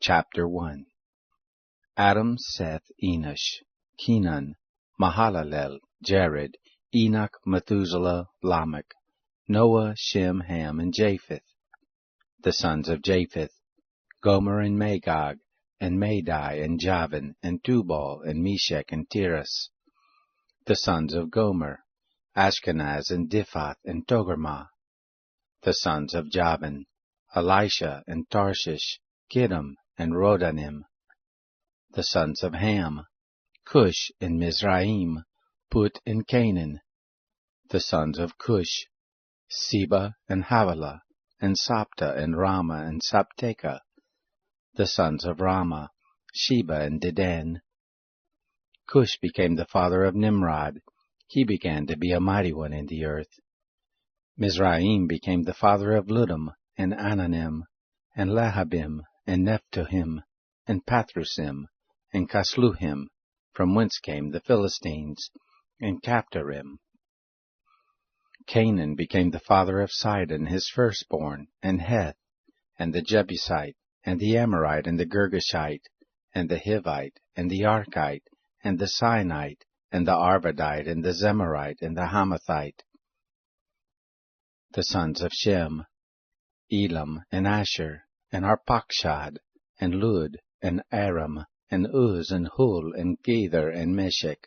Chapter 1. Adam, Seth, Enosh, Kenan, Mahalalel, Jared, Enoch, Methuselah, Lamech, Noah, Shem, Ham, and Japheth. The sons of Japheth: Gomer and Magog, and Madai, and Javan, and Tubal, and Meshech, and Tiras. The sons of Gomer: Ashkenaz, and Diphath, and Togarmah. The sons of Javan: Elisha, and Tarshish, Kittim, and Rodanim. The sons of Ham: Cush, and Mizraim, Put, and Canaan. The sons of Cush: Seba, and Havilah, and Sapta, and Rama, and Sabteka. The sons of Rama: Sheba, and Dedan. Cush became the father of Nimrod. He began to be a mighty one in the earth. Mizraim became the father of Ludim, and Ananim, and Lahabim, and Nephtohim, and Pathrusim, and Casluhim, from whence came the Philistines, and Caphtorim. Canaan became the father of Sidon, his firstborn, and Heth, and the Jebusite, and the Amorite, and the Girgashite, and the Hivite, and the Archite, and the Sinite, and the Arvadite, and the Zemarite, and the Hamathite. The sons of Shem: Elam, and Asher, and Arpachshad, and Lud, and Aram, and Uz, and Hul, and Gether, and Meshech.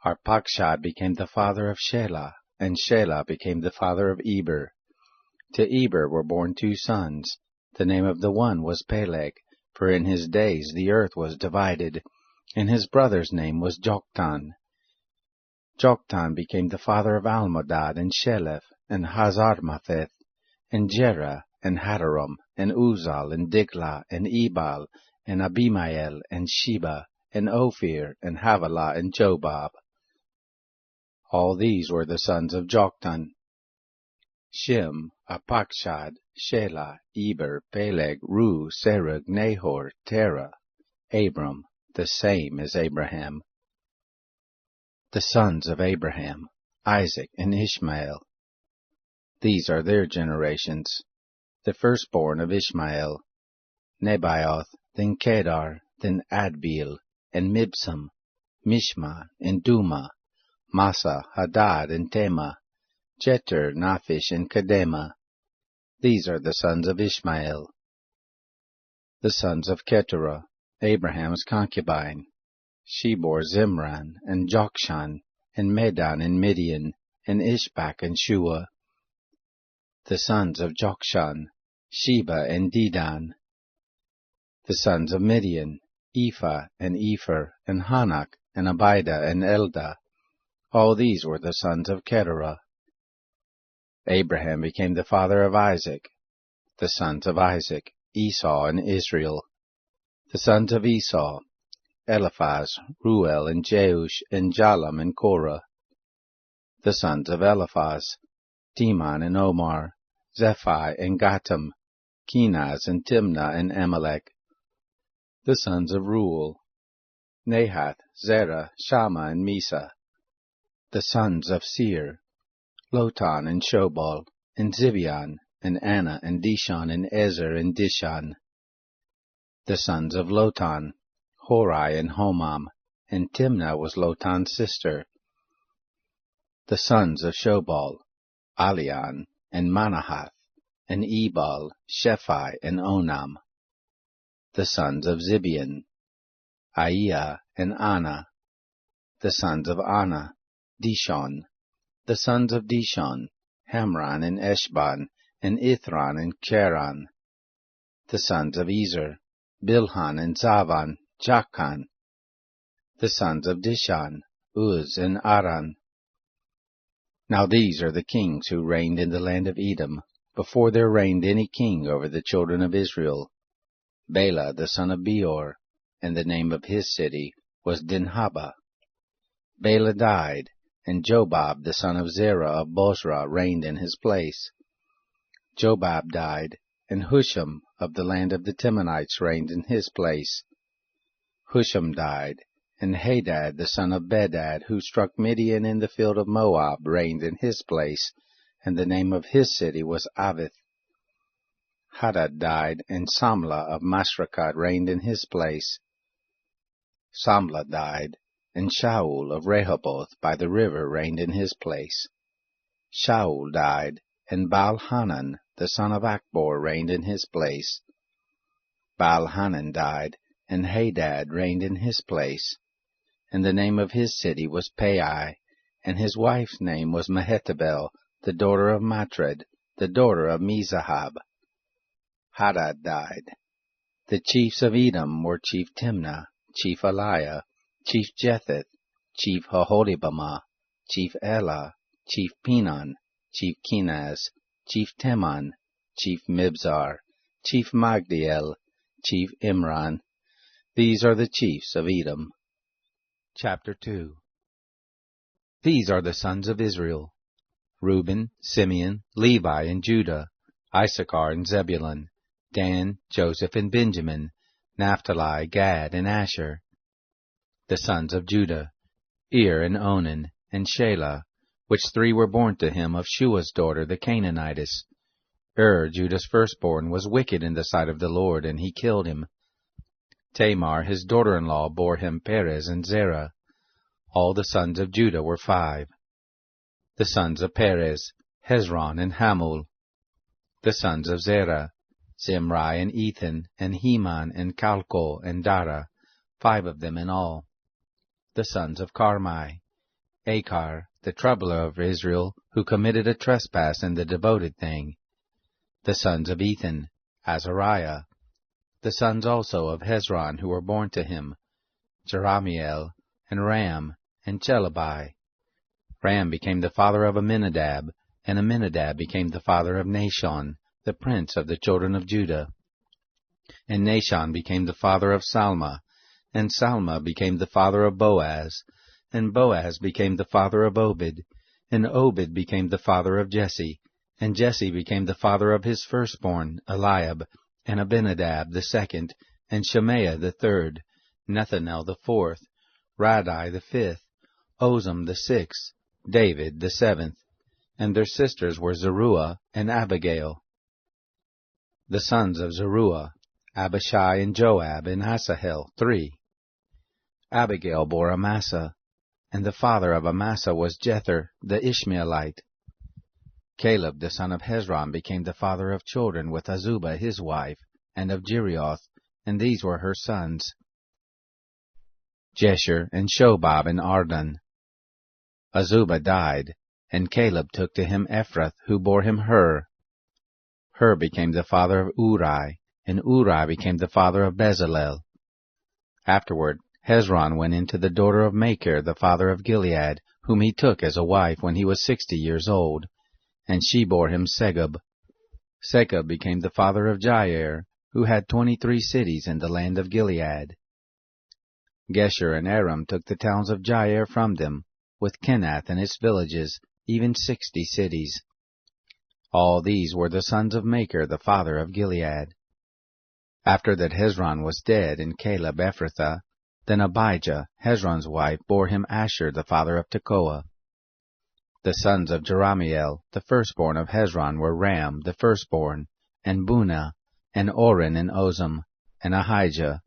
Arpachshad became the father of Shelah, and Shelah became the father of Eber. To Eber were born 2 sons. The name of the one was Peleg, for in his days the earth was divided, and his brother's name was Joktan. Joktan became the father of Almodad, and Sheleph, and Hazarmaveth, and Jerah, and Hadaram, and Uzal, and Diglah, and Ebal, and Abimael, and Sheba, and Ophir, and Havilah, and Jobab. All these were the sons of Joktan. Shem, Arpachshad, Shelah, Eber, Peleg, Ru, Serug, Nahor, Terah, Abram, the same as Abraham. The sons of Abraham: Isaac, and Ishmael. These are their generations. The firstborn of Ishmael: Nebaioth, then Kedar, then Adbeel, and Mibsam, Mishma, and Duma, Massa, Hadad, and Tema, Jeter, Naphish, and Kedema. These are the sons of Ishmael. The sons of Keturah: Abraham's concubine. She bore Zimran, and Jokshan, and Medan, and Midian, and Ishbak, and Shua. The sons of Jokshan: Sheba, and Dedan. The sons of Midian: Ephah, and Epher, and Hanak, and Abida, and Eldah. All these were the sons of Keturah. Abraham became the father of Isaac. The sons of Isaac: Esau, and Israel. The sons of Esau: Eliphaz, Ruel, and Jeush, and Jalam, and Korah. The sons of Eliphaz: Teman, and Omar, Zephi, and Gatam, Kenaz, and Timnah, and Amalek. The sons of Ruel: Nahath, Zerah, Shammah, and Misa. The sons of Seir: Lotan, and Shobal, and Zibeon, and Anna, and Dishon, and Ezer, and Dishan. The sons of Lotan: Hori, and Homam, and Timnah was Lotan's sister. The sons of Shobal: Alian, and Manahath, and Ebal, Shephi, and Onam. The sons of Zibeon: Aiah, and Anna. The sons of Anna: Dishon. The sons of Dishon: Hamran, and Eshban, and Ithran, and Cheran. The sons of Ezer: Bilhan, and Zavan, Jachan. The sons of Dishan: Uz, and Aran. Now these are the kings who reigned in the land of Edom, before there reigned any king over the children of Israel: Bela the son of Beor, and the name of his city was Dinhaba. Bela died, and Jobab the son of Zerah of Bozrah reigned in his place. Jobab died, and Husham of the land of the Timonites reigned in his place. Husham died, and Hadad the son of Bedad, who struck Midian in the field of Moab, reigned in his place, and the name of his city was Avith. Hadad died, and Samlah of Masrekah reigned in his place. Samlah died, and Shaul of Rehoboth by the river reigned in his place. Shaul died, and Baal-Hanan the son of Achbor reigned in his place. Baal-Hanan died, and Hadad reigned in his place. And the name of his city was Pai, and his wife's name was Mehetabel, the daughter of Matred, the daughter of Mezahab. Hadad died. The chiefs of Edom were Chief Timnah, Chief Eliah, Chief Jetheth, Chief Hoholibamah, Chief Elah, Chief Pinon, Chief Kenaz, Chief Teman, Chief Mibzar, Chief Magdiel, Chief Imran. These are the chiefs of Edom. Chapter 2. These are the sons of Israel: Reuben, Simeon, Levi, and Judah, Issachar and Zebulun, Dan, Joseph, and Benjamin, Naphtali, Gad, and Asher. The sons of Judah: Ir, and Onan, and Shelah, which three were born to him of Shua's daughter the Canaanitess. Judah's firstborn, was wicked in the sight of the Lord, and he killed him. Tamar his daughter-in-law bore him Perez and Zerah. All the sons of Judah were 5. The sons of Perez: Hezron and Hamul. The sons of Zerah: Zimri and Ethan, and Heman and Calcol and Dara, 5 of them in all. The sons of Carmi: Achar, the troubler of Israel, who committed a trespass in the devoted thing. The sons of Ethan: Azariah. The sons also of Hezron who were born to him: Jerahmeel, and Ram, and Chelabai. Ram became the father of Amminadab, and Amminadab became the father of Nahshon, the prince of the children of Judah. And Nahshon became the father of Salma, and Salma became the father of Boaz, and Boaz became the father of Obed, and Obed became the father of Jesse, and Jesse became the father of his firstborn, Eliab, and Abinadab the second, and Shemaiah the third, Nethanel the fourth, Radai the fifth, Ozem the sixth, David the seventh, and their sisters were Zeruiah and Abigail. The sons of Zeruiah: Abishai and Joab and Asahel, 3. Abigail bore Amasa, and the father of Amasa was Jether the Ishmaelite. Caleb the son of Hezron became the father of children with Azubah his wife, and of Jerioth, and these were her sons: Jesher and Shobab and Ardon. Azubah died, and Caleb took to him Ephrath, who bore him Hur. Hur became the father of Uri, and Uri became the father of Bezalel. Afterward Hezron went into the daughter of Machir the father of Gilead, whom he took as a wife when he was 60 years old, and she bore him Segub. Segub became the father of Jair, who had 23 cities in the land of Gilead. Gesher and Aram took the towns of Jair from them, with Kenath and its villages, even 60 cities. All these were the sons of Machir the father of Gilead. After that Hezron was dead, and Caleb Ephrathah, then Abijah, Hezron's wife, bore him Asher the father of Tekoa. The sons of Jerahmeel, the firstborn of Hezron, were Ram the firstborn, and Bunah, and Oren, and Ozem, and Ahijah.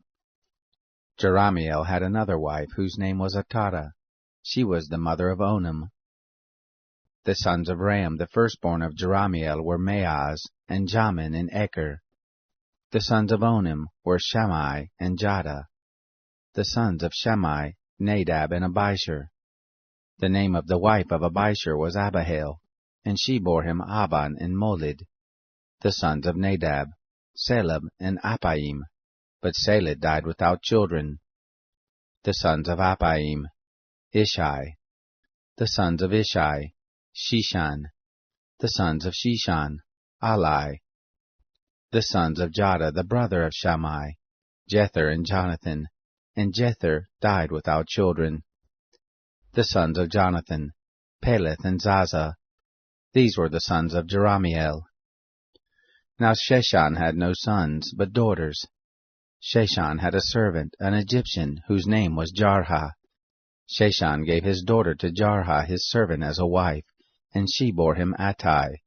Jerahmeel had another wife, whose name was Atara. She was the mother of Onam. The sons of Ram, the firstborn of Jerahmeel, were Maaz, and Jamin, and Eker. The sons of Onam were Shammai and Jada. The sons of Shammai: Nadab and Abishur. The name of the wife of Abishur was Abihail, and she bore him Aban and Molid. The sons of Nadab: Selab and Appaim, but Seled died without children. The sons of Appaim: Ishai. The sons of Ishai: Shishan. The sons of Shishan: Alai. The sons of Jada, the brother of Shammai: Jether and Jonathan, and Jether died without children. The sons of Jonathan: Peleth and Zaza. These were the sons of Jerahmeel. Now Sheshan had no sons, but daughters. Sheshan had a servant, an Egyptian, whose name was Jarha. Sheshan gave his daughter to Jarha his servant as a wife, and she bore him Attai.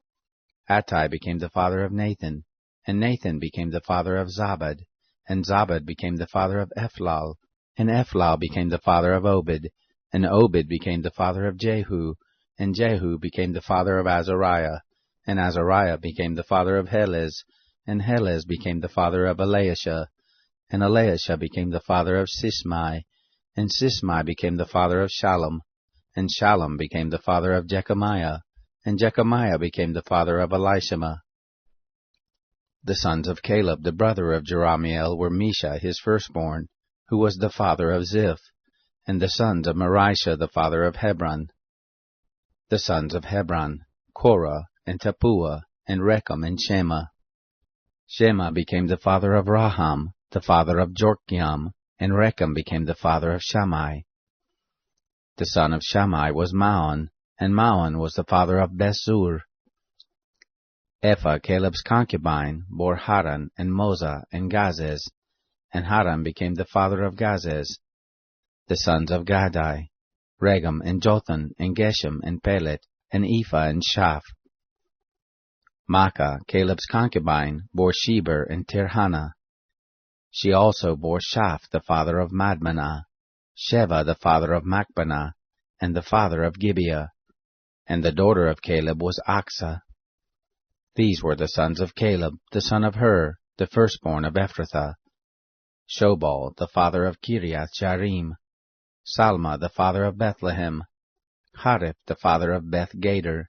Attai became the father of Nathan. and Nathan became the father of Zabad, and Zabad became the father of Ephlal, and Ephlal became the father of Obed, and Obed became the father of Jehu, and Jehu became the father of Azariah, and Azariah became the father of Helez, and Helez became the father of Eliashah, and Eliashah became the father of Sismai, and Sismai became the father of Shallum, and Shallum became the father of Jechamiah, and Jechamiah became the father of Elishama. The sons of Caleb the brother of Jerahmeel were Mesha his firstborn, who was the father of Ziph, and the sons of Marishah the father of Hebron. The sons of Hebron, Korah, and Tappuah, and Rechem, and Shema. Shema became the father of Raham, the father of Jorkiam, and Rechem became the father of Shammai. The son of Shammai was Maon, and Maon was the father of Besur. Ephah, Caleb's concubine, bore Haran, and Moza, and Gazez, and Haran became the father of Gazez. The sons of Gadai, Regem, and Jotham, and Geshem, and Pelet, and Ephah, and Shaph. Maacah, Caleb's concubine, bore Sheber and Tirhana. She also bore Shaph, the father of Madmanah, Sheva, the father of Machbanah, and the father of Gibeah. And the daughter of Caleb was Achsah. These were the sons of Caleb, the son of Hur, the firstborn of Ephrathah. Shobal, the father of Kiriath-Jearim. Salma, the father of Bethlehem. Hariph, the father of Beth-Gader.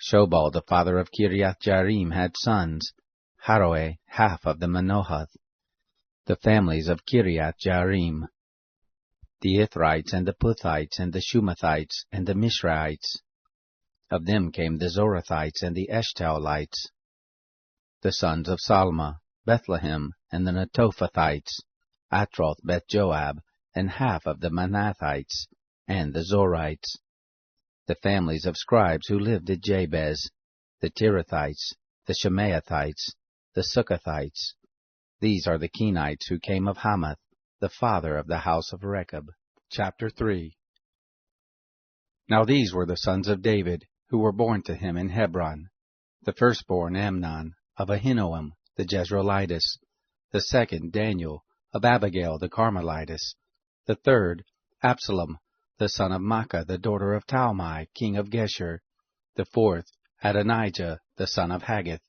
Shobal, the father of Kiriath-Jearim, had sons, Haroeh, half of the Manohath. The families of Kiriath-Jearim. The Ithrites, and the Puthites, and the Shumathites, and the Mishraites. Of them came the Zorathites and the Eshtaolites. The sons of Salma, Bethlehem, and the Netophathites, Atroth Beth-Joab, and half of the Manathites, and the Zorites. The families of scribes who lived at Jabez, the Tirathites, the Shemaathites, the Succothites. These are the Kenites who came of Hamath, the father of the house of Rechab. Chapter 3. Now these were the sons of David, who were born to him in Hebron. The firstborn Amnon, of Ahinoam, the Jezreelitess. The second Daniel, of Abigail the Carmelitess. The third Absalom, the son of Maacah, the daughter of Talmai, king of Geshur. The fourth Adonijah, the son of Haggith.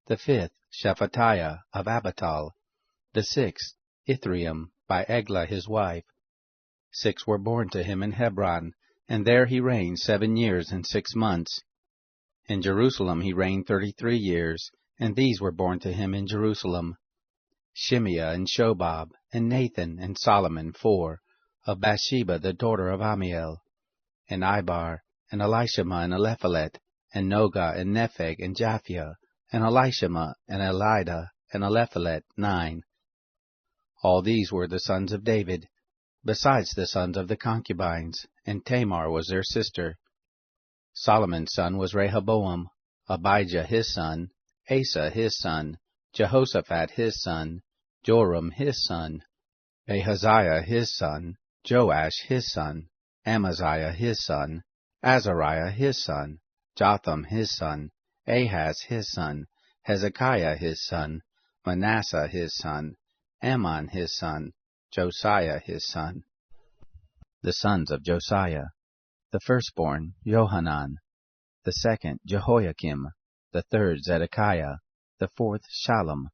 The fifth Shephatiah, of Abital. The sixth Ithream, by Eglah his wife. 6 were born to him in Hebron, and there he reigned 7 years and 6 months. In Jerusalem he reigned 33 years, and these were born to him in Jerusalem. Shimeah, and Shobab, and Nathan, and Solomon, 4, of Bathsheba the daughter of Amiel. And Ibar, and Elishama, and Eliphalet, and Nogah, and Nepheg, and Japhia, and Elishama, and Elida, and Eliphalet, 9. All these were the sons of David, besides the sons of the concubines, and Tamar was their sister. Solomon's son was Rehoboam, Abijah his son, Asa his son, Jehoshaphat his son, Joram his son, Ahaziah his son, Joash his son, Amaziah his son, Azariah his son, Jotham his son, Ahaz his son, Hezekiah his son, Manasseh his son, Ammon his son, Josiah his son. The sons of Josiah: the firstborn Johanan, the second Jehoiakim, the third Zedekiah, the fourth Shallum.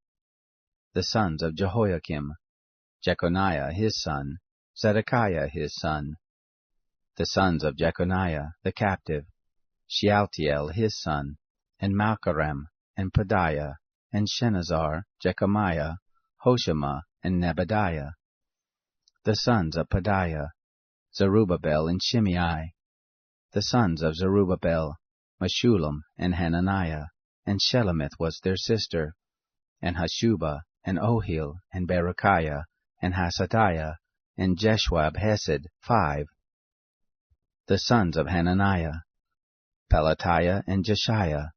The sons of Jehoiakim: Jeconiah his son, Zedekiah his son. The sons of Jeconiah the captive: Shealtiel his son, and Malchiram, and Pedaiah, and Shenazar, Jechamiah, Hoshama, and Nebadiah. The sons of Pedaiah: Zerubbabel and Shimei. The sons of Zerubbabel: Meshullam and Hananiah, and Shelemith was their sister, and Hashubah, and Ohil, and Berechiah, and Hasadiah, and Jeshwab Hesed, 5. The sons of Hananiah: Pelatiah and Jeshiah.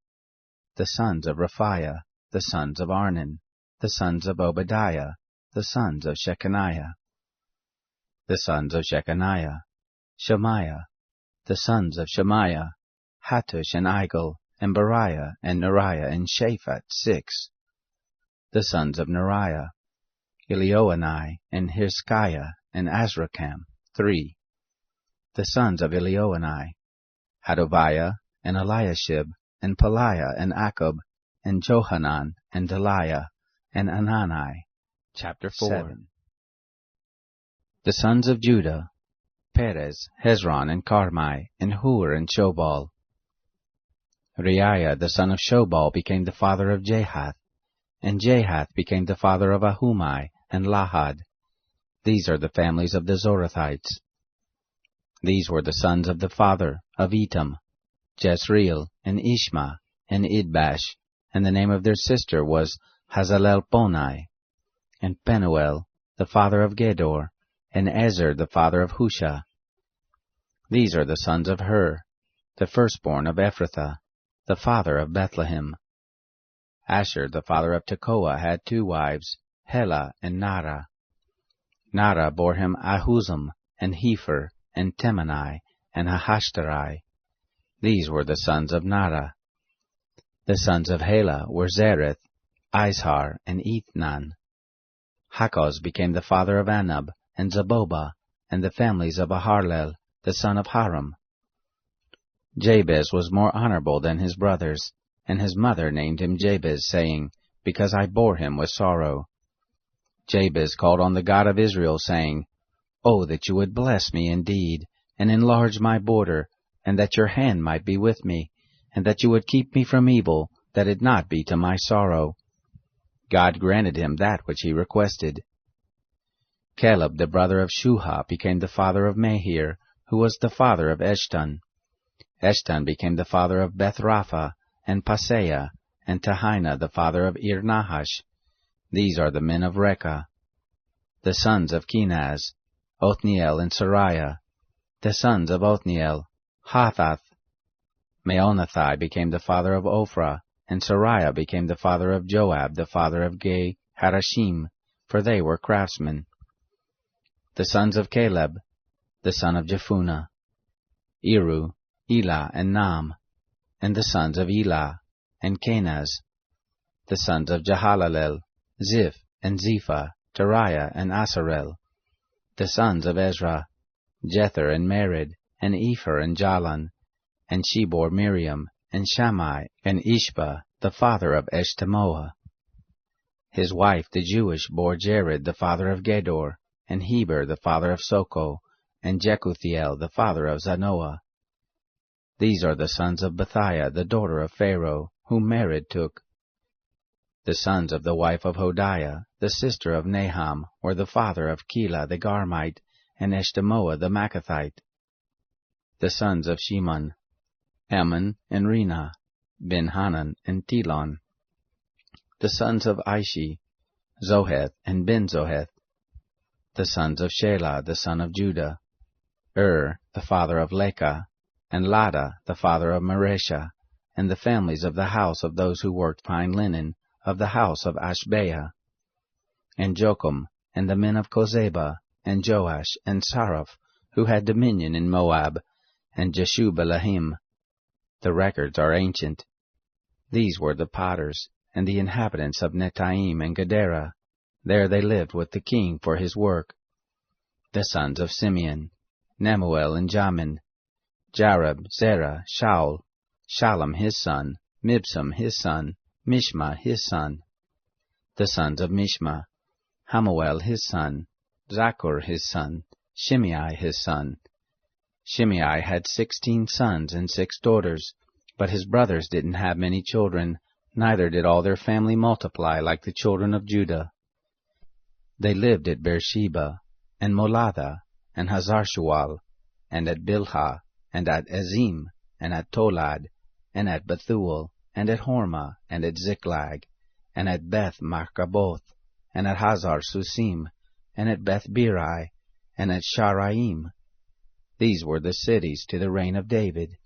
The sons of Raphiah: the sons of Arnan. The sons of Obadiah: the sons of Shechaniah. The sons of Shechaniah: Shemaiah. The sons of Shemaiah: Hattush and Igal, and Beriah, and Neriah, and Shaphat, 6. the sons of Neriah, Elioenai, and Hirskiah, and Azrikam, 3. The sons of Elioenai, Hadoviah, and Eliashib, and Peliah, and Akub, and Johanan, and Deliah, and Anani. Chapter 4. 7. The sons of Judah, Perez, Hezron, and Carmi, and Hur, and Shobal. Reiah the son of Shobal became the father of Jahath, and Jahath became the father of Ahumai, and Lahad. These are the families of the Zorathites. These were the sons of the father of Etam, Jezreel, and Ishma, and Idbash, and the name of their sister was Hazalelponai, and Penuel, the father of Gedor, and Ezer, the father of Husha. These are the sons of Hur, the firstborn of Ephrathah, the father of Bethlehem. Asher, the father of Tekoa, had 2 wives, Helah and Nara. Nara bore him Ahuzam, and Hepher, and Temani, and Ahashterai. These were the sons of Nara. The sons of Helah were Zereth, Izhar, and Ethnan. Hakkoz became the father of Anab, and Zabobah, and the families of Aharlel, the son of Haram. Jabez was more honorable than his brothers, and his mother named him Jabez, saying, Because I bore him with sorrow. Jabez called on the God of Israel, saying, Oh, that you would bless me indeed, and enlarge my border, and that your hand might be with me, and that you would keep me from evil, that it not be to my sorrow. God granted him that which he requested. Caleb the brother of Shuha became the father of Mahir, who was the father of Eshton. Eshton became the father of Bethrapha, and Paseah, and Tehina the father of Ir-Nahash. These are the men of Rekah. The sons of Kenaz, Othniel and Sariah. The sons of Othniel, Hathath. Meonothai became the father of Ophrah, and Sariah became the father of Joab, the father of Ge Harashim, for they were craftsmen. The sons of Caleb, the son of Jephunneh, Eru, Elah, and Nam. And the sons of Elah, and Kenaz. The sons of Jehalalel, Ziph, and Zepha, Teriah, and Asarel. The sons of Ezra, Jether, and Mered, and Epher, and Jalan. And she bore Miriam, and Shammai, and Ishba, the father of Eshtemoa. His wife the Jewish bore Jared, the father of Gedor, and Heber, the father of Soko, and Jekuthiel, the father of Zanoah. These are the sons of Bethiah, the daughter of Pharaoh, whom Mered took. The sons of the wife of Hodiah, the sister of Naham, were the father of Keilah the Garmite, and Eshtemoa the Maacathite. The sons of Shimon, Ammon, and Rina, Ben-Hanan, and Telon. The sons of Ishi, Zoheth, and Ben-Zoheth. The sons of Shelah, the son of Judah, the father of Lekah, and Lada, the father of Maresha, and the families of the house of those who worked fine linen, of the house of Ashbea. And Jocham, and the men of Kozeba, and Joash, and Saraph, who had dominion in Moab, and Jeshub-Belahim. The records are ancient. These were the potters, and the inhabitants of Netaim and Gedera. There they lived with the king for his work. The sons of Simeon, Nemuel and Jamin, Jareb, Zerah, Shaul, Shallum his son, Mibsam his son, Mishma his son. The sons of Mishma, Hamuel his son, Zakur his son, Shimei his son. Shimei had 16 sons and 6 daughters, but his brothers didn't have many children, neither did all their family multiply like the children of Judah. They lived at Beersheba, and Molatha, and Hazarshual, and at Bilhah, and at Ezim, and at Tolad, and at Bethuel, and at Hormah, and at Ziklag, and at Beth-Markaboth, and at Hazar-Susim, and at Beth-Birai, and at Sharaim. These were the cities to the reign of David.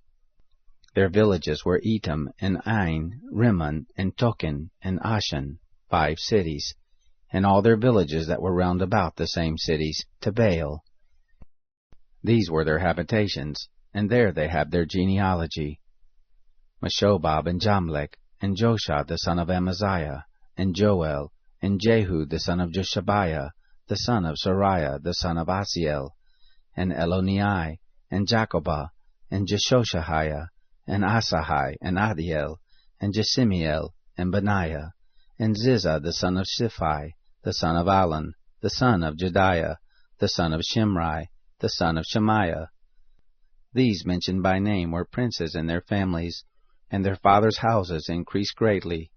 Their villages were Etam, and Ain, Rimmon, and Token, and Ashan, 5 cities, and all their villages that were round about the same cities, to Baal. These were their habitations, and there they have their genealogy. Meshobab and Jamlech, and Joshua the son of Amaziah, and Joel, and Jehu the son of Joshabiah, the son of Sariah, the son of Asiel, and Elonai, and Jacobah, and Jeshoshahiah, and Asahai, and Adiel, and Jesimiel, and Benaiah, and Ziza the son of Shiphi, the son of Alon, the son of Jediah, the son of Shimri, the son of Shemaiah. These mentioned by name were princes in their families, and their fathers' houses increased greatly.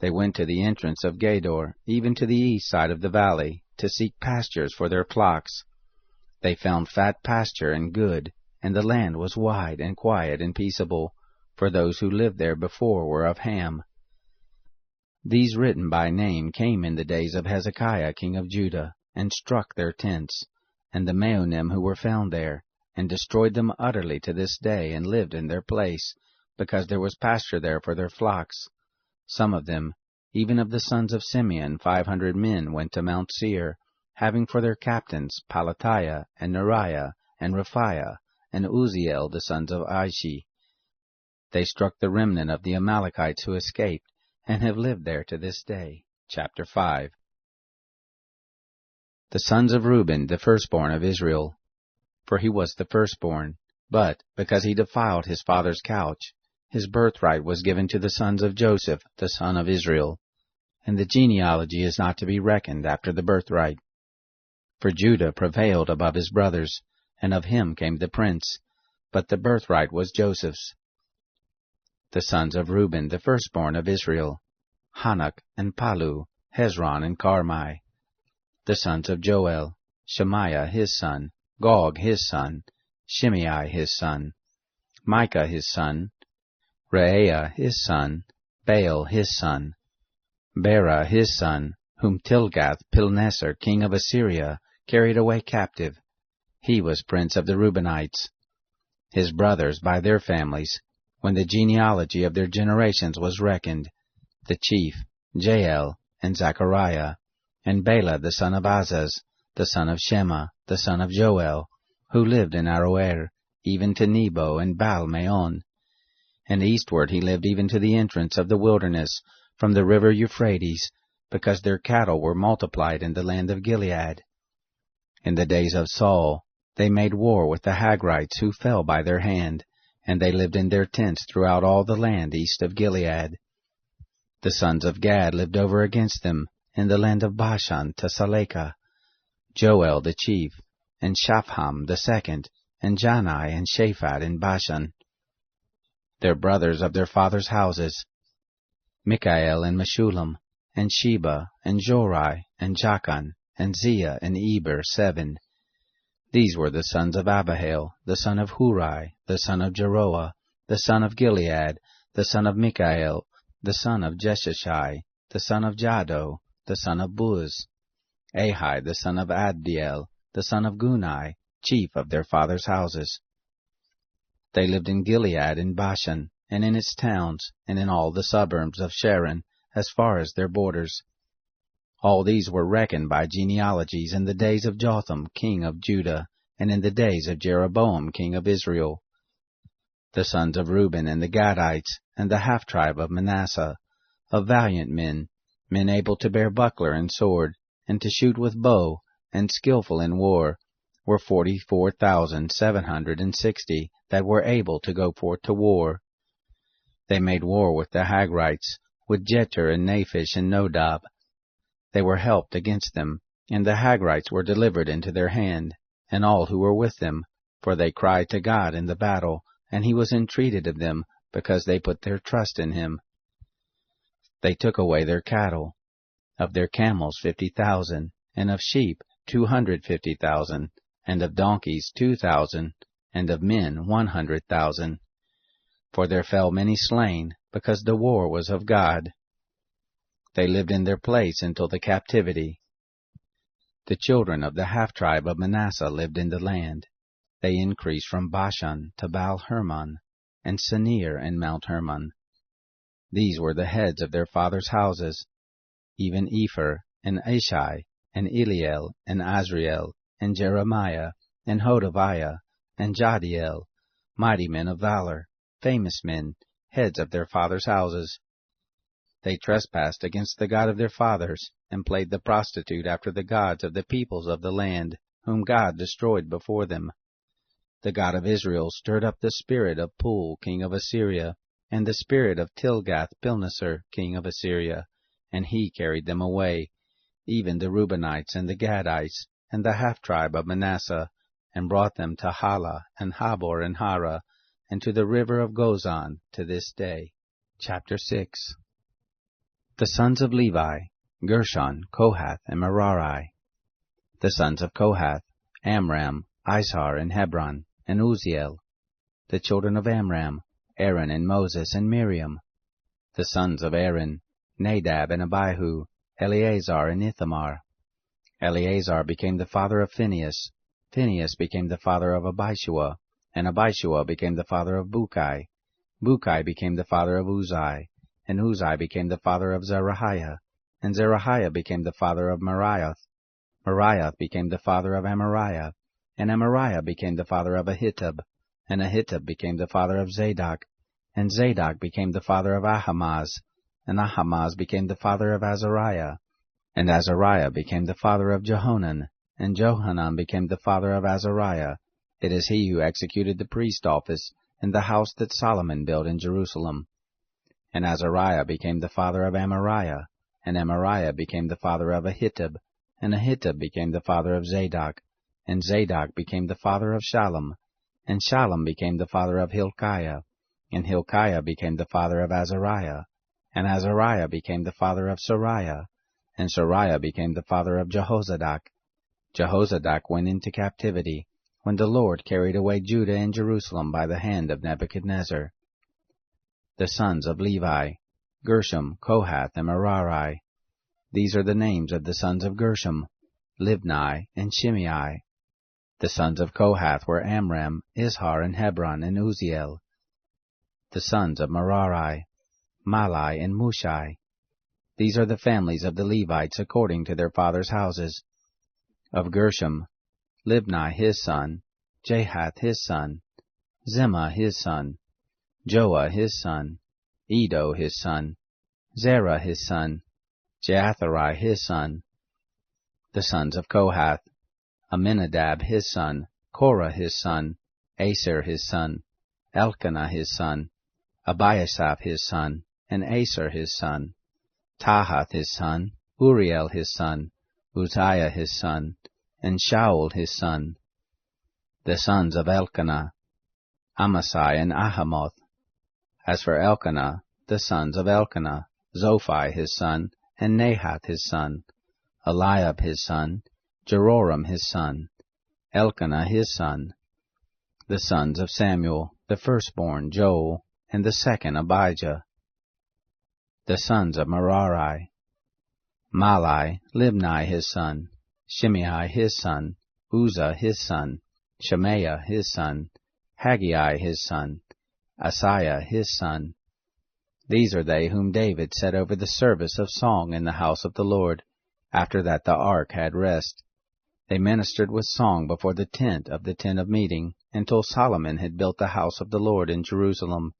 They went to the entrance of Gedor, even to the east side of the valley, to seek pastures for their flocks. They found fat pasture and good, and the land was wide and quiet and peaceable, for those who lived there before were of Ham. These written by name came in the days of Hezekiah king of Judah, and struck their tents, and the Meonim who were found there, and destroyed them utterly to this day, and lived in their place, because there was pasture there for their flocks. Some of them, even of the sons of Simeon, 500 men, went to Mount Seir, having for their captains Pelatiah, and Neriah, and Rephaiah, and Uzziel, the sons of Ishi. They struck the remnant of the Amalekites who escaped, and have lived there to this day. Chapter 5. The sons of Reuben, the firstborn of Israel. For he was the firstborn, but, because he defiled his father's couch, his birthright was given to the sons of Joseph, the son of Israel. And the genealogy is not to be reckoned after the birthright. For Judah prevailed above his brothers, and of him came the prince, but the birthright was Joseph's. The sons of Reuben, the firstborn of Israel, Hanok and Palu, Hezron and Carmi. The sons of Joel, Shemaiah his son, Gog his son, Shimei his son, Micah his son, Reaiah his son, Baal his son, Bera his son, whom Tilgath-Pilneser king of Assyria carried away captive. He was prince of the Reubenites. His brothers by their families, when the genealogy of their generations was reckoned, the chief, Jael, and Zechariah, and Bela the son of Azaz, the son of Shema, the son of Joel, who lived in Aroer, even to Nebo and Baal-Meon. And eastward he lived even to the entrance of the wilderness, from the river Euphrates, because their cattle were multiplied in the land of Gilead. In the days of Saul, they made war with the Hagrites who fell by their hand, and they lived in their tents throughout all the land east of Gilead. The sons of Gad lived over against them, in the land of Bashan to Salekah, Joel the chief, and Shapham the second, and Janai and Shaphat in Bashan. Their brothers of their fathers' houses, Mikael and Meshullam, and Sheba, and Jorai, and Jachan, and Zia, and Eber, 7. These were the sons of Abihail, the son of Hurai, the son of Jeroah, the son of Gilead, the son of Mikael, the son of Jeshashai, the son of Jado, the son of Buz, Ahai, the son of Abdiel, the son of Gunai, chief of their fathers' houses. They lived in Gilead in Bashan, and in its towns, and in all the suburbs of Sharon, as far as their borders. All these were reckoned by genealogies in the days of Jotham king of Judah, and in the days of Jeroboam king of Israel. The sons of Reuben and the Gadites, and the half-tribe of Manasseh, of valiant men, men able to bear buckler and sword, and to shoot with bow, and skillful in war, were 44,760 that were able to go forth to war. They made war with the Hagrites, with Jeter and Naphish and Nodab. They were helped against them, and the Hagrites were delivered into their hand, and all who were with them, for they cried to God in the battle, and he was entreated of them, because they put their trust in him. They took away their cattle, of their camels 50,000, and of sheep 250,000, and of donkeys 2,000, and of men 100,000. For there fell many slain, because the war was of God. They lived in their place until the captivity. The children of the half-tribe of Manasseh lived in the land. They increased from Bashan to Baal-Hermon, and Senir and Mount Hermon. These were the heads of their fathers' houses, even Epher, and Ashai, and Eliel, and Azriel, and Jeremiah, and Hodaviah, and Jadiel, mighty men of valor, famous men, heads of their fathers' houses. They trespassed against the God of their fathers, and played the prostitute after the gods of the peoples of the land, whom God destroyed before them. The God of Israel stirred up the spirit of Pul, king of Assyria, and the spirit of Tilgath-Pilneser, king of Assyria, and he carried them away, even the Reubenites and the Gadites, and the half-tribe of Manasseh, and brought them to Hala, and Habor, and Hara, and to the river of Gozan, to this day. Chapter 6. The sons of Levi, Gershon, Kohath, and Merari. The sons of Kohath, Amram, Izhar, and Hebron, and Uzziel. The children of Amram, Aaron, and Moses, and Miriam. The sons of Aaron, Nadab, and Abihu, Eleazar, and Ithamar. Eleazar became the father of Phinehas. Phinehas became the father of Abishua, and Abishua became the father of Bukai. Bukai became the father of Uzai, and Uzai became the father of Zerahiah, and Zerahiah became the father of Meraioth. Meraioth became the father of Amariah, and Amariah became the father of Ahitub, and Ahitub became the father of Zadok, and Zadok became the father of Ahimaaz, and Ahimaaz became the father of Azariah, and Azariah became the father of Johanan, and Johanan became the father of Azariah. It is he who executed the priest office in the house that Solomon built in Jerusalem. And Azariah became the father of Amariah, and Amariah became the father of Ahitub, and Ahitub became the father of Zadok, and Zadok became the father of Shallum, and Shallum became the father of Hilkiah, and Hilkiah became the father of Azariah, and Azariah became the father of Sariah, and Sariah became the father of Jehozadak. Jehozadak went into captivity, when the Lord carried away Judah and Jerusalem by the hand of Nebuchadnezzar. The sons of Levi, Gershom, Kohath, and Merari. These are the names of the sons of Gershom, Libni, and Shimei. The sons of Kohath were Amram, Izhar, and Hebron, and Uzziel. The sons of Merari, Mahli, and Mushi. These are the families of the Levites according to their fathers' houses. Of Gershom, Libni his son, Jahath his son, Zimmah his son, Joah his son, Edo his son, Zerah his son, Jeatherai his son. The sons of Kohath, Aminadab his son, Korah his son, Aser his son, Elkanah his son, Abiasaph his son, and Aser his son, Tahath his son, Uriel his son, Uzziah his son, and Shaul his son. The sons of Elkanah, Amasai and Ahamoth. As for Elkanah, the sons of Elkanah, Zophai his son, and Nahath his son, Eliab his son, Jeroram his son, Elkanah his son. The sons of Samuel, the firstborn Joel, and the second Abijah. The sons of Merari, Mahli, Libni his son, Shimei his son, Uzzah his son, Shemaiah his son, Haggai his son, Asaiah his son. These are they whom David set over the service of song in the house of the Lord, after that the ark had rest. They ministered with song before the tent of meeting, until Solomon had built the house of the Lord in Jerusalem,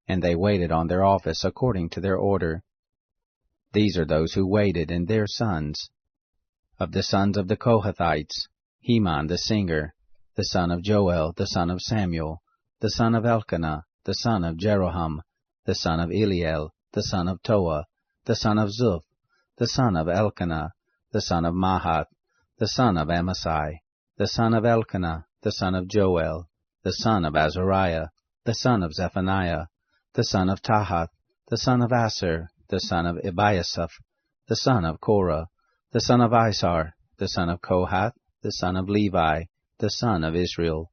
and they waited on their office according to their order. These are those who waited, and their sons. Of the sons of the Kohathites, Heman the singer, the son of Joel, the son of Samuel, the son of Elkanah, the son of Jeroham, the son of Eliel, the son of Toah, the son of Zuph, the son of Elkanah, the son of Mahath, the son of Amasai, the son of Elkanah, the son of Joel, the son of Azariah, the son of Zephaniah, the son of Tahath, the son of Aser, the son of Ebiasaph, the son of Korah, the son of Isar, the son of Kohath, the son of Levi, the son of Israel.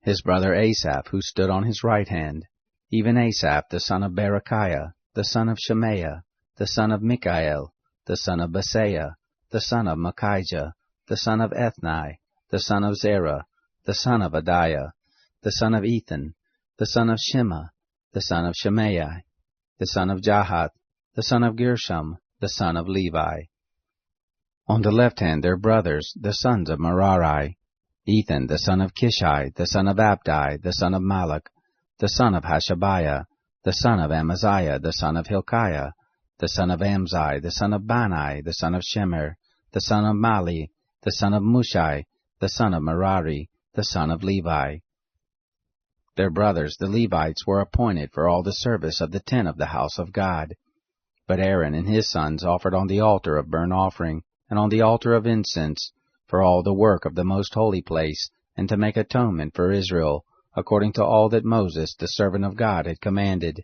His brother Asaph, who stood on his right hand, even Asaph, the son of Berechiah, the son of Shemaiah, the son of Mikael, the son of Basaiah, the son of Machijah, the son of Ethni, the son of Zerah, the son of Adiah, the son of Ethan, the son of Shema, the son of Shemaiah, the son of Jahath, the son of Gershom, the son of Levi. On the left hand their brothers, the sons of Merari, Ethan, the son of Kishi, the son of Abdi, the son of Malach, the son of Hashabiah, the son of Amaziah, the son of Hilkiah, the son of Amzi, the son of Bani, the son of Shemer, the son of Mali, the son of Mushai, the son of Merari, the son of Levi. Their brothers, the Levites, were appointed for all the service of the tent of the house of God. But Aaron and his sons offered on the altar of burnt offering, and on the altar of incense, for all the work of the most holy place, and to make atonement for Israel, according to all that Moses, the servant of God, had commanded.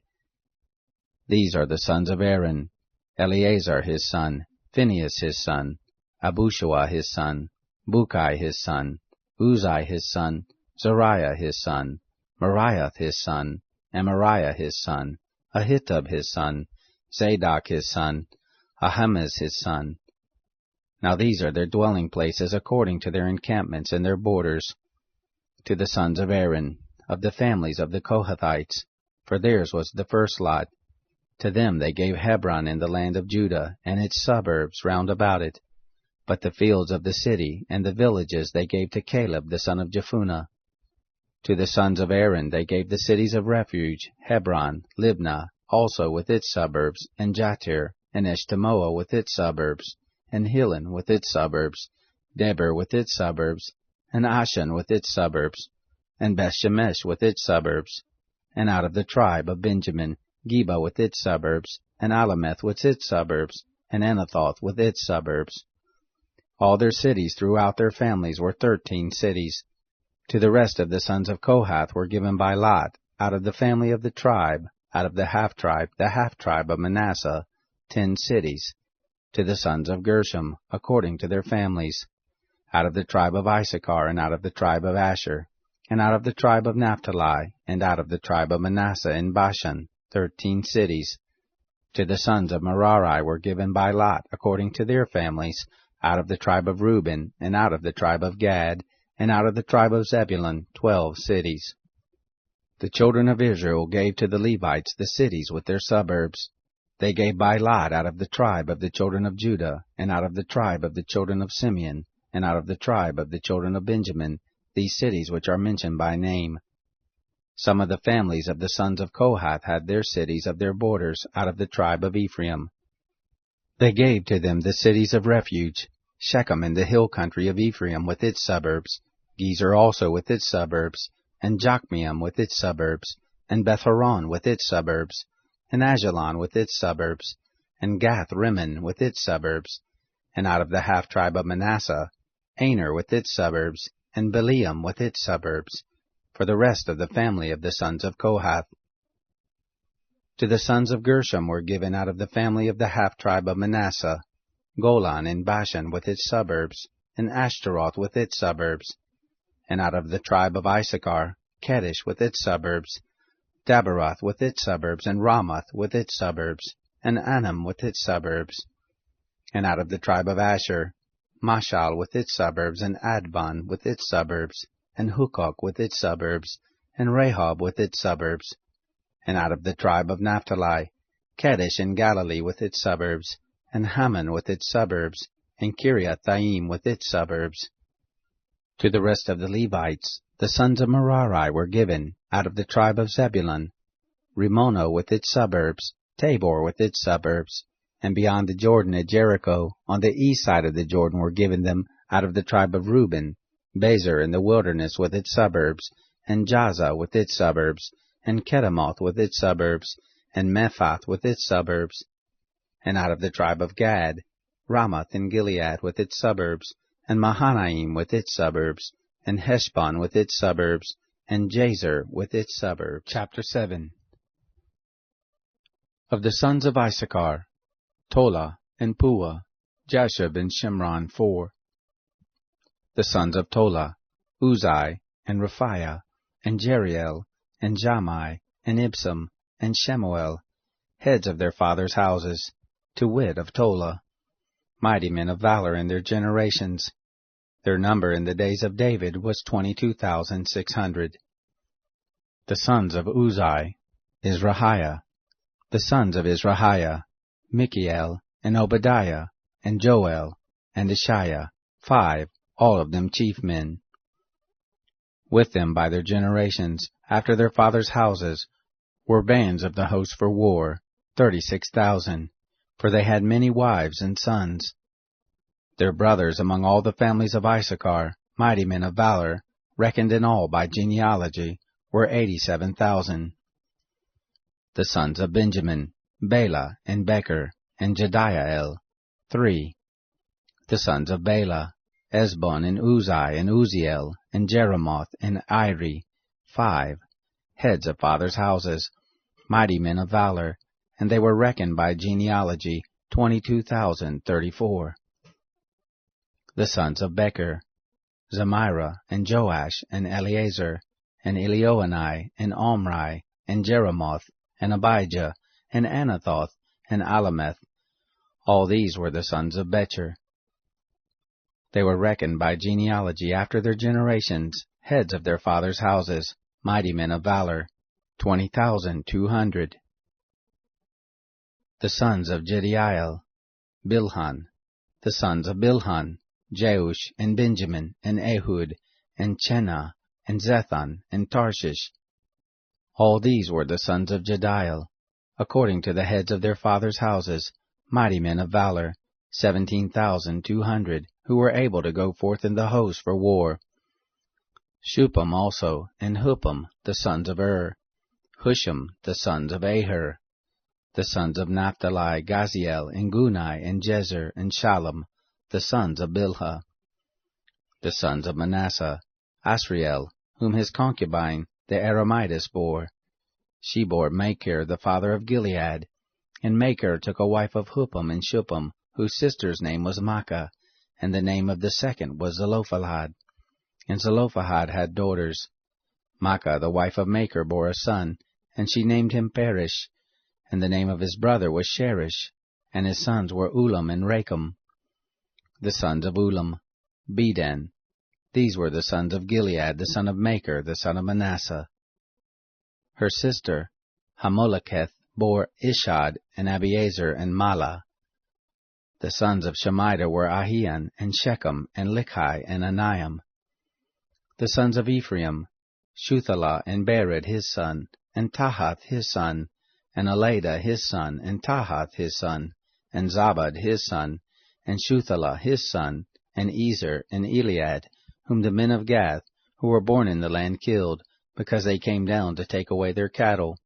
These are the sons of Aaron: Eleazar his son, Phinehas his son, Abushua his son, Bukai his son, Uzai his son, Zariah his son, Meriah his son, Amariah his son, Ahitub his son, Zadok his son, Ahimaaz his son. Now these are their dwelling places according to their encampments and their borders. To the sons of Aaron, of the families of the Kohathites, for theirs was the first lot, to them they gave Hebron in the land of Judah, and its suburbs round about it. But the fields of the city and the villages they gave to Caleb the son of Jephunneh. To the sons of Aaron they gave the cities of refuge, Hebron, Libnah, also with its suburbs, and Jatir, and Eshtemoa with its suburbs, and Hilen with its suburbs, Debir with its suburbs, and Ashan with its suburbs, and Bethshemesh with its suburbs, and out of the tribe of Benjamin, Geba with its suburbs, and Alameth with its suburbs, and Anathoth with its suburbs. All their cities throughout their families were 13 cities. To the rest of the sons of Kohath were given by lot, out of the family of the tribe, out of the half-tribe of Manasseh, 10 cities. To the sons of Gershom, according to their families, out of the tribe of Issachar, and out of the tribe of Asher, and out of the tribe of Naphtali, and out of the tribe of Manasseh in Bashan, 13 cities. To the sons of Merari were given by lot, according to their families, out of the tribe of Reuben, and out of the tribe of Gad, and out of the tribe of Zebulun, 12 cities. The children of Israel gave to the Levites the cities with their suburbs. They gave by lot out of the tribe of the children of Judah, and out of the tribe of the children of Simeon, and out of the tribe of the children of Benjamin, these cities which are mentioned by name. Some of the families of the sons of Kohath had their cities of their borders out of the tribe of Ephraim. They gave to them the cities of refuge, Shechem in the hill country of Ephraim with its suburbs, Gezer also with its suburbs, and Jokmeam with its suburbs, and Beth-horon with its suburbs, and Ajalon with its suburbs, and Gath-rimmon with its suburbs, and out of the half-tribe of Manasseh, Aner with its suburbs, and Beliam with its suburbs, for the rest of the family of the sons of Kohath. To the sons of Gershom were given out of the family of the half-tribe of Manasseh, Golan in Bashan with its suburbs, and Ashtaroth with its suburbs, and out of the tribe of Issachar, Kedesh with its suburbs, Daberoth with its suburbs, and Ramoth with its suburbs, and Anam with its suburbs, and out of the tribe of Asher, Mashal with its suburbs, and Adbon with its suburbs, and Hukok with its suburbs, and Rehob with its suburbs, and out of the tribe of Naphtali, Kedesh in Galilee with its suburbs, and Hammon with its suburbs, and Kiriath-Thaim with its suburbs. To the rest of the Levites, the sons of Merari were given, out of the tribe of Zebulun, Rimono with its suburbs, Tabor with its suburbs, and beyond the Jordan at Jericho, on the east side of the Jordan were given them, out of the tribe of Reuben, Bezer in the wilderness with its suburbs, and Jaza with its suburbs, and Kedemoth with its suburbs, and Mephath with its suburbs, and out of the tribe of Gad, Ramoth in Gilead with its suburbs, and Mahanaim with its suburbs, and Heshbon with its suburbs, and Jazer with its suburbs. Chapter 7. Of the sons of Issachar, Tola and Puah, Jashub and Shimron 4. The sons of Tola, Uzai, and Raphiah, and Jeriel, and Jamai, and Ibsam, and Shemuel, heads of their fathers' houses, to wit of Tola, mighty men of valor in their generations. Their number in the days of David was 22,600. The sons of Uzai, Izrahiah. The sons of Izrahiah, Michael, and Obadiah, and Joel, and Ishiah, 5, all of them chief men. With them by their generations, after their fathers' houses, were bands of the host for war, 36,000, for they had many wives and sons. Their brothers among all the families of Issachar, mighty men of valor, reckoned in all by genealogy, were 87,000. The sons of Benjamin, Bela, and Becher, and Jediael, 3. The sons of Bela, Esbon, and Uzai, and Uziel, and Jeremoth, and Iri, 5. Heads of fathers' houses, mighty men of valor, and they were reckoned by genealogy, 22,034. The sons of Becher, Zemira, and Joash, and Eleazar, and Elioenai, and Omri, and Jeremoth, and Abijah, and Anathoth, and Alameth. All these were the sons of Becher. They were reckoned by genealogy after their generations, heads of their fathers' houses, mighty men of valor, 20,200. The sons of Jediael, Bilhan. The sons of Bilhan, Jeush, and Benjamin, and Ehud, and Chenah, and Zethan, and Tarshish. All these were the sons of Jediael, according to the heads of their fathers' houses, mighty men of valor, 17,200, who were able to go forth in the host for war. Shupam also, and Huppam, the sons of Husham, the sons of Aher. The sons of Naphtali, Gaziel, and Gunai, and Jezer, and Shalom, the sons of Bilhah. The sons of Manasseh, Asriel, whom his concubine, the Aramites, bore. She bore Machir, the father of Gilead. And Machir took a wife of Huppam and Shupam, whose sister's name was Maachah, and the name of the second was Zelophehad. And Zelophehad had daughters. Maachah, the wife of Machir, bore a son, and she named him Perish. And the name of his brother was Sherish, and his sons were Ulam and Racham. The sons of Ulam, Bedan. These were the sons of Gilead, the son of Machir, the son of Manasseh. Her sister, Hamoleketh, bore Ishad, and Abiezer, and Mahlah. The sons of Shemida were Ahian, and Shechem, and Lichai, and Aniam. The sons of Ephraim, Shuthalah, and Bered his son, and Tahath his son, and Eladah his son, and Tahath his son, and Zabad his son, and Shuthalah his son, and Ezer, and Eliad, whom the men of Gath, who were born in the land, killed, because they came down to take away their cattle.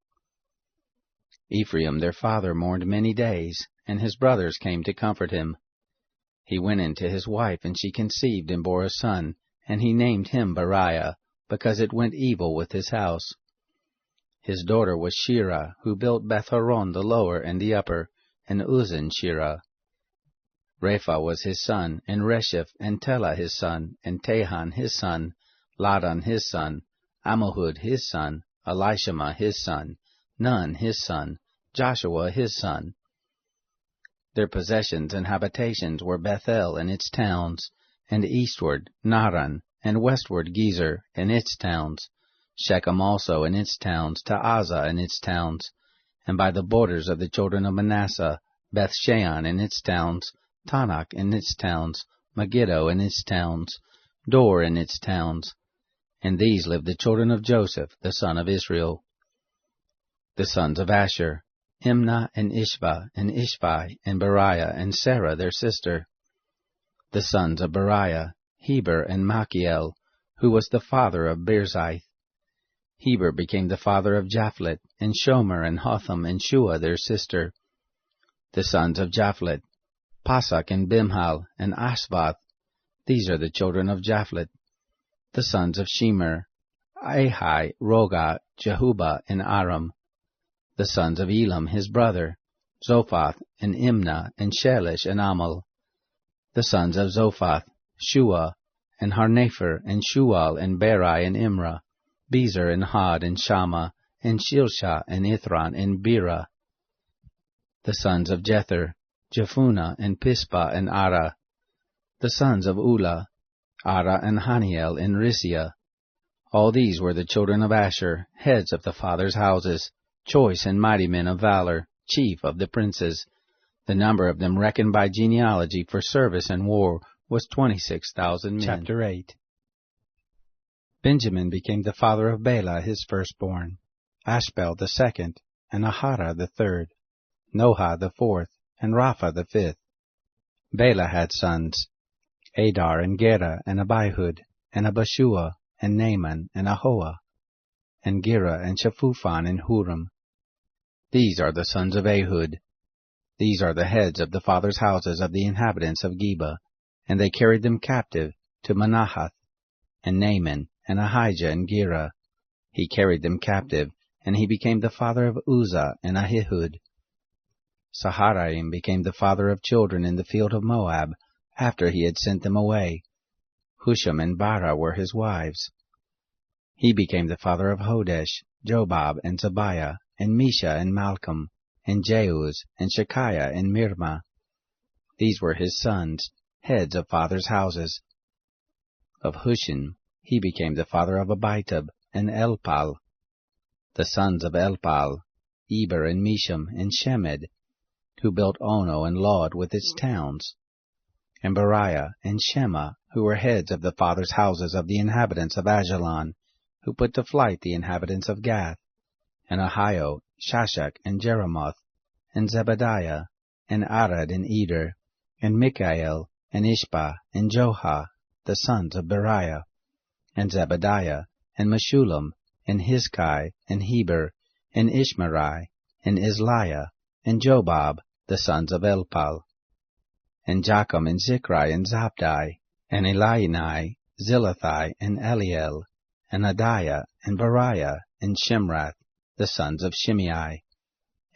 Ephraim their father mourned many days, and his brothers came to comfort him. He went in to his wife, and she conceived and bore a son, and he named him Beriah, because it went evil with his house. His daughter was Shirah, who built Beth-horon the lower and the upper, and Uzan Shirah. Repha was his son, and Resheph, and Telah his son, and Tahan his son, Ladan his son, Ammihud his son, Elishama his son, Nun his son, Joshua his son. Their possessions and habitations were Bethel and its towns, and eastward Naran, and westward Gezer and its towns, Shechem also and its towns, Ta'azah and its towns, and by the borders of the children of Manasseh, Bethshean and its towns, Tanakh and its towns, Megiddo and its towns, Dor and its towns. In these lived the children of Joseph, the son of Israel. The sons of Asher, Imnah and Ishva, and Ishvi, and Beriah, and Sarah their sister. The sons of Beriah, Heber and Malchiel, who was the father of Birzith. Heber became the father of Japhlet, and Shomer, and Hotham, and Shua their sister. The sons of Japhlet, Pasak, and Bimhal, and Ashvath. These are the children of Japhlet. The sons of Shemer, Ahai, Roga, Jehuba, and Aram. The sons of Elam his brother, Zophath, and Imnah, and Shelish, and Amal. The sons of Zophath, Shua, and Harnepher, and Shual, and Beri, and Imrah, Bezer, and Had, and Shammah, and Shilshah, and Ithran, and Bera. The sons of Jether, Jephunneh, and Pispa, and Ara. The sons of Ulah, Ara, and Haniel, and Risiah. All these were the children of Asher, heads of the fathers' houses, choice and mighty men of valor, chief of the princes. The number of them reckoned by genealogy for service in war was 26,000 men. Chapter 8. Benjamin became the father of Bela his firstborn, Ashbel the second, and Ahara the third, Noha the fourth, and Rapha the fifth. Bela had sons, Adar, and Gera, and Abihud, and Abishua, and Naaman, and Ahoah, and Gera, and Shaphuphon, and Huram. These are the sons of Ehud. These are the heads of the fathers' houses of the inhabitants of Geba, and they carried them captive to Manahath. And Naaman, and Ahijah, and Gera, he carried them captive, and he became the father of Uzzah and Ahihud. Saharaim became the father of children in the field of Moab, after he had sent them away. Husham and Bara were his wives. He became the father of Hodesh, Jobab, and Zabiah, and Mesha, and Malcolm, and Jeuz, and Shekiah, and Mirma. These were his sons, heads of fathers' houses. Of Hushim, he became the father of Abitub, and Elpal. The sons of Elpal, Eber, and Misham, and Shemed, who built Ono and Lod with its towns, and Beriah, and Shema, who were heads of the fathers' houses of the inhabitants of Ajalon, who put to flight the inhabitants of Gath, and Ahio, Shashak, and Jeremoth, and Zebadiah, and Arad, and Eder, and Mikael, and Ishbah, and Joha, the sons of Beriah, and Zebadiah, and Meshullam, and Hizkai, and Heber, and Ishmerai, and Isliah, and Jobab, the sons of Elpal, and Jacham, and Zichri, and Zabdi, and Elienai, Zilathai, and Eliel, and Adiah, and Beriah, and Shimrath, the sons of Shimei,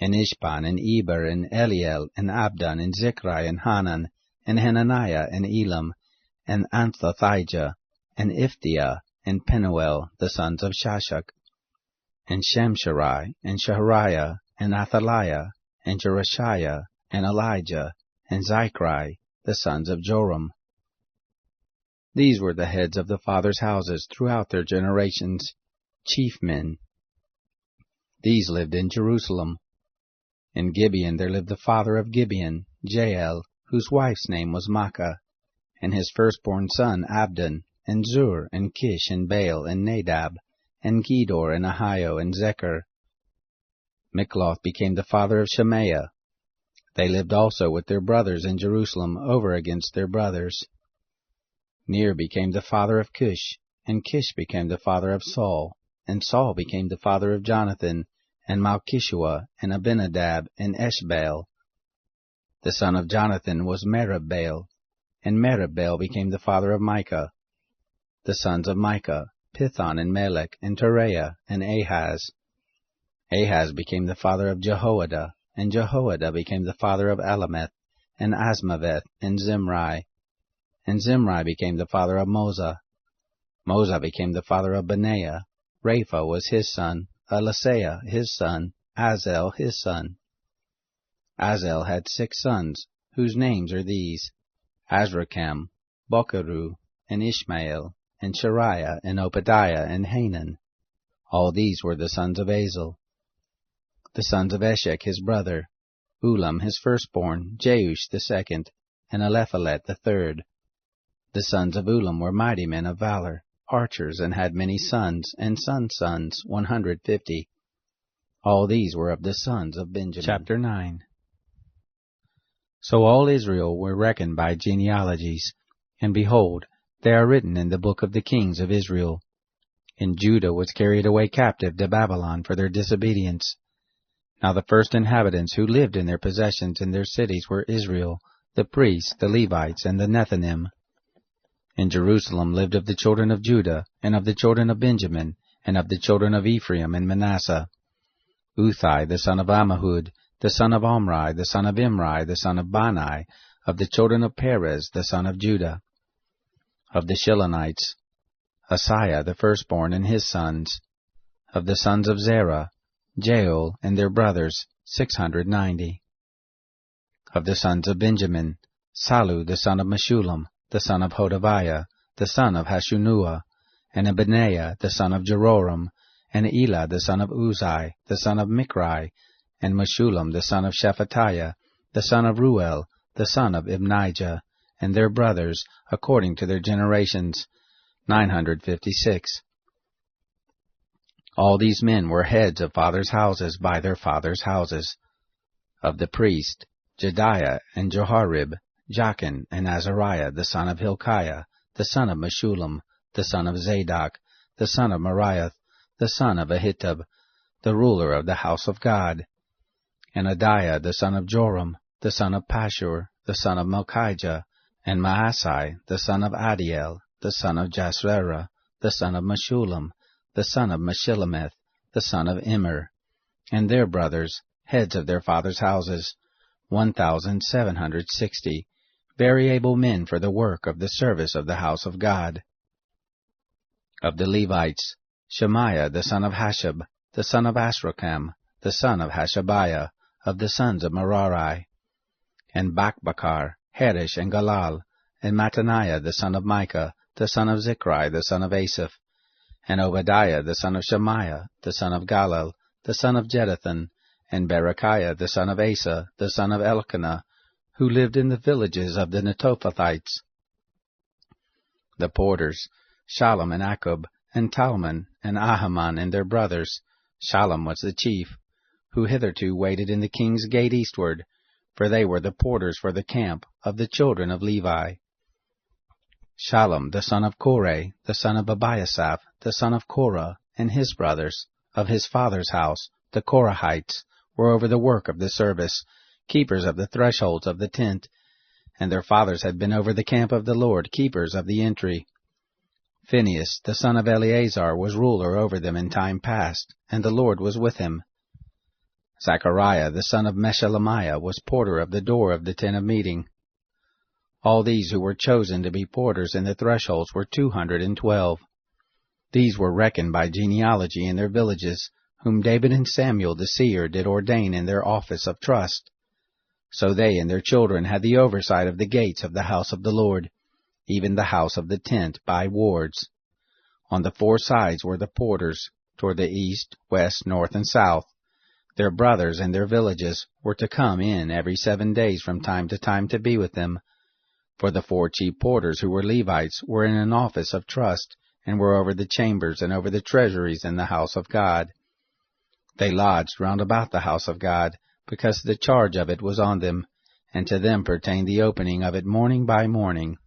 and Ishban, and Eber, and Eliel, and Abdon, and Zichri, and Hanan, and Hananiah, and Elam, and Anthothijah, and Iphtiah, and Penuel, the sons of Shashak, and Shamsharai, and Shahariah, and Athaliah, and Jerushiah, and Elijah, and Zichri, the sons of Joram. These were the heads of the fathers' houses throughout their generations, chief men. These lived in Jerusalem. In Gibeon there lived the father of Gibeon, Jael, whose wife's name was Maachah, and his firstborn son Abdon, and Zur, and Kish, and Baal, and Nadab, and Gedor, and Ahio, and Zechar. Mikloth became the father of Shemaiah. They lived also with their brothers in Jerusalem over against their brothers. Ner became the father of Cush, and Kish became the father of Saul, and Saul became the father of Jonathan, and Malchishua, and Abinadab, and Eshbaal. The son of Jonathan was Meribbaal, and Meribbaal became the father of Micah. The sons of Micah, Pithon, and Melech, and Tereah, and Ahaz. Ahaz became the father of Jehoiada, and Jehoiada became the father of Alameth, and Asmaveth, and Zimri. And Zimri became the father of Moza. Moza became the father of Benaiah. Rapha was his son, Elisaiah his son, Azel his son. Azel had 6 sons, whose names are these: Azrikam, Bokeru, and Ishmael, and Shariah, and Obadiah, and Hanan. All these were the sons of Azel. The sons of Eshek his brother: Ulam his firstborn, Jeush the second, and Eliphalet the third. The sons of Ulam were mighty men of valor, archers, and had many sons, and sons, 150. All these were of the sons of Benjamin. Chapter 9. So all Israel were reckoned by genealogies, and behold, they are written in the book of the kings of Israel. And Judah was carried away captive to Babylon for their disobedience. Now the first inhabitants who lived in their possessions in their cities were Israel, the priests, the Levites, and the Nethinim. In Jerusalem lived of the children of Judah, and of the children of Benjamin, and of the children of Ephraim and Manasseh: Uthai the son of Ammihud, the son of Omri, the son of Imri, the son of Bani, of the children of Perez, the son of Judah. Of the Shilonites: Asaiah the firstborn and his sons. Of the sons of Zerah: Jeuel and their brothers, 690. Of the sons of Benjamin: Salu the son of Meshullam, the son of Hodaviah, the son of Hashunua, and Abineiah the son of Jeroram, and Elah the son of Uzai, the son of Mikri, and Meshullam the son of Shephatiah, the son of Ruel, the son of Ibnijah, and their brothers, according to their generations, 956. All these men were heads of fathers' houses by their fathers' houses. Of the priests: Jediah and Jeharib, Jachin and Azariah the son of Hilkiah, the son of Meshullam, the son of Zadok, the son of Meraioth, the son of Ahitub, the ruler of the house of God. And Adiah the son of Joram, the son of Pashur, the son of Malchijah, and Maasai the son of Adiel, the son of Jasrerah, the son of Meshullam, the son of Meshillemeth, the son of Immer, and their brothers, heads of their fathers' houses, 1,760, very able men for the work of the service of the house of God. Of the Levites, Shemaiah the son of Hashab, the son of Asrakam, the son of Hashabiah, of the sons of Merari, and Bakbakar, Herish, and Galal, and Mattaniah the son of Micah, the son of Zichri, the son of Asaph, and Obadiah the son of Shemaiah, the son of Galal, the son of Jeduthun, and Berechiah the son of Asa, the son of Elkanah, who lived in the villages of the Netophathites. The porters, Shallum and Akub, and Talmon, and Ahiman, and their brothers. Shallum was the chief, who hitherto waited in the king's gate eastward, for they were the porters for the camp of the children of Levi. Shallum the son of Korah, the son of Abiasaph, the son of Korah, and his brothers, of his father's house, the Korahites, were over the work of the service, keepers of the thresholds of the tent, and their fathers had been over the camp of the Lord, keepers of the entry. Phinehas, the son of Eleazar, was ruler over them in time past, and the Lord was with him. Zechariah, the son of Meshelemiah, was porter of the door of the tent of meeting. All these who were chosen to be porters in the thresholds were 212. These were reckoned by genealogy in their villages, whom David and Samuel the seer did ordain in their office of trust. So they and their children had the oversight of the gates of the house of the Lord, even the house of the tent, by wards. On the 4 sides were the porters, toward the east, west, north, and south. Their brothers and their villages were to come in every 7 days from time to time to be with them. For the 4 chief porters who were Levites were in an office of trust, and were over the chambers and over the treasuries in the house of God. They lodged round about the house of God, because the charge of it was on them, and to them pertained the opening of it morning by morning.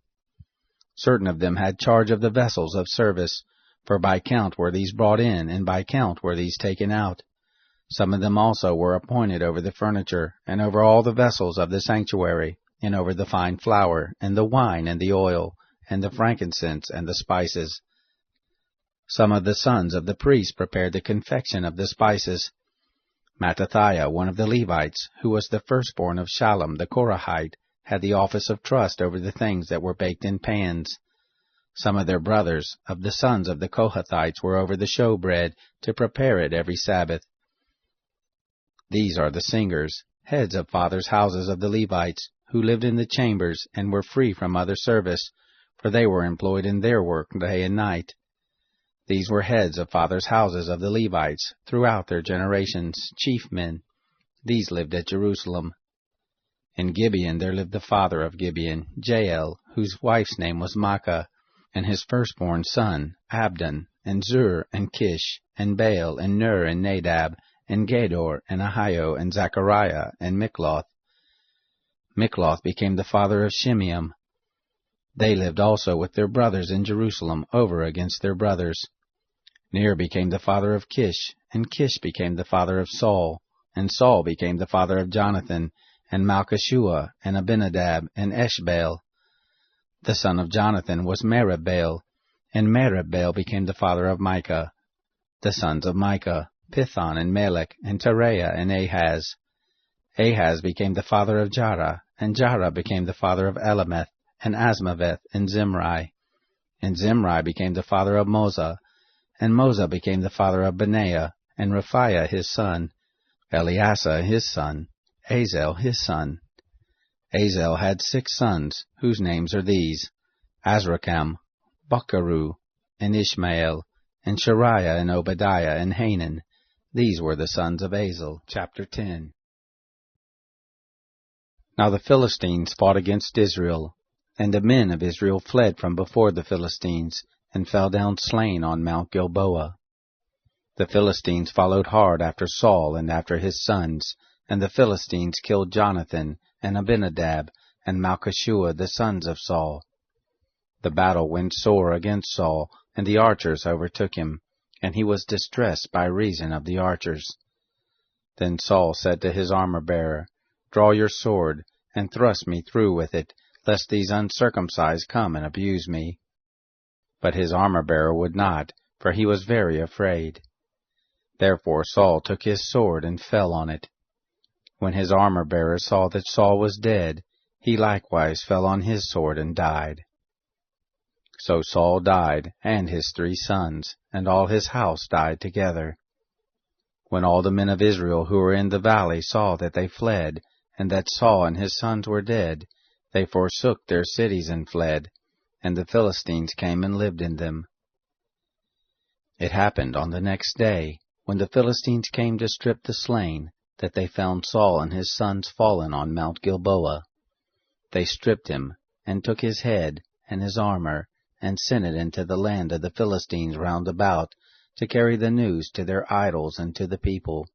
Certain of them had charge of the vessels of service, for by count were these brought in, and by count were these taken out. Some of them also were appointed over the furniture, and over all the vessels of the sanctuary, and over the fine flour, and the wine, and the oil, and the frankincense, and the spices. Some of the sons of the priests prepared the confection of the spices. Mattathiah, one of the Levites, who was the firstborn of Shallum the Korahite, had the office of trust over the things that were baked in pans. Some of their brothers, of the sons of the Kohathites, were over the showbread, to prepare it every Sabbath. These are the singers, heads of fathers' houses of the Levites, who lived in the chambers, and were free from other service, for they were employed in their work day and night. These were heads of fathers' houses of the Levites, throughout their generations, chief men. These lived at Jerusalem. In Gibeon there lived the father of Gibeon, Jael, whose wife's name was Maacah, and his firstborn son, Abdon, and Zur, and Kish, and Baal, and Ner, and Nadab, and Gedor, and Ahio, and Zechariah, and Mikloth. Mikloth became the father of Shimeam. They lived also with their brothers in Jerusalem, over against their brothers. Ner became the father of Kish, and Kish became the father of Saul, and Saul became the father of Jonathan, and Malchishua, and Abinadab, and Eshbaal. The son of Jonathan was Meribbaal, and Meribbaal became the father of Micah. The sons of Micah, Pithon, and Melech, and Tereah, and Ahaz. Ahaz became the father of Jarah, and Jarah became the father of Elameth, and Asmaveth, and Zimri. And Zimri became the father of Moza, and Moza became the father of Benaiah, and Raphiah his son, Eleasah his son, Azel his son. Azel had 6 sons, whose names are these: Azrikam, Bacharu, and Ishmael, and Shariah, and Obadiah, and Hanan. These were the sons of Azel. Chapter 10. Now the Philistines fought against Israel, and the men of Israel fled from before the Philistines, and fell down slain on Mount Gilboa. The Philistines followed hard after Saul and after his sons, and the Philistines killed Jonathan and Abinadab and Malchishua the sons of Saul. The battle went sore against Saul, and the archers overtook him, and he was distressed by reason of the archers. Then Saul said to his armor-bearer, Draw your sword, and thrust me through with it, lest these uncircumcised come and abuse me. But his armor-bearer would not, for he was very afraid. Therefore Saul took his sword and fell on it. When his armor-bearer saw that Saul was dead, he likewise fell on his sword and died. So Saul died, and his 3 sons, and all his house died together. When all the men of Israel who were in the valley saw that they fled, and that Saul and his sons were dead, they forsook their cities and fled, and the Philistines came and lived in them. It happened on the next day, when the Philistines came to strip the slain, that they found Saul and his sons fallen on Mount Gilboa. They stripped him, and took his head and his armor, and sent it into the land of the Philistines round about, to carry the news to their idols and to the people.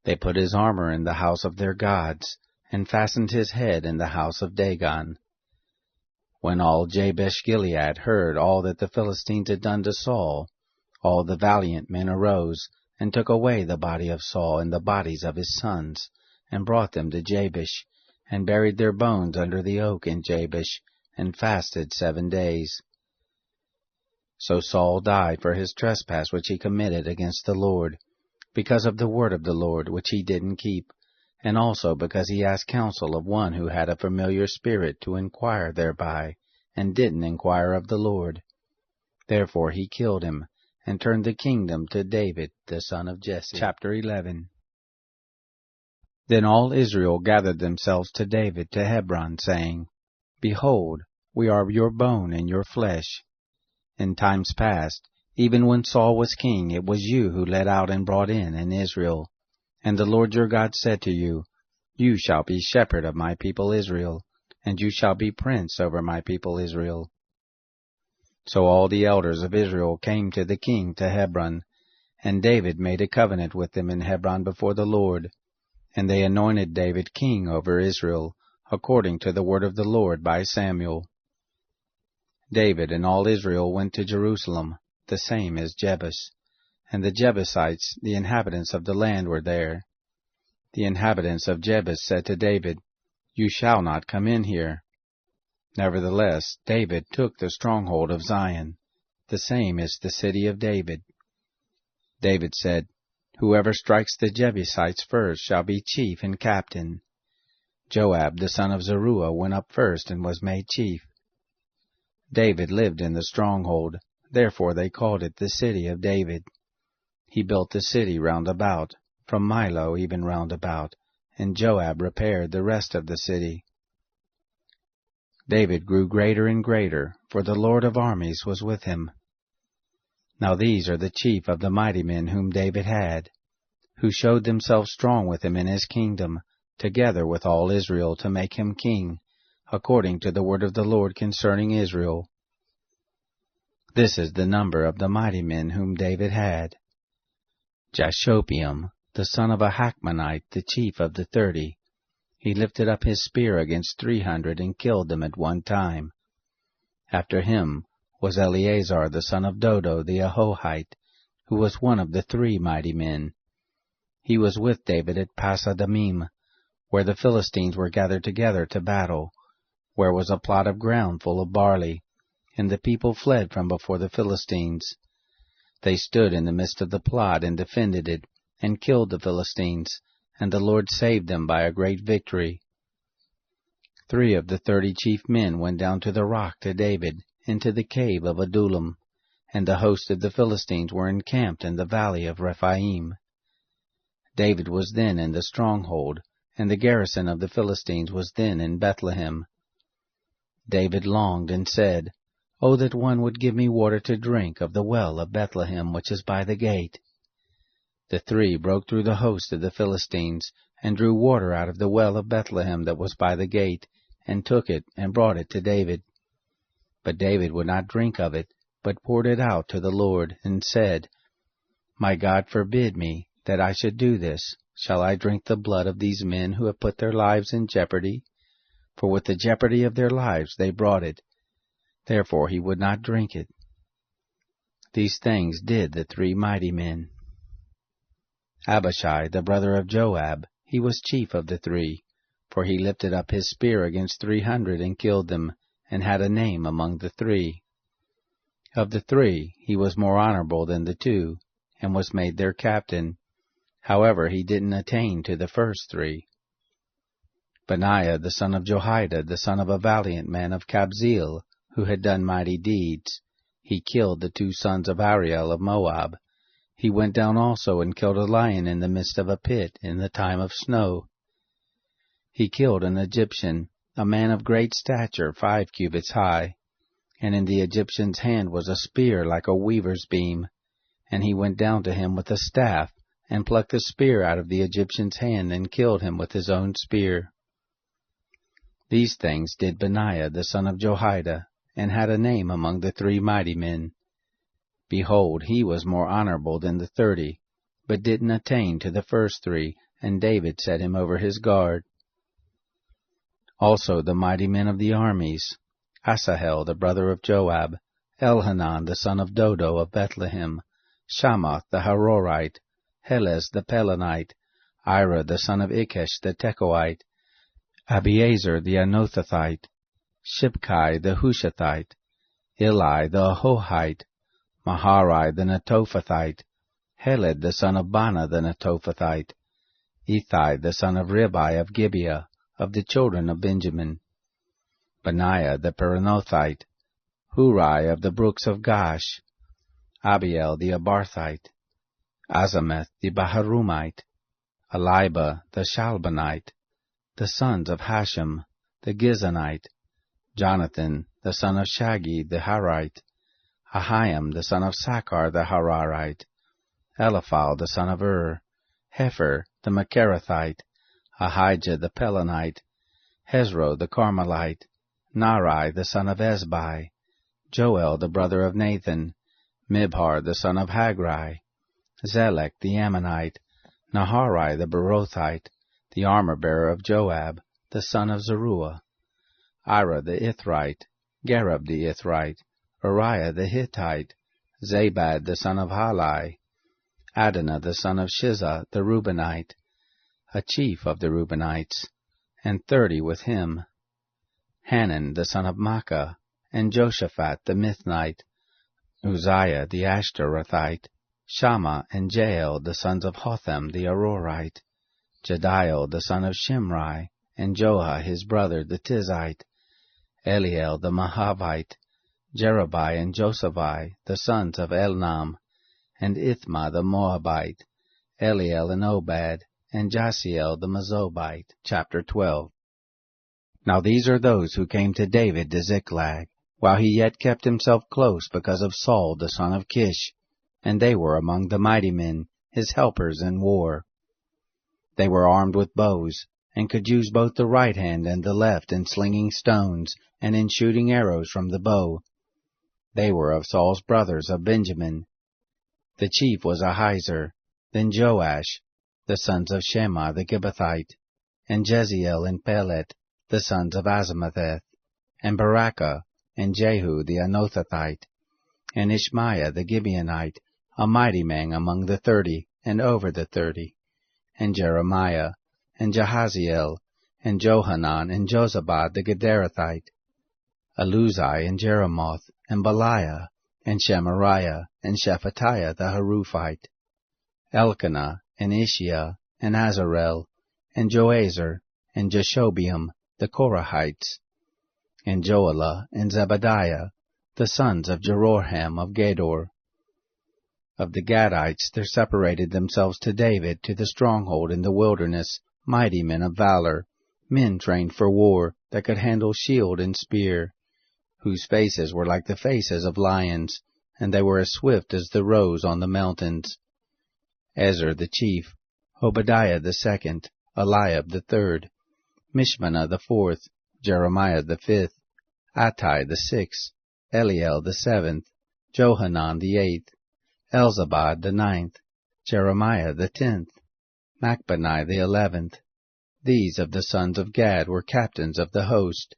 They put his armor in the house of their gods, and fastened his head in the house of Dagon. When all Jabesh-Gilead heard all that the Philistines had done to Saul, all the valiant men arose, and took away the body of Saul and the bodies of his sons, and brought them to Jabesh, and buried their bones under the oak in Jabesh, and fasted 7 days. So Saul died for his trespass which he committed against the Lord, because of the word of the Lord which he didn't keep, and also because he asked counsel of one who had a familiar spirit to inquire thereby, and didn't inquire of the Lord. Therefore he killed him, and turned the kingdom to David the son of Jesse. Chapter 11. Then all Israel gathered themselves to David to Hebron, saying, Behold, we are your bone and your flesh. In times past, even when Saul was king, it was you who led out and brought in Israel. And the Lord your God said to you, You shall be shepherd of my people Israel, and you shall be prince over my people Israel. So all the elders of Israel came to the king to Hebron, and David made a covenant with them in Hebron before the Lord, and they anointed David king over Israel, according to the word of the Lord by Samuel. David and all Israel went to Jerusalem, the same as Jebus, and the Jebusites, the inhabitants of the land, were there. The inhabitants of Jebus said to David, You shall not come in here. Nevertheless, David took the stronghold of Zion, the same is the city of David. David said, Whoever strikes the Jebusites first shall be chief and captain. Joab the son of Zeruiah went up first and was made chief. David lived in the stronghold, therefore they called it the city of David. He built the city round about, from Milo even round about, and Joab repaired the rest of the city. David grew greater and greater, for the Lord of armies was with him. Now these are the chief of the mighty men whom David had, who showed themselves strong with him in his kingdom, together with all Israel, to make him king, according to the word of the Lord concerning Israel. This is the number of the mighty men whom David had. Jashobeam, the son of a Hachmonite, the chief of the 30. He lifted up his spear against 300 and killed them at one time. After him was Eleazar the son of Dodo the Ahohite, who was one of the 3 mighty men. He was with David at Pasadamim, where the Philistines were gathered together to battle, where was a plot of ground full of barley, and the people fled from before the Philistines. They stood in the midst of the plot and defended it, and killed the Philistines, and the Lord saved them by a great victory. 3 of the 30 chief men went down to the rock to David, into the cave of Adullam, and the host of the Philistines were encamped in the valley of Rephaim. David was then in the stronghold, and the garrison of the Philistines was then in Bethlehem. David longed and said, O that one would give me water to drink of the well of Bethlehem which is by the gate. The 3 broke through the host of the Philistines, and drew water out of the well of Bethlehem that was by the gate, and took it, and brought it to David. But David would not drink of it, but poured it out to the Lord, and said, My God forbid me, that I should do this, shall I drink the blood of these men who have put their lives in jeopardy? For with the jeopardy of their lives they brought it. Therefore he would not drink it. These things did the 3 mighty men. Abishai, the brother of Joab, he was chief of the 3, for he lifted up his spear against 300 and killed them, and had a name among the 3. Of the 3, he was more honorable than the 2, and was made their captain. However, he didn't attain to the first 3. Benaiah, the son of Jehoiada, the son of a valiant man of Kabzeel, who had done mighty deeds, he killed the 2 sons of Ariel of Moab. He went down also and killed a lion in the midst of a pit in the time of snow. He killed an Egyptian, a man of great stature, 5 cubits high, and in the Egyptian's hand was a spear like a weaver's beam, and he went down to him with a staff, and plucked the spear out of the Egyptian's hand, and killed him with his own spear. These things did Benaiah the son of Jehoiada, and had a name among the 3 mighty men. Behold, he was more honorable than the 30, but didn't attain to the first 3, and David set him over his guard. Also the mighty men of the armies, Asahel the brother of Joab, Elhanan the son of Dodo of Bethlehem, Shammah the Harorite, Helez the Pelonite, Ira the son of Ikesh the Tekoite, Abiezer the Anothathite, Shibkai the Hushathite, Eli the Ahohite, Maharai the Netophathite, Heled the son of Bana the Netophathite, Ethai the son of Ribai of Gibeah, of the children of Benjamin, Benaiah the Peranothite, Hurai of the brooks of Gash, Abiel the Abarthite, Azameth the Baharumite, Eliba the Shalbanite, the sons of Hashem the Gizonite, Jonathan the son of Shagi the Harite, Ahiam the son of Sakar the Hararite, Eliphal the son of Hefer the Macherathite, Ahijah the Pelonite, Hezro the Carmelite, Nari the son of Ezbai, Joel the brother of Nathan, Mibhar the son of Hagri, Zelek the Ammonite, Naharai the Berothite, the armor-bearer of Joab, the son of Zeruiah, Ira the Ithrite, Gareb the Ithrite, Uriah the Hittite, Zabad the son of Halai, Adonah the son of Shizah the Reubenite, a chief of the Reubenites, and 30 with him, Hanan the son of Makkah, and Joshaphat the Mithnite, Uzziah the Ashtarothite, Shammah and Jael the sons of Hotham the Arorite, Jediel the son of Shimri, and Joah his brother the Tizite, Eliel the Mahavite, Jerubai and Josaphi the sons of Elnam, and Ithma the Moabite, Eliel and Obad, and Jasiel the Mezobite. Chapter 12. Now these are those who came to David to Ziklag, while he yet kept himself close because of Saul the son of Kish, and they were among the mighty men, his helpers in war. They were armed with bows, and could use both the right hand and the left in slinging stones, and in shooting arrows from the bow. They were of Saul's brothers of Benjamin. The chief was Ahiezer, then Joash, the sons of Shema the Gibbethite, and Jeziel and Pelet, the sons of Azamatheth, and Barakah, and Jehu the Anothathite, and Ishmaiah the Gibeonite, a mighty man among the 30, and over the 30, and Jeremiah, and Jahaziel, and Johanan, and Jozabad the Gederathite, Eluzai, and Jeremoth, and Beliah, and Shemariah, and Shephatiah the Haruphite, Elkanah, and Ishiah, and Azarel, and Joazer, and Jeshobeam, the Korahites, and Joelah, and Zebadiah, the sons of Jeroham of Gedor. Of the Gadites there separated themselves to David to the stronghold in the wilderness, mighty men of valor, men trained for war, that could handle shield and spear, whose faces were like the faces of lions, and they were as swift as the roes on the mountains. Ezer the chief, Obadiah the second, Eliab the third, Mishmanah the fourth, Jeremiah the fifth, Attai the sixth, Eliel the seventh, Johanan the eighth, Elzabad the ninth, Jeremiah the 10th, Machbani the 11th. These of the sons of Gad were captains of the host.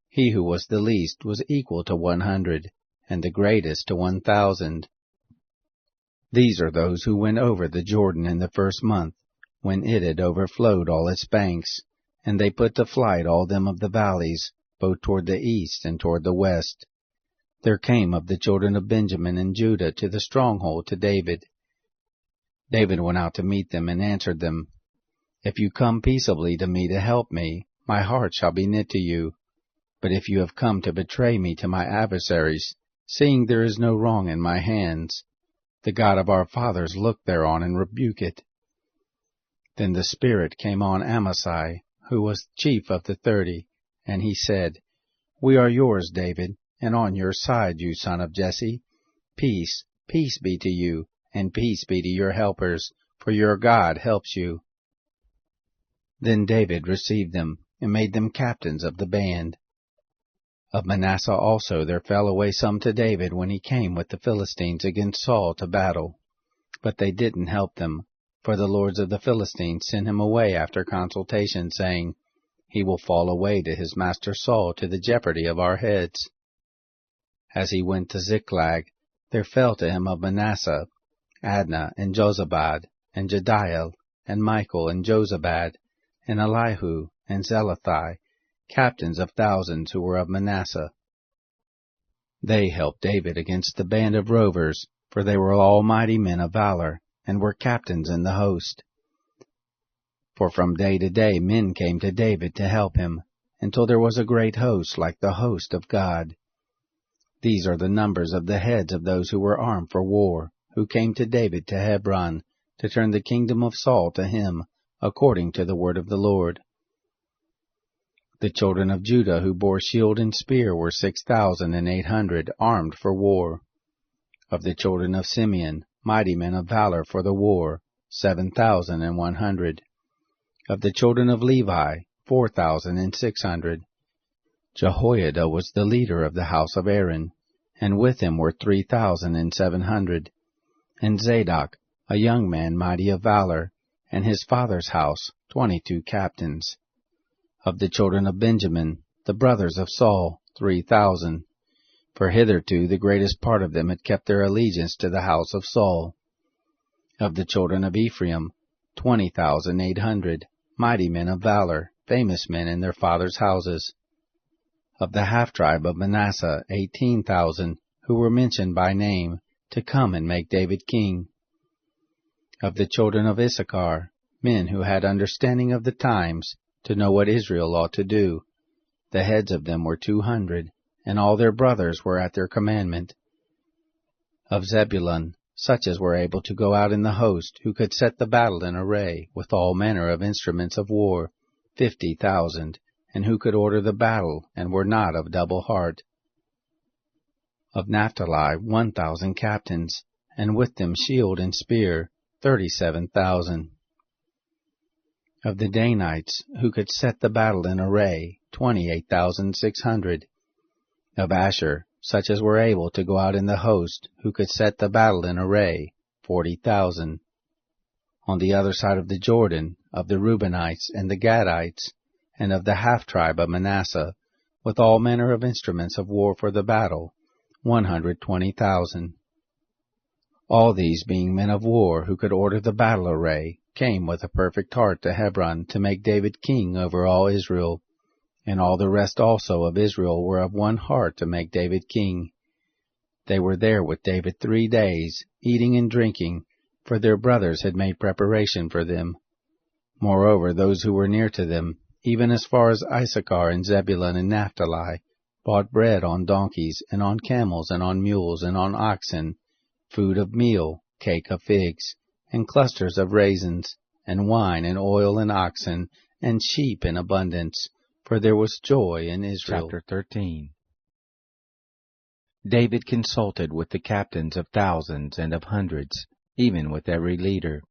He who was the least was equal to 100, and the greatest to 1,000. These are those who went over the Jordan in the first month, when it had overflowed all its banks, and they put to flight all them of the valleys, both toward the east and toward the west. There came of the children of Benjamin and Judah to the stronghold to David. David went out to meet them and answered them, If you come peaceably to me to help me, my heart shall be knit to you. But if you have come to betray me to my adversaries, seeing there is no wrong in my hands, the God of our fathers look thereon and rebuke it. Then the Spirit came on Amasai, who was chief of the 30, and he said, We are yours, David, and on your side, you son of Jesse. Peace, peace be to you, and peace be to your helpers, for your God helps you. Then David received them, and made them captains of the band. Of Manasseh also there fell away some to David when he came with the Philistines against Saul to battle. But they didn't help them, for the lords of the Philistines sent him away after consultation, saying, He will fall away to his master Saul to the jeopardy of our heads. As he went to Ziklag, there fell to him of Manasseh, Adnah and Jozabad, and Jediel, and Michael and Jozabad, and Elihu and Zelathai, captains of thousands who were of Manasseh. They helped David against the band of rovers, for they were all mighty men of valor, and were captains in the host. For from day to day men came to David to help him, until there was a great host like the host of God. These are the numbers of the heads of those who were armed for war, who came to David to Hebron, to turn the kingdom of Saul to him, according to the word of the Lord. The children of Judah who bore shield and spear were 6,800, armed for war. Of the children of Simeon, mighty men of valor for the war, 7,100. Of the children of Levi, 4,600. Jehoiada was the leader of the house of Aaron, and with him were 3,700. And Zadok, a young man mighty of valor, and his father's house, 22 captains. Of the children of Benjamin, the brothers of Saul, 3,000. For hitherto the greatest part of them had kept their allegiance to the house of Saul. Of the children of Ephraim, 20,800, mighty men of valor, famous men in their fathers' houses. Of the half-tribe of Manasseh, 18,000, who were mentioned by name, to come and make David king. Of the children of Issachar, men who had understanding of the times, to know what Israel ought to do. The heads of them were 200, and all their brothers were at their commandment. Of Zebulun, such as were able to go out in the host, who could set the battle in array, with all manner of instruments of war, 50,000, and who could order the battle, and were not of double heart. Of Naphtali 1,000 captains, and with them shield and spear, 37,000. Of the Danites, who could set the battle in array, 28,600. Of Asher, such as were able to go out in the host, who could set the battle in array, 40,000. On the other side of the Jordan, of the Reubenites and the Gadites, and of the half-tribe of Manasseh, with all manner of instruments of war for the battle, 120,000. All these being men of war who could order the battle array, came with a perfect heart to Hebron to make David king over all Israel. And all the rest also of Israel were of one heart to make David king. They were there with David 3 days, eating and drinking, for their brothers had made preparation for them. Moreover, those who were near to them, even as far as Issachar and Zebulun and Naphtali, bought bread on donkeys, and on camels, and on mules, and on oxen, food of meal, cake of figs, and clusters of raisins, and wine, and oil, and oxen, and sheep in abundance, for there was joy in Israel. Chapter 13. David consulted with the captains of thousands and of hundreds, even with every leader.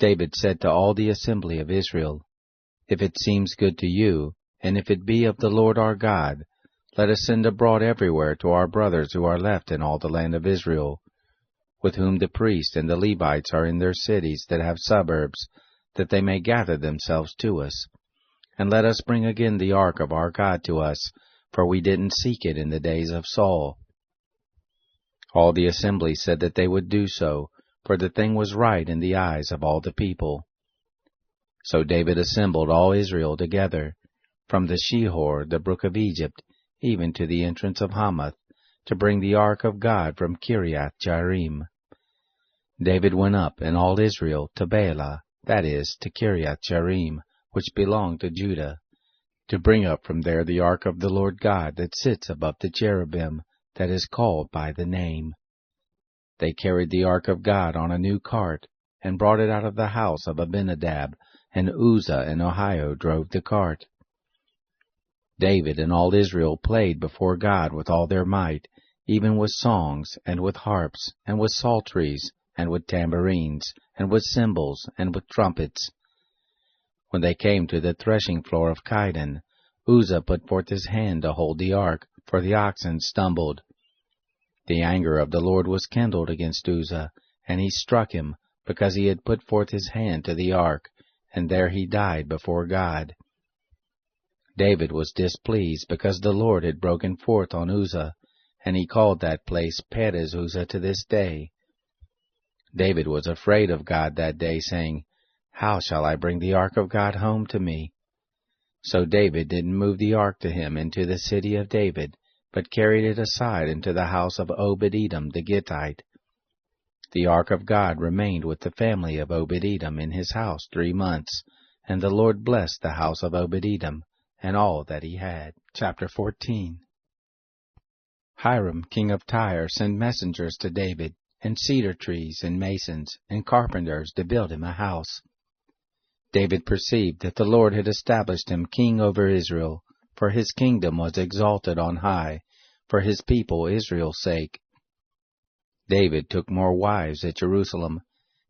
David said to all the assembly of Israel, If it seems good to you, and if it be of the Lord our God, let us send abroad everywhere to our brothers who are left in all the land of Israel, with whom the priests and the Levites are in their cities that have suburbs, that they may gather themselves to us. And let us bring again the ark of our God to us, for we didn't seek it in the days of Saul." All the assembly said that they would do so, for the thing was right in the eyes of all the people. So David assembled all Israel together, from the Shihor, the brook of Egypt, even to the entrance of Hamath, to bring the ark of God from Kiriath-Jearim. David went up, and all Israel, to Baalah, that is, to Kiriath-Jearim, which belonged to Judah, to bring up from there the ark of the Lord God that sits above the cherubim, that is called by the name. They carried the ark of God on a new cart, and brought it out of the house of Abinadab, and Uzzah and Ahio drove the cart. David and all Israel played before God with all their might, even with songs, and with harps, and with psalteries, and with tambourines, and with cymbals, and with trumpets. When they came to the threshing floor of Chidon, Uzzah put forth his hand to hold the ark, for the oxen stumbled. The anger of the Lord was kindled against Uzzah, and he struck him, because he had put forth his hand to the ark, and there he died before God. David was displeased, because the Lord had broken forth on Uzzah, and he called that place Perez-Uzzah to this day. David was afraid of God that day, saying, "How shall I bring the ark of God home to me?" So David didn't move the ark to him into the city of David, but carried it aside into the house of Obed-Edom the Gittite. The ark of God remained with the family of Obed-Edom in his house 3 months, and the Lord blessed the house of Obed-Edom and all that he had. Chapter 14. Hiram, king of Tyre, sent messengers to David, and cedar trees, and masons, and carpenters to build him a house. David perceived that the Lord had established him king over Israel, for his kingdom was exalted on high, for his people Israel's sake. David took more wives at Jerusalem,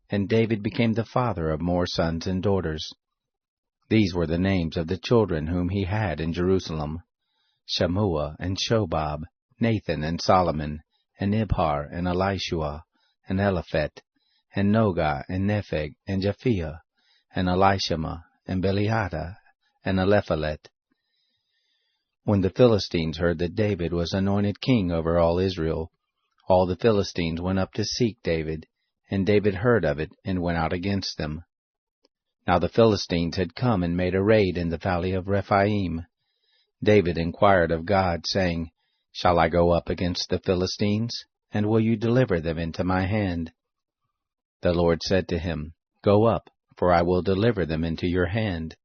and David became the father of more sons and daughters. These were the names of the children whom he had in Jerusalem: Shammua and Shobab, Nathan and Solomon, and Ibhar and Elishua, and Eliphet, and Nogah and Nepheg, and Japhia, and Elishama, and Beliada, and Elephalet. When the Philistines heard that David was anointed king over all Israel, all the Philistines went up to seek David, and David heard of it, and went out against them. Now the Philistines had come and made a raid in the valley of Rephaim. David inquired of God, saying, "Shall I go up against the Philistines? And will you deliver them into my hand?" The Lord said to him, "Go up, for I will deliver them into your hand."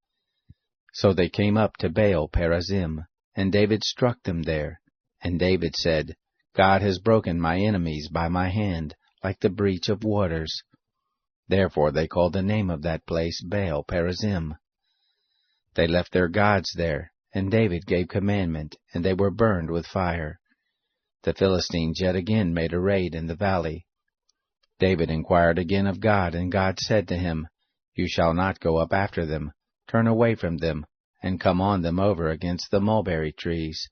So they came up to Baal Perazim, and David struck them there. And David said, "God has broken my enemies by my hand, like the breach of waters." Therefore they called the name of that place Baal Perazim. They left their gods there, and David gave commandment, and they were burned with fire. The Philistines yet again made a raid in the valley. David inquired again of God, and God said to him, "You shall not go up after them. Turn away from them, and come on them over against the mulberry trees.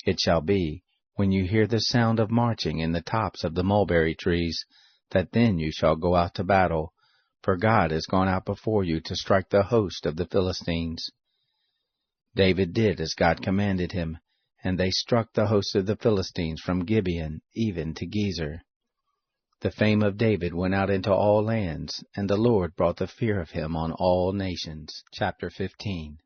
It shall be, when you hear the sound of marching in the tops of the mulberry trees, that then you shall go out to battle, for God has gone out before you to strike the host of the Philistines." David did as God commanded him, and they struck the host of the Philistines from Gibeon even to Gezer. The fame of David went out into all lands, and the Lord brought the fear of him on all nations. Chapter 15.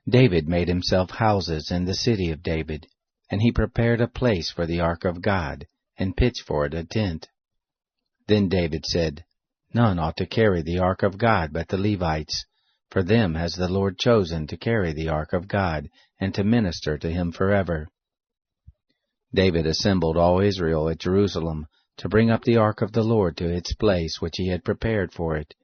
David made himself houses in the city of David, and he prepared a place for the ark of God, and pitched for it a tent. Then David said, "None ought to carry the ark of God but the Levites, for them has the Lord chosen to carry the ark of God, and to minister to him forever." David assembled all Israel at Jerusalem, to bring up the ark of the Lord to its place which he had prepared for it.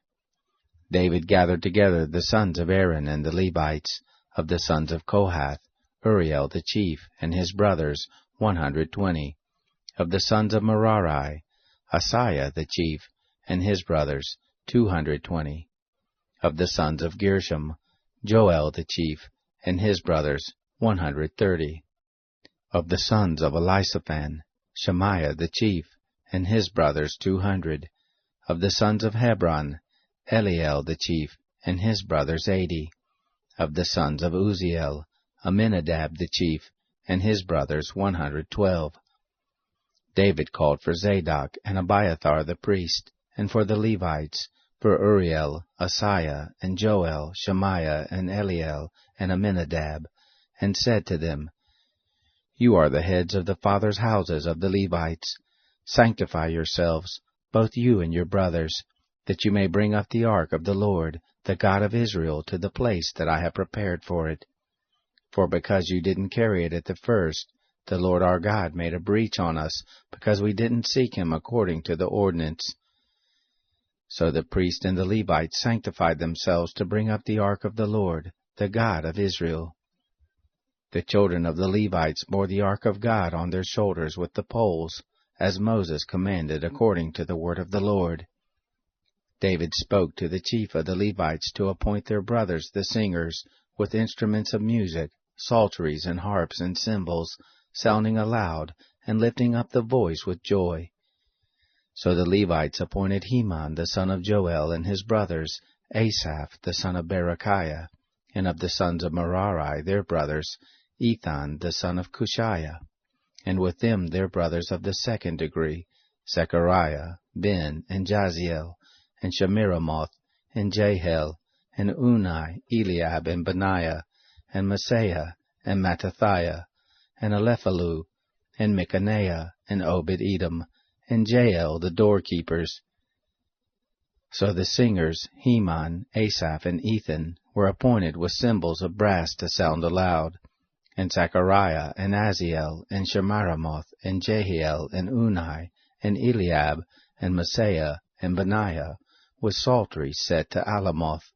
David gathered together the sons of Aaron and the Levites, of the sons of Kohath, Uriel the chief, and his brothers, 120. Of the sons of Merari, Asaiah the chief, and his brothers, 220. Of the sons of Gershom, Joel the chief, and his brothers, 130. Of the sons of Elisaphan, Shemaiah the chief, and his brothers 200. Of the sons of Hebron, Eliel the chief, and his brothers 80. Of the sons of Uzziel, Aminadab the chief, and his brothers 112. David called for Zadok and Abiathar the priest, and for the Levites, for Uriel, Asaiah, and Joel, Shemaiah, and Eliel, and Aminadab, and said to them, You are the heads of the fathers' houses of the Levites. Sanctify yourselves, both you and your brothers, that you may bring up the ark of the Lord, the God of Israel, to the place that I have prepared for it. For because you didn't carry it at the first, the Lord our God made a breach on us, because we didn't seek him according to the ordinance. So the priest and the Levites sanctified themselves to bring up the ark of the Lord, the God of Israel. The children of the Levites bore the ark of God on their shoulders with the poles, as Moses commanded according to the word of the Lord. David spoke to the chief of the Levites to appoint their brothers the singers, with instruments of music, psalteries and harps and cymbals, sounding aloud, and lifting up the voice with joy. So the Levites appointed Heman the son of Joel and his brothers, Asaph the son of Berechiah, and of the sons of Merari their brothers, Ethan the son of Cushiah, and with them their brothers of the second degree, Zechariah, Ben, and Jaziel, and Shemiramoth, and Jehiel, and Unai, Eliab, and Benaiah, and Maaseiah, and Mattathiah, and Elephalu, and Micaniah, and Obed-Edom, and Jael the doorkeepers. So the singers, Heman, Asaph, and Ethan, were appointed with cymbals of brass to sound aloud, and Zechariah, and Aziel, and Shemiramoth, and Jehiel, and Unai, and Eliab, and Maaseiah, and Benaiah, with psalteries set to Alamoth,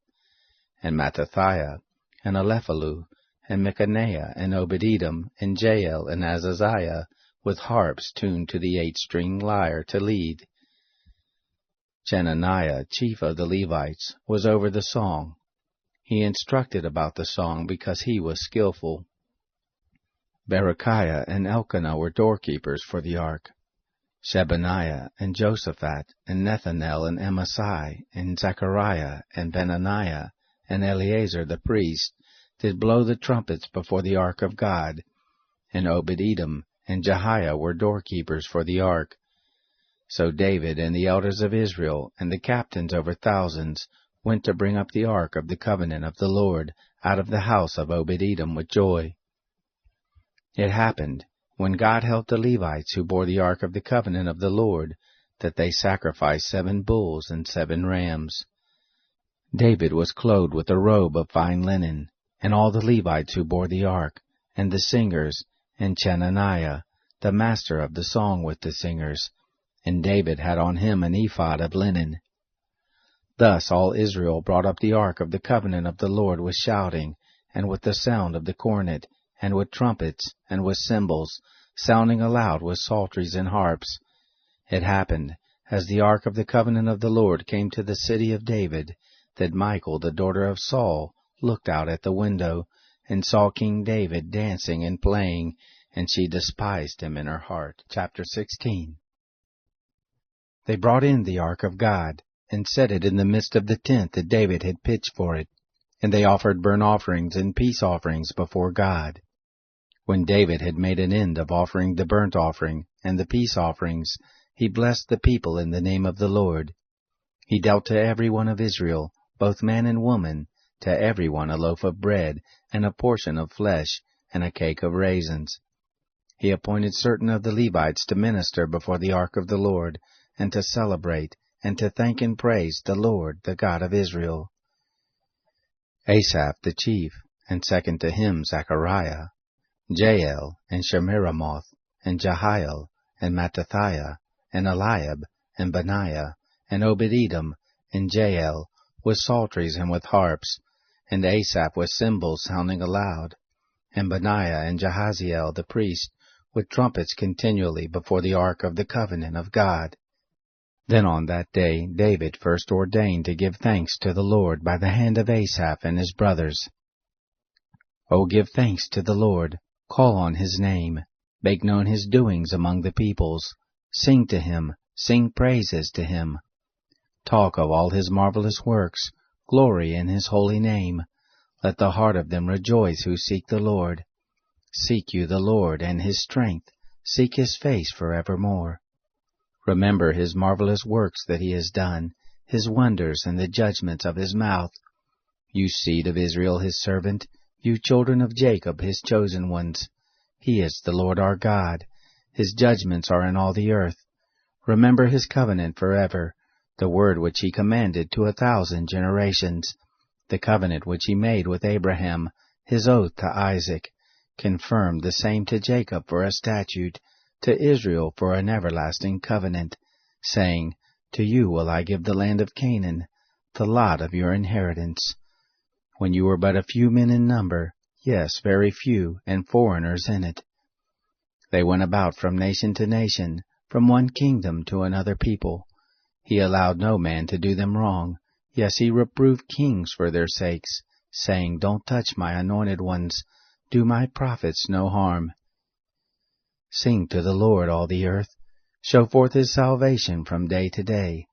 and Mattathiah, and Elephalu, and Micaniah, and Obed-Edom, and Jael, and Azaziah, with harps tuned to the 8-string lyre to lead. Chenaniah, chief of the Levites, was over the song. He instructed about the song because he was skillful. Berechiah and Elkanah were doorkeepers for the ark. Shebaniah and Josaphat and Nethanel and Amasai and Zechariah and Benaniah and Eleazar the priest did blow the trumpets before the ark of God, and Obed-Edom and Jehiah were doorkeepers for the ark. So David and the elders of Israel and the captains over thousands went to bring up the ark of the covenant of the Lord out of the house of Obed-Edom with joy. It happened, when God helped the Levites who bore the ark of the covenant of the Lord, that they sacrificed 7 bulls and 7 rams. David was clothed with a robe of fine linen, and all the Levites who bore the ark, and the singers, and Chenaniah, the master of the song with the singers, and David had on him an ephod of linen. Thus all Israel brought up the ark of the covenant of the Lord with shouting, and with the sound of the cornet, and with trumpets, and with cymbals, sounding aloud with psalteries and harps. It happened, as the ark of the covenant of the Lord came to the city of David, that Michal the daughter of Saul looked out at the window, and saw King David dancing and playing, and she despised him in her heart. Chapter 16. They brought in the ark of God, and set it in the midst of the tent that David had pitched for it, and they offered burnt offerings and peace offerings before God. When David had made an end of offering the burnt offering and the peace offerings, he blessed the people in the name of the Lord. He dealt to every one of Israel, both man and woman, to every one a loaf of bread, and a portion of flesh, and a cake of raisins. He appointed certain of the Levites to minister before the ark of the Lord, and to celebrate, and to thank and praise the Lord, the God of Israel. Asaph the chief, and second to him Zechariah, Jael, and Shemiramoth, and Jehiel, and Mattathiah, and Eliab, and Benaiah, and Obed-Edom, and Jael, with psalteries and with harps, and Asaph with cymbals sounding aloud, and Benaiah and Jahaziel the priest, with trumpets continually before the ark of the covenant of God. Then on that day David first ordained to give thanks to the Lord by the hand of Asaph and his brothers. O give thanks to the Lord, call on his name, make known his doings among the peoples, sing to him, Sing praises to him. Talk of all his marvelous works, glory in his holy name. Let the heart of them rejoice who seek the Lord. Seek you the Lord and his strength, seek his face forevermore. Remember his marvelous works that he has done, his wonders and the judgments of his mouth. You seed of Israel his servant, you children of Jacob his chosen ones. He is the Lord our God. His judgments are in all the earth. Remember his covenant forever, the word which he commanded to 1,000 generations, the covenant which he made with Abraham, his oath to Isaac, confirmed the same to Jacob for a statute, to Israel for an everlasting covenant, saying, To you will I give the land of Canaan, the lot of your inheritance. When you were but a few men in number, yes, very few, and foreigners in it. They went about from nation to nation, from one kingdom to another people. He allowed no man to do them wrong. Yes, he reproved kings for their sakes, saying, Don't touch my anointed ones, do my prophets no harm. Sing to the Lord, all the earth. Show forth his salvation from day to day.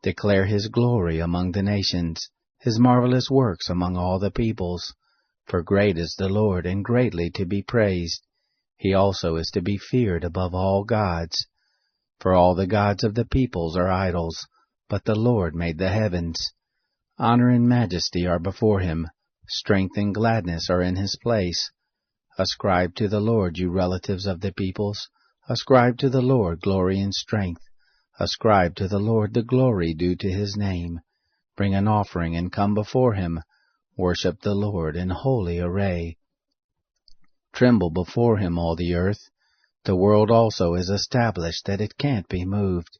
Declare his glory among the nations, his marvelous works among all the peoples. For great is the Lord, and greatly to be praised. He also is to be feared above all gods. For all the gods of the peoples are idols, but the Lord made the heavens. Honor and majesty are before him, strength and gladness are in his place. Ascribe to the Lord, you relatives of the peoples. Ascribe to the Lord glory and strength. Ascribe to the Lord the glory due to his name. Bring an offering and come before him. Worship the Lord in holy array. Tremble before him, all the earth. The world also is established that it can't be moved.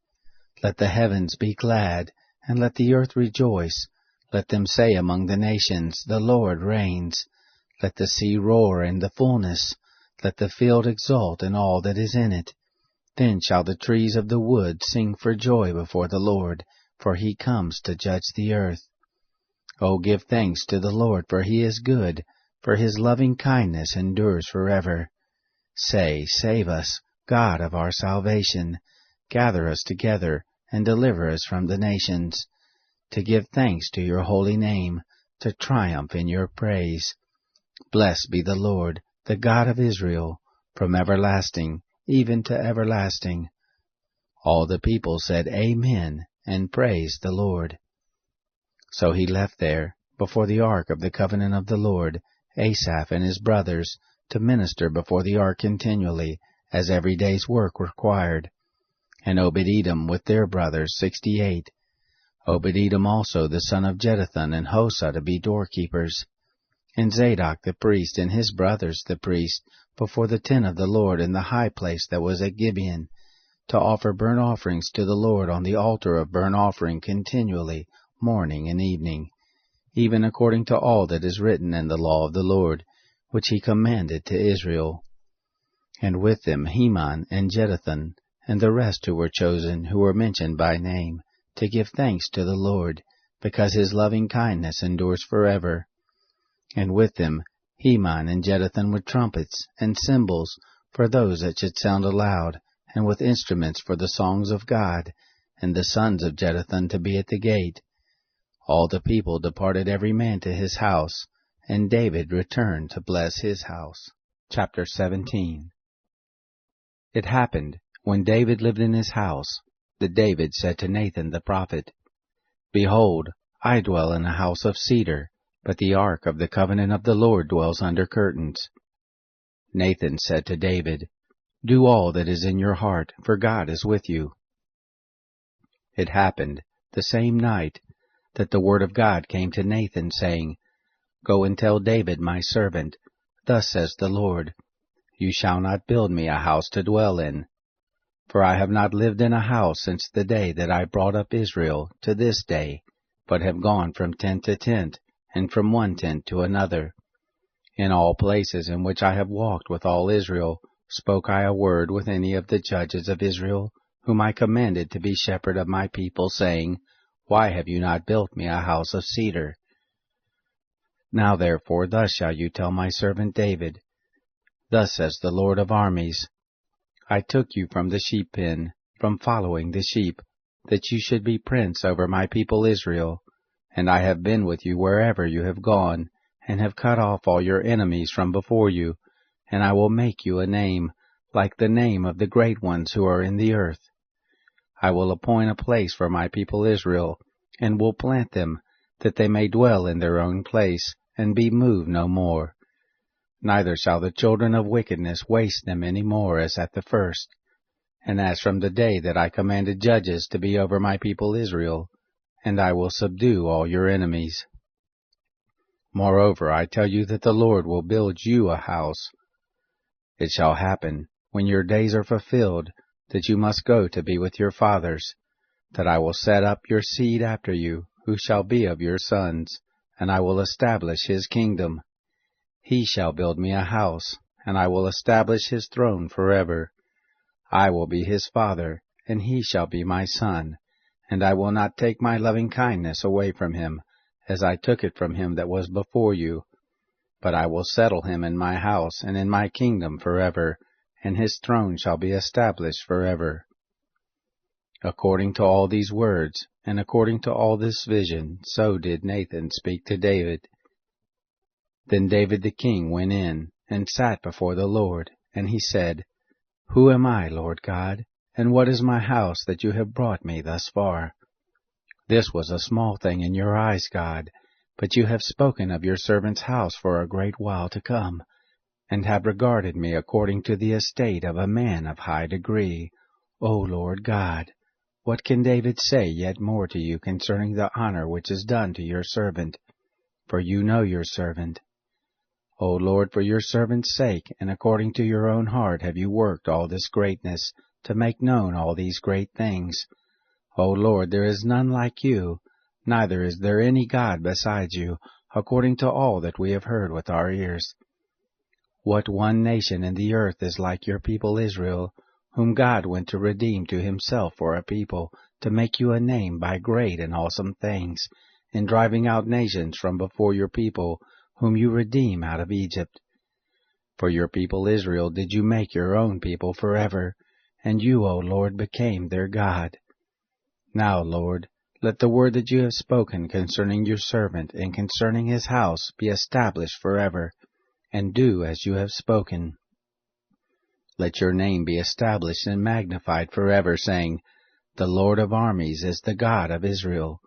Let the heavens be glad, and let the earth rejoice. Let them say among the nations, The Lord reigns. Let the sea roar in the fullness. Let the field exult in all that is in it. Then shall the trees of the wood sing for joy before the Lord, for he comes to judge the earth. O give thanks to the Lord, for he is good, for his loving kindness endures forever. Say, Save us, God of our salvation. Gather us together, and deliver us from the nations, to give thanks to your holy name, to triumph in your praise. Blessed be the Lord, the God of Israel, from everlasting, even to everlasting. All the people said, Amen, and praised the Lord. So he left there, before the ark of the covenant of the Lord, Asaph and his brothers, to minister before the ark continually, as every day's work required, and Obed-Edom with their brothers 68. Obed-Edom also the son of Jeduthun and Hosah to be doorkeepers, and Zadok the priest and his brothers the priest, before the tent of the Lord in the high place that was at Gibeon, to offer burnt offerings to the Lord on the altar of burnt offering continually, morning and evening, even according to all that is written in the law of the Lord, which he commanded to Israel. And with them Heman and Jeduthun, and the rest who were chosen, who were mentioned by name, to give thanks to the Lord, because his loving kindness endures forever. And with them Heman and Jeduthun with trumpets and cymbals for those that should sound aloud, and with instruments for the songs of God, and the sons of Jeduthun to be at the gate. All the people departed every man to his house, and David returned to bless his house. Chapter 17. It happened, when David lived in his house, that David said to Nathan the prophet, Behold, I dwell in a house of cedar, but the ark of the covenant of the Lord dwells under curtains. Nathan said to David, Do all that is in your heart, for God is with you. It happened, the same night, that the word of God came to Nathan, saying, Go and tell David my servant, Thus says the Lord, You shall not build me a house to dwell in. For I have not lived in a house since the day that I brought up Israel to this day, but have gone from tent to tent, and from one tent to another. In all places in which I have walked with all Israel, spoke I a word with any of the judges of Israel, whom I commanded to be shepherd of my people, saying, Why have you not built me a house of cedar? Now therefore thus shall you tell my servant David, Thus says the Lord of armies, I took you from the sheep pen, from following the sheep, that you should be prince over my people Israel. And I have been with you wherever you have gone, and have cut off all your enemies from before you, and I will make you a name, like the name of the great ones who are in the earth. I will appoint a place for my people Israel, and will plant them, that they may dwell in their own place, and be moved no more. Neither shall the children of wickedness waste them any more as at the first. And as from the day that I commanded judges to be over my people Israel, and I will subdue all your enemies. Moreover, I tell you that the Lord will build you a house. It shall happen, when your days are fulfilled, that you must go to be with your fathers, that I will set up your seed after you, who shall be of your sons, and I will establish his kingdom. He shall build me a house, and I will establish his throne forever. I will be his father, and he shall be my son, and I will not take my loving kindness away from him, as I took it from him that was before you. But I will settle him in my house and in my kingdom forever, and his throne shall be established forever. According to all these words, and according to all this vision, so did Nathan speak to David. Then David the king went in, and sat before the Lord, and he said, Who am I, Lord God, and what is my house that you have brought me thus far? This was a small thing in your eyes, God, but you have spoken of your servant's house for a great while to come, and have regarded me according to the estate of a man of high degree. O Lord God, what can David say yet more to you concerning the honor which is done to your servant? For you know your servant. O Lord, for your servant's sake, and according to your own heart have you worked all this greatness, to make known all these great things. O Lord, there is none like you, neither is there any God besides you, according to all that we have heard with our ears. What one nation in the earth is like your people Israel, whom God went to redeem to himself for a people, to make you a name by great and awesome things, in driving out nations from before your people, whom you redeem out of Egypt. For your people Israel did you make your own people forever, and you, O Lord, became their God. Now, Lord, let the word that you have spoken concerning your servant and concerning his house be established forever, and do as you have spoken. Let your name be established and magnified forever, saying, The Lord of armies is the God of Israel,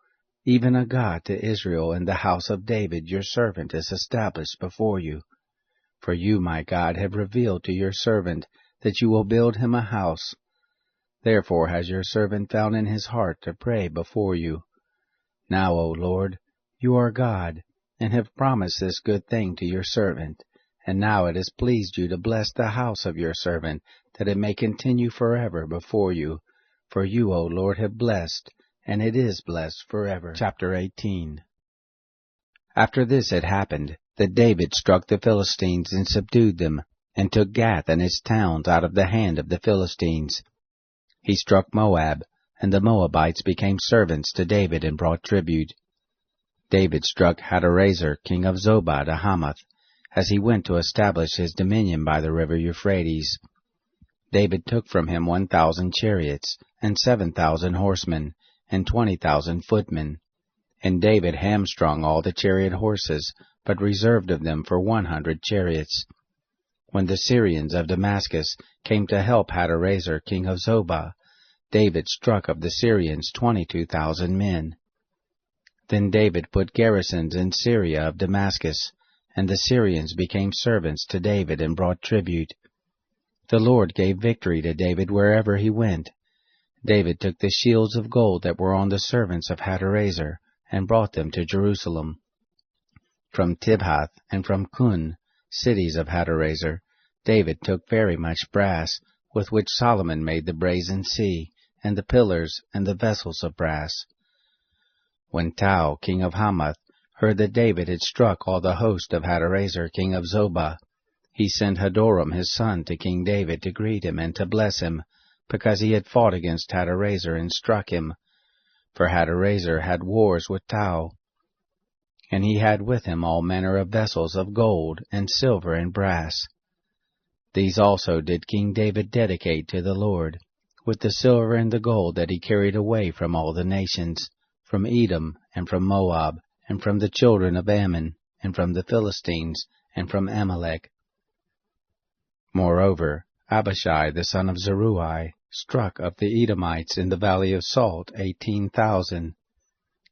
even a God to Israel, and the house of David your servant is established before you. For you, my God, have revealed to your servant that you will build him a house. Therefore has your servant found in his heart to pray before you. Now, O Lord, you are God, and have promised this good thing to your servant. And now it has pleased you to bless the house of your servant, that it may continue forever before you. For you, O Lord, have blessed, and it is blessed forever. Chapter 18. After this it happened, that David struck the Philistines and subdued them, and took Gath and its towns out of the hand of the Philistines. He struck Moab, and the Moabites became servants to David and brought tribute. David struck Hadarezer, king of Zobah, to Hamath, as he went to establish his dominion by the river Euphrates. David took from him 1,000 chariots, and 7,000 horsemen, and 20,000 footmen. And David hamstrung all the chariot horses, but reserved of them for 100 chariots. When the Syrians of Damascus came to help Hadarezer, king of Zobah, David struck of the Syrians 22,000 men. Then David put garrisons in Syria of Damascus, and the Syrians became servants to David and brought tribute. The Lord gave victory to David wherever he went. David took the shields of gold that were on the servants of Hadarezer, and brought them to Jerusalem. From Tibhath and from Kun, cities of Hadarezer, David took very much brass, with which Solomon made the brazen sea, and the pillars, and the vessels of brass. When Tau, king of Hamath, heard that David had struck all the host of Hadarezer, king of Zobah, he sent Hadoram his son to King David to greet him and to bless him, because he had fought against Hadarezer and struck him. For Hadarezer had wars with Tau, and he had with him all manner of vessels of gold, and silver, and brass. These also did King David dedicate to the Lord, with the silver and the gold that he carried away from all the nations, from Edom, and from Moab, and from the children of Ammon, and from the Philistines, and from Amalek. Moreover, Abishai the son of Zeruiah struck of the Edomites in the valley of Salt 18,000.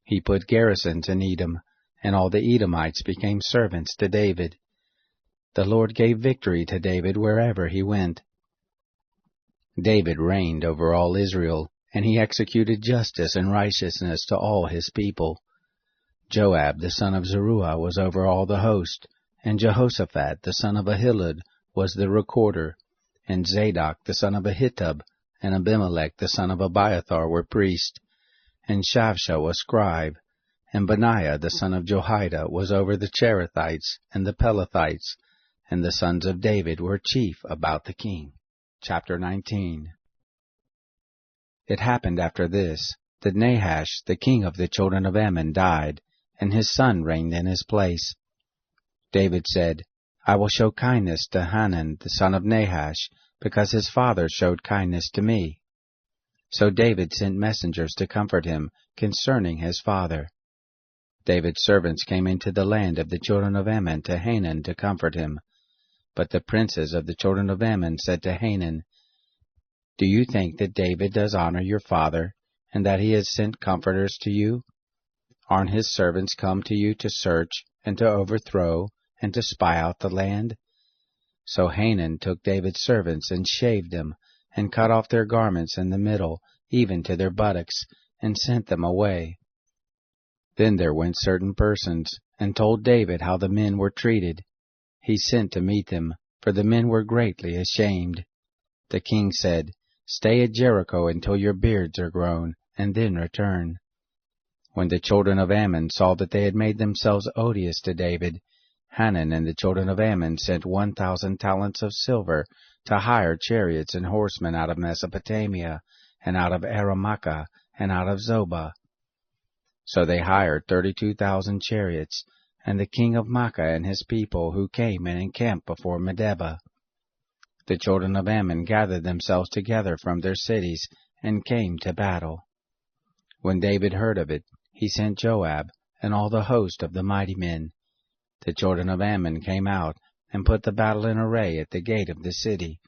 He put garrisons in Edom, and all the Edomites became servants to David. The Lord gave victory to David wherever he went. David reigned over all Israel, and he executed justice and righteousness to all his people. Joab the son of Zeruiah was over all the host, and Jehoshaphat the son of Ahilud was the recorder, and Zadok the son of Ahitub, and Abimelech the son of Abiathar were priests, and Shavsha was scribe, and Benaiah the son of Jehoiada was over the Cherethites and the Pelethites, and the sons of David were chief about the king. Chapter 19. It happened after this, that Nahash the king of the children of Ammon died, and his son reigned in his place. David said, I will show kindness to Hanun the son of Nahash, because his father showed kindness to me. So David sent messengers to comfort him concerning his father. David's servants came into the land of the children of Ammon to Hanun to comfort him. But the princes of the children of Ammon said to Hanun, Do you think that David does honor your father, and that he has sent comforters to you? Aren't his servants come to you to search, and to overthrow, and to spy out the land? So Hanun took David's servants, and shaved them, and cut off their garments in the middle, even to their buttocks, and sent them away. Then there went certain persons, and told David how the men were treated. He sent to meet them, for the men were greatly ashamed. The king said, Stay at Jericho until your beards are grown, and then return. When the children of Ammon saw that they had made themselves odious to David, Hanun and the children of Ammon sent 1,000 talents of silver to hire chariots and horsemen out of Mesopotamia, and out of Aramaica, and out of Zobah. So they hired 32,000 chariots, and the king of Makkah and his people, who came and encamped before Medeba. The children of Ammon gathered themselves together from their cities, and came to battle. When David heard of it, he sent Joab, and all the host of the mighty men. The children of Ammon came out, and put the battle in array at the gate of the city,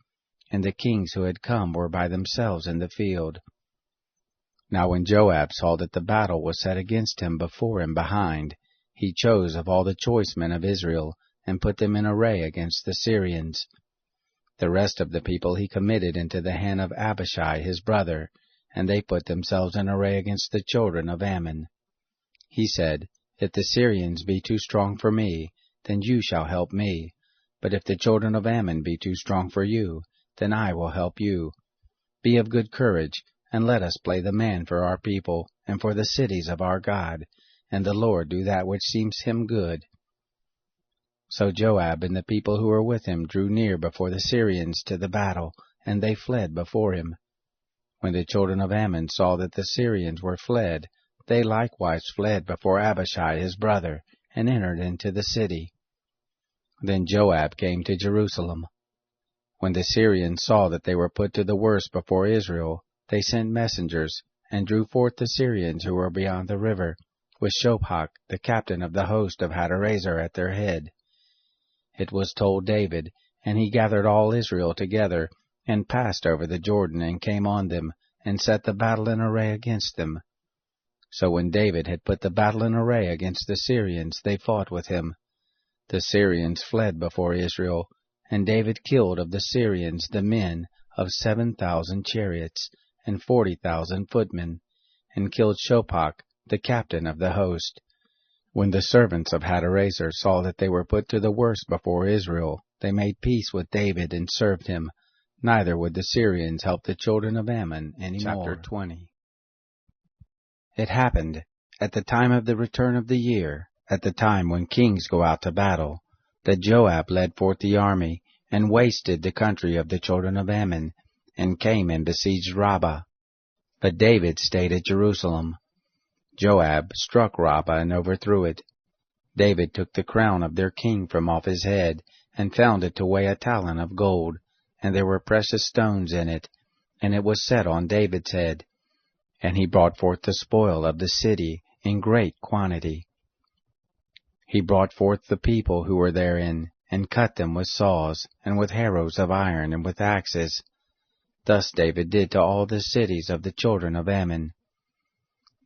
and the kings who had come were by themselves in the field. Now when Joab saw that the battle was set against him before and behind, he chose of all the choice men of Israel, and put them in array against the Syrians. The rest of the people he committed into the hand of Abishai his brother, and they put themselves in array against the children of Ammon. He said, If the Syrians be too strong for me, then you shall help me. But if the children of Ammon be too strong for you, then I will help you. Be of good courage, and let us play the man for our people, and for the cities of our God, and the Lord do that which seems him good. So Joab and the people who were with him drew near before the Syrians to the battle, and they fled before him. When the children of Ammon saw that the Syrians were fled, they likewise fled before Abishai his brother, and entered into the city. Then Joab came to Jerusalem. When the Syrians saw that they were put to the worse before Israel, they sent messengers, and drew forth the Syrians who were beyond the river, with Shophach, the captain of the host of Hadarezer, at their head. It was told David, and he gathered all Israel together, and passed over the Jordan, and came on them, and set the battle in array against them. So when David had put the battle in array against the Syrians, they fought with him. The Syrians fled before Israel, and David killed of the Syrians the men of 7,000 chariots, and 40,000 footmen, and killed Shophach, the captain of the host. When the servants of Hadarezer saw that they were put to the worse before Israel, they made peace with David and served him. Neither would the Syrians help the children of Ammon any more. Chapter 20. It happened, at the time of the return of the year, at the time when kings go out to battle, that Joab led forth the army, and wasted the country of the children of Ammon, and came and besieged Rabbah. But David stayed at Jerusalem. Joab struck Rabbah and overthrew it. David took the crown of their king from off his head, and found it to weigh 1 talent of gold, and there were precious stones in it, and it was set on David's head. And he brought forth the spoil of the city in great quantity. He brought forth the people who were therein, and cut them with saws, and with harrows of iron, and with axes. Thus David did to all the cities of the children of Ammon.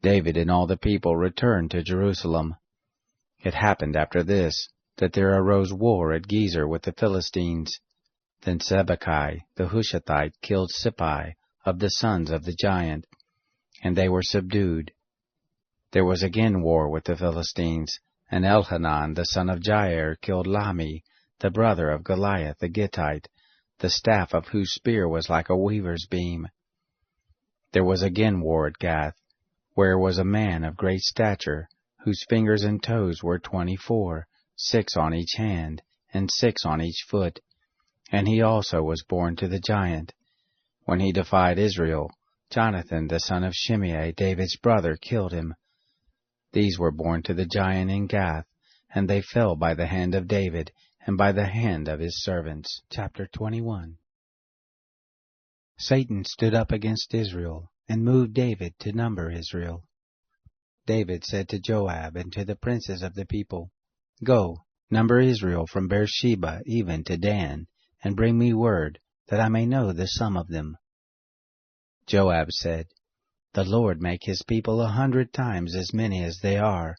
David and all the people returned to Jerusalem. It happened after this, that there arose war at Gezer with the Philistines. Then Sibbecai the Hushathite killed Sippai of the sons of the giant, and they were subdued. There was again war with the Philistines, and Elhanan the son of Jair killed Lahmi, the brother of Goliath the Gittite, the staff of whose spear was like a weaver's beam. There was again war at Gath, where was a man of great stature, whose fingers and toes were 24, 6 on each hand, and 6 on each foot, and he also was born to the giant. When he defied Israel, Jonathan the son of Shimei, David's brother, killed him. These were born to the giant in Gath, and they fell by the hand of David, and by the hand of his servants. Chapter 21. Satan stood up against Israel, and moved David to number Israel. David said to Joab and to the princes of the people, Go, number Israel from Beersheba even to Dan, and bring me word, that I may know the sum of them. Joab said, The Lord make his people 100 times as many as they are,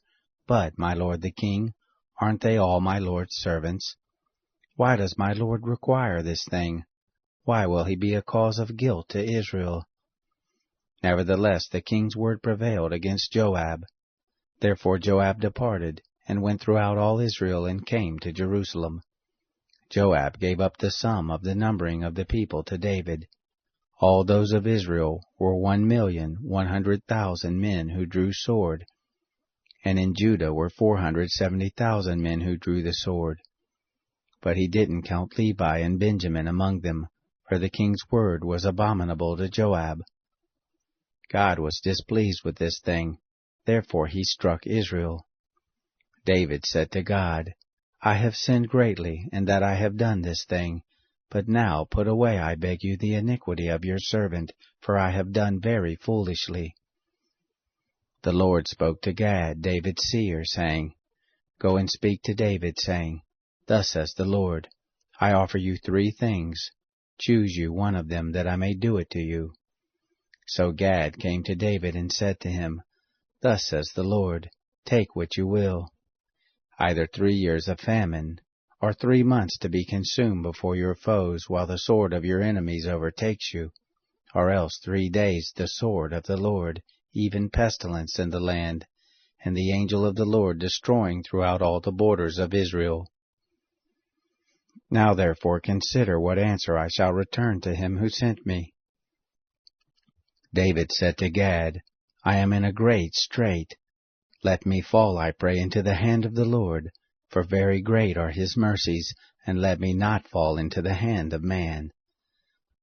but, my lord the king, aren't they all my lord's servants? Why does my lord require this thing? Why will he be a cause of guilt to Israel? Nevertheless the king's word prevailed against Joab. Therefore Joab departed, and went throughout all Israel, and came to Jerusalem. Joab gave up the sum of the numbering of the people to David. All those of Israel were 1,100,000 men who drew sword, and in Judah were 470,000 men who drew the sword. But he didn't count Levi and Benjamin among them, for the king's word was abominable to Joab. God was displeased with this thing, therefore he struck Israel. David said to God, I have sinned greatly, in that I have done this thing. But now put away, I beg you, the iniquity of your servant, for I have done very foolishly. The Lord spoke to Gad, David's seer, saying, Go and speak to David, saying, Thus says the Lord, I offer you 3 things. Choose you one of them, that I may do it to you. So Gad came to David and said to him, Thus says the Lord, Take what you will. Either 3 years of famine, or 3 months to be consumed before your foes, while the sword of your enemies overtakes you, or else 3 days the sword of the Lord, even pestilence in the land, and the angel of the Lord destroying throughout all the borders of Israel. Now therefore consider what answer I shall return to him who sent me. David said to Gad, I am in a great strait. Let me fall, I pray, into the hand of the Lord, for very great are his mercies, and let me not fall into the hand of man.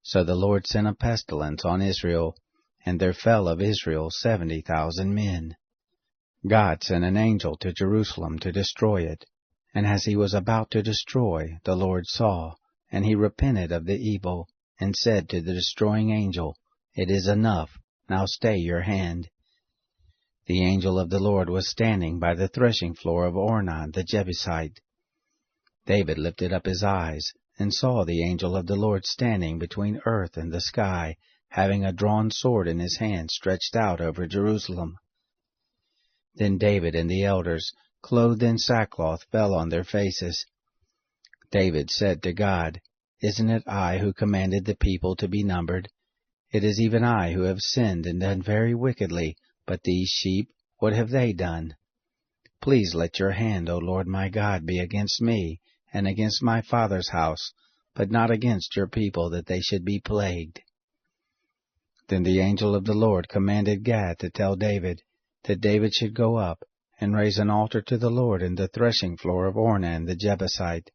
So the Lord sent a pestilence on Israel, and there fell of Israel 70,000 men. God sent an angel to Jerusalem to destroy it, and as he was about to destroy, the Lord saw, and he repented of the evil, and said to the destroying angel, It is enough, now stay your hand. The angel of the Lord was standing by the threshing floor of Ornan the Jebusite. David lifted up his eyes, and saw the angel of the Lord standing between earth and the sky, having a drawn sword in his hand stretched out over Jerusalem. Then David and the elders, clothed in sackcloth, fell on their faces. David said to God, Isn't it I who commanded the people to be numbered? It is even I who have sinned and done very wickedly, but these sheep, what have they done? Please let your hand, O Lord my God, be against me, and against my father's house, but not against your people, that they should be plagued. Then the angel of the Lord commanded Gad to tell David, that David should go up, and raise an altar to the Lord in the threshing floor of Ornan the Jebusite.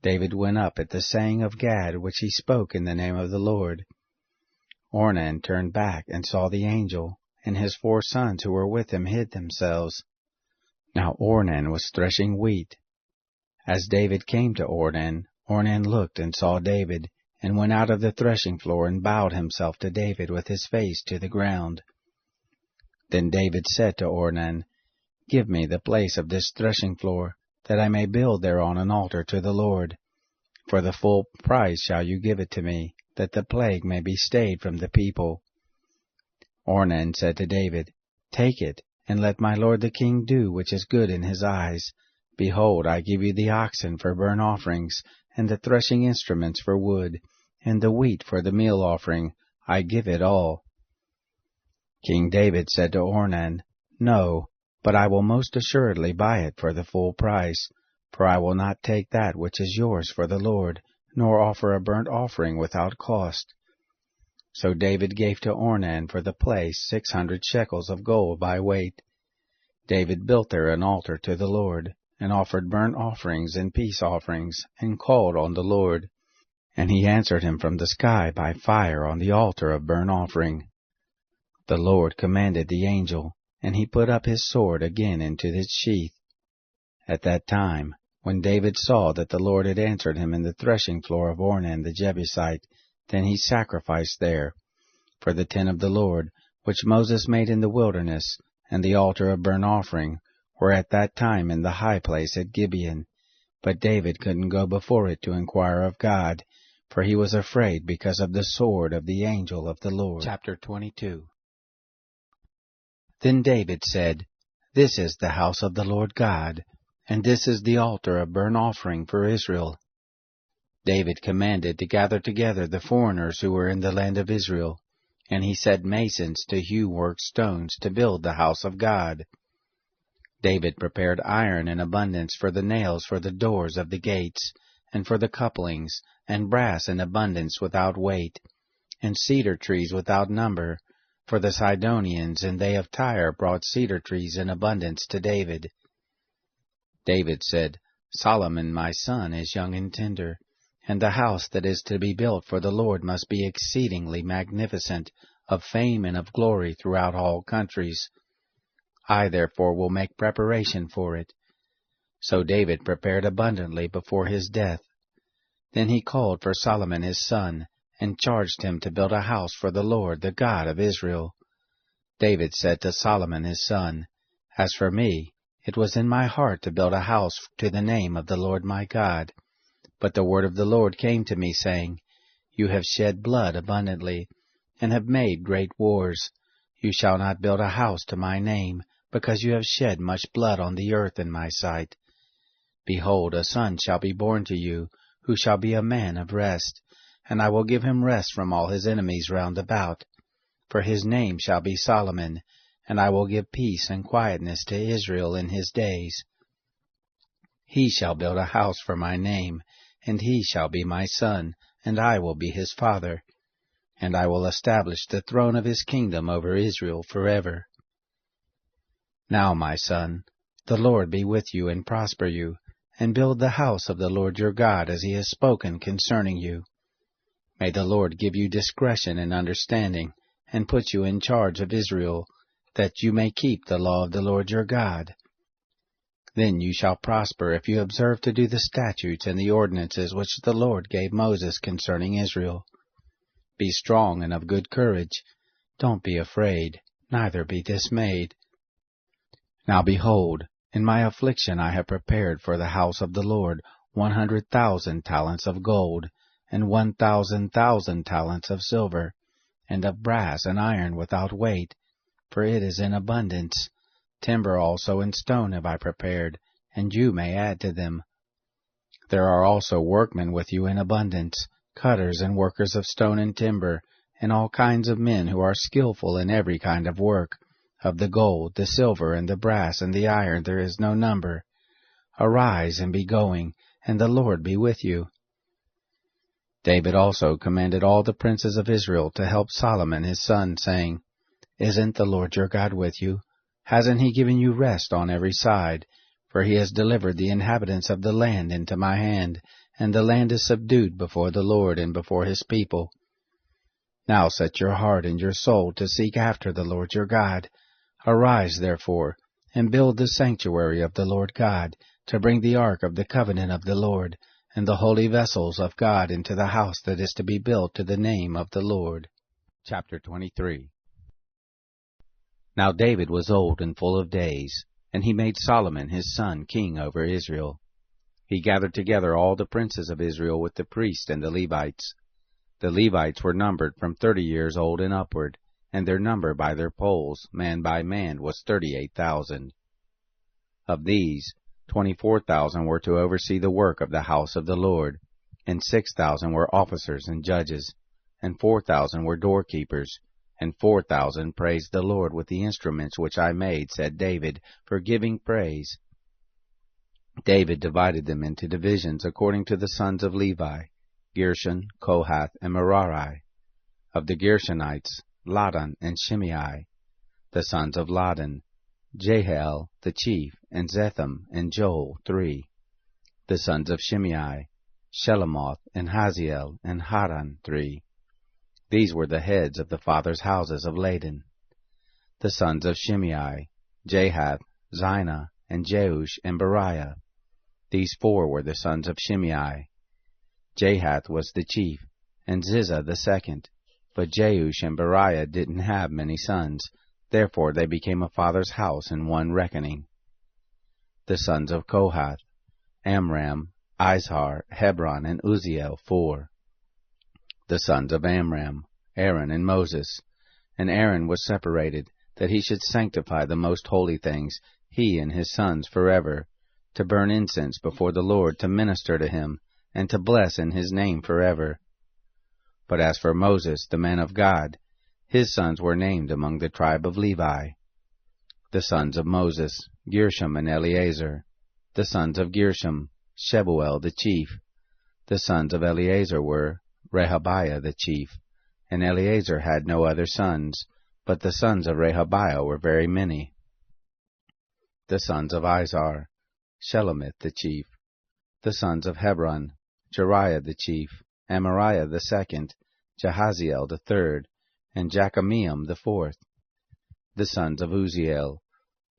David went up at the saying of Gad, which he spoke in the name of the Lord. Ornan turned back and saw the angel, and his 4 sons who were with him hid themselves. Now Ornan was threshing wheat. As David came to Ornan, Ornan looked and saw David, and went out of the threshing floor and bowed himself to David with his face to the ground. Then David said to Ornan, Give me the place of this threshing floor, that I may build thereon an altar to the Lord. For the full price shall you give it to me, that the plague may be stayed from the people. Ornan said to David, Take it, and let my lord the king do which is good in his eyes. Behold, I give you the oxen for burnt offerings, and the threshing instruments for wood, and the wheat for the meal offering. I give it all. King David said to Ornan, No, but I will most assuredly buy it for the full price, for I will not take that which is yours for the Lord, nor offer a burnt offering without cost. So David gave to Ornan for the place 600 shekels of gold by weight. David built there an altar to the Lord, and offered burnt offerings and peace offerings, and called on the Lord. And he answered him from the sky by fire on the altar of burnt offering. The Lord commanded the angel, and he put up his sword again into its sheath. At that time, when David saw that the Lord had answered him in the threshing floor of Ornan the Jebusite, then he sacrificed there. For the tent of the Lord, which Moses made in the wilderness, and the altar of burnt offering, were at that time in the high place at Gibeon. But David couldn't go before it to inquire of God, for he was afraid because of the sword of the angel of the Lord. Chapter 22. Then David said, This is the house of the Lord God, and this is the altar of burnt offering for Israel. David commanded to gather together the foreigners who were in the land of Israel, and he set masons to hew worked stones to build the house of God. David prepared iron in abundance for the nails for the doors of the gates, and for the couplings, and brass in abundance without weight, and cedar trees without number, for the Sidonians and they of Tyre brought cedar trees in abundance to David. David said, Solomon my son is young and tender, and the house that is to be built for the Lord must be exceedingly magnificent, of fame and of glory throughout all countries. I therefore will make preparation for it. So David prepared abundantly before his death. Then he called for Solomon his son, and charged him to build a house for the Lord, the God of Israel. David said to Solomon his son, As for me, it was in my heart to build a house to the name of the Lord my God. But the word of the Lord came to me, saying, You have shed blood abundantly, and have made great wars. You shall not build a house to my name, because you have shed much blood on the earth in my sight. Behold, a son shall be born to you, who shall be a man of rest, and I will give him rest from all his enemies round about. For his name shall be Solomon, and I will give peace and quietness to Israel in his days. He shall build a house for my name, and he shall be my son, and I will be his father. And I will establish the throne of his kingdom over Israel forever. Now, my son, the Lord be with you and prosper you, and build the house of the Lord your God as he has spoken concerning you. May the Lord give you discretion and understanding, and put you in charge of Israel, that you may keep the law of the Lord your God. Then you shall prosper if you observe to do the statutes and the ordinances which the Lord gave Moses concerning Israel. Be strong and of good courage. Don't be afraid, neither be dismayed. Now behold, in my affliction I have prepared for the house of the Lord 100,000 talents of gold, and 1,000,000 talents of silver, and of brass and iron without weight, for it is in abundance. Timber also and stone have I prepared, and you may add to them. There are also workmen with you in abundance, cutters and workers of stone and timber, and all kinds of men who are skillful in every kind of work. Of the gold, the silver, and the brass, and the iron there is no number. Arise and be going, and the Lord be with you. David also commanded all the princes of Israel to help Solomon his son, saying, Isn't the Lord your God with you? Hasn't he given you rest on every side? For he has delivered the inhabitants of the land into my hand, and the land is subdued before the Lord and before his people. Now set your heart and your soul to seek after the Lord your God. Arise, therefore, and build the sanctuary of the Lord God, to bring the ark of the covenant of the Lord, and the holy vessels of God into the house that is to be built to the name of the Lord. Chapter 23. Now David was old and full of days, and he made Solomon his son king over Israel. He gathered together all the princes of Israel with the priests and the Levites. The Levites were numbered from 30 years old and upward, and their number by their polls, man by man, was 38,000. Of these, 24,000 were to oversee the work of the house of the Lord, and 6,000 were officers and judges, and 4,000 were doorkeepers, and 4,000 praised the Lord with the instruments which I made, said David, for giving praise. David divided them into divisions according to the sons of Levi, Gershon, Kohath, and Merari. Of the Gershonites, Ladan and Shimei. The sons of Ladan, Jehiel the chief, and Zetham and Joel, 3. The sons of Shimei, Shelomoth and Haziel and Haran, 3. These were the heads of the fathers' houses of Ladan. The sons of Shimei, Jahath, Zina, and Jeush, and Beriah. These 4 were the sons of Shimei. Jahath was the chief, and Ziza the second. But Jeush and Beriah didn't have many sons, therefore they became a father's house in one reckoning. The sons of Kohath, Amram, Izhar, Hebron, and Uzziel, 4. The sons of Amram, Aaron and Moses. And Aaron was separated, that he should sanctify the most holy things, he and his sons forever, to burn incense before the Lord, to minister to him, and to bless in his name forever. But as for Moses, the man of God, his sons were named among the tribe of Levi. The sons of Moses, Gershom and Eleazar. The sons of Gershom, Shebuel the chief. The sons of Eleazar were Rehabiah the chief, and Eleazar had no other sons, but the sons of Rehabiah were very many. The sons of Izhar, Shelomith the chief. The sons of Hebron, Jeriah the chief, Amariah the second, Jahaziel the third, and Jekameam the 4th. The sons of Uzziel,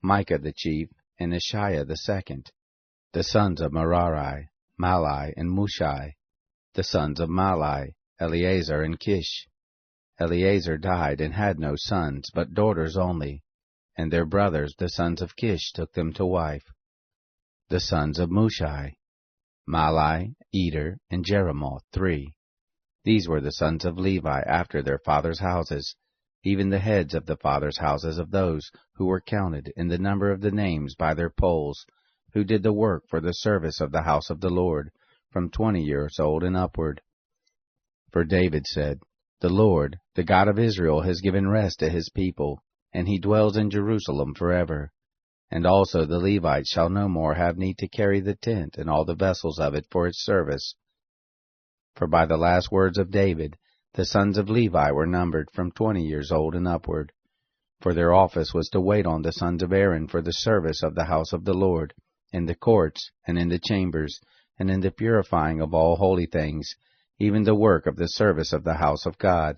Micah the chief, and Ishiah the second. The sons of Merari, Malai and Mushai. The sons of Malai, Eleazar and Kish. Eleazar died and had no sons, but daughters only, and their brothers, the sons of Kish, took them to wife. The sons of Mushai, Malai, Eder, and Jeremoth, 3. These were the sons of Levi after their fathers' houses, even the heads of the fathers' houses of those who were counted in the number of the names by their polls, who did the work for the service of the house of the Lord, from 20 years old and upward. For David said, The Lord, the God of Israel, has given rest to his people, and he dwells in Jerusalem forever. And also the Levites shall no more have need to carry the tent and all the vessels of it for its service. For by the last words of David, the sons of Levi were numbered from 20 years old and upward. For their office was to wait on the sons of Aaron for the service of the house of the Lord, in the courts, and in the chambers, and in the purifying of all holy things, even the work of the service of the house of God,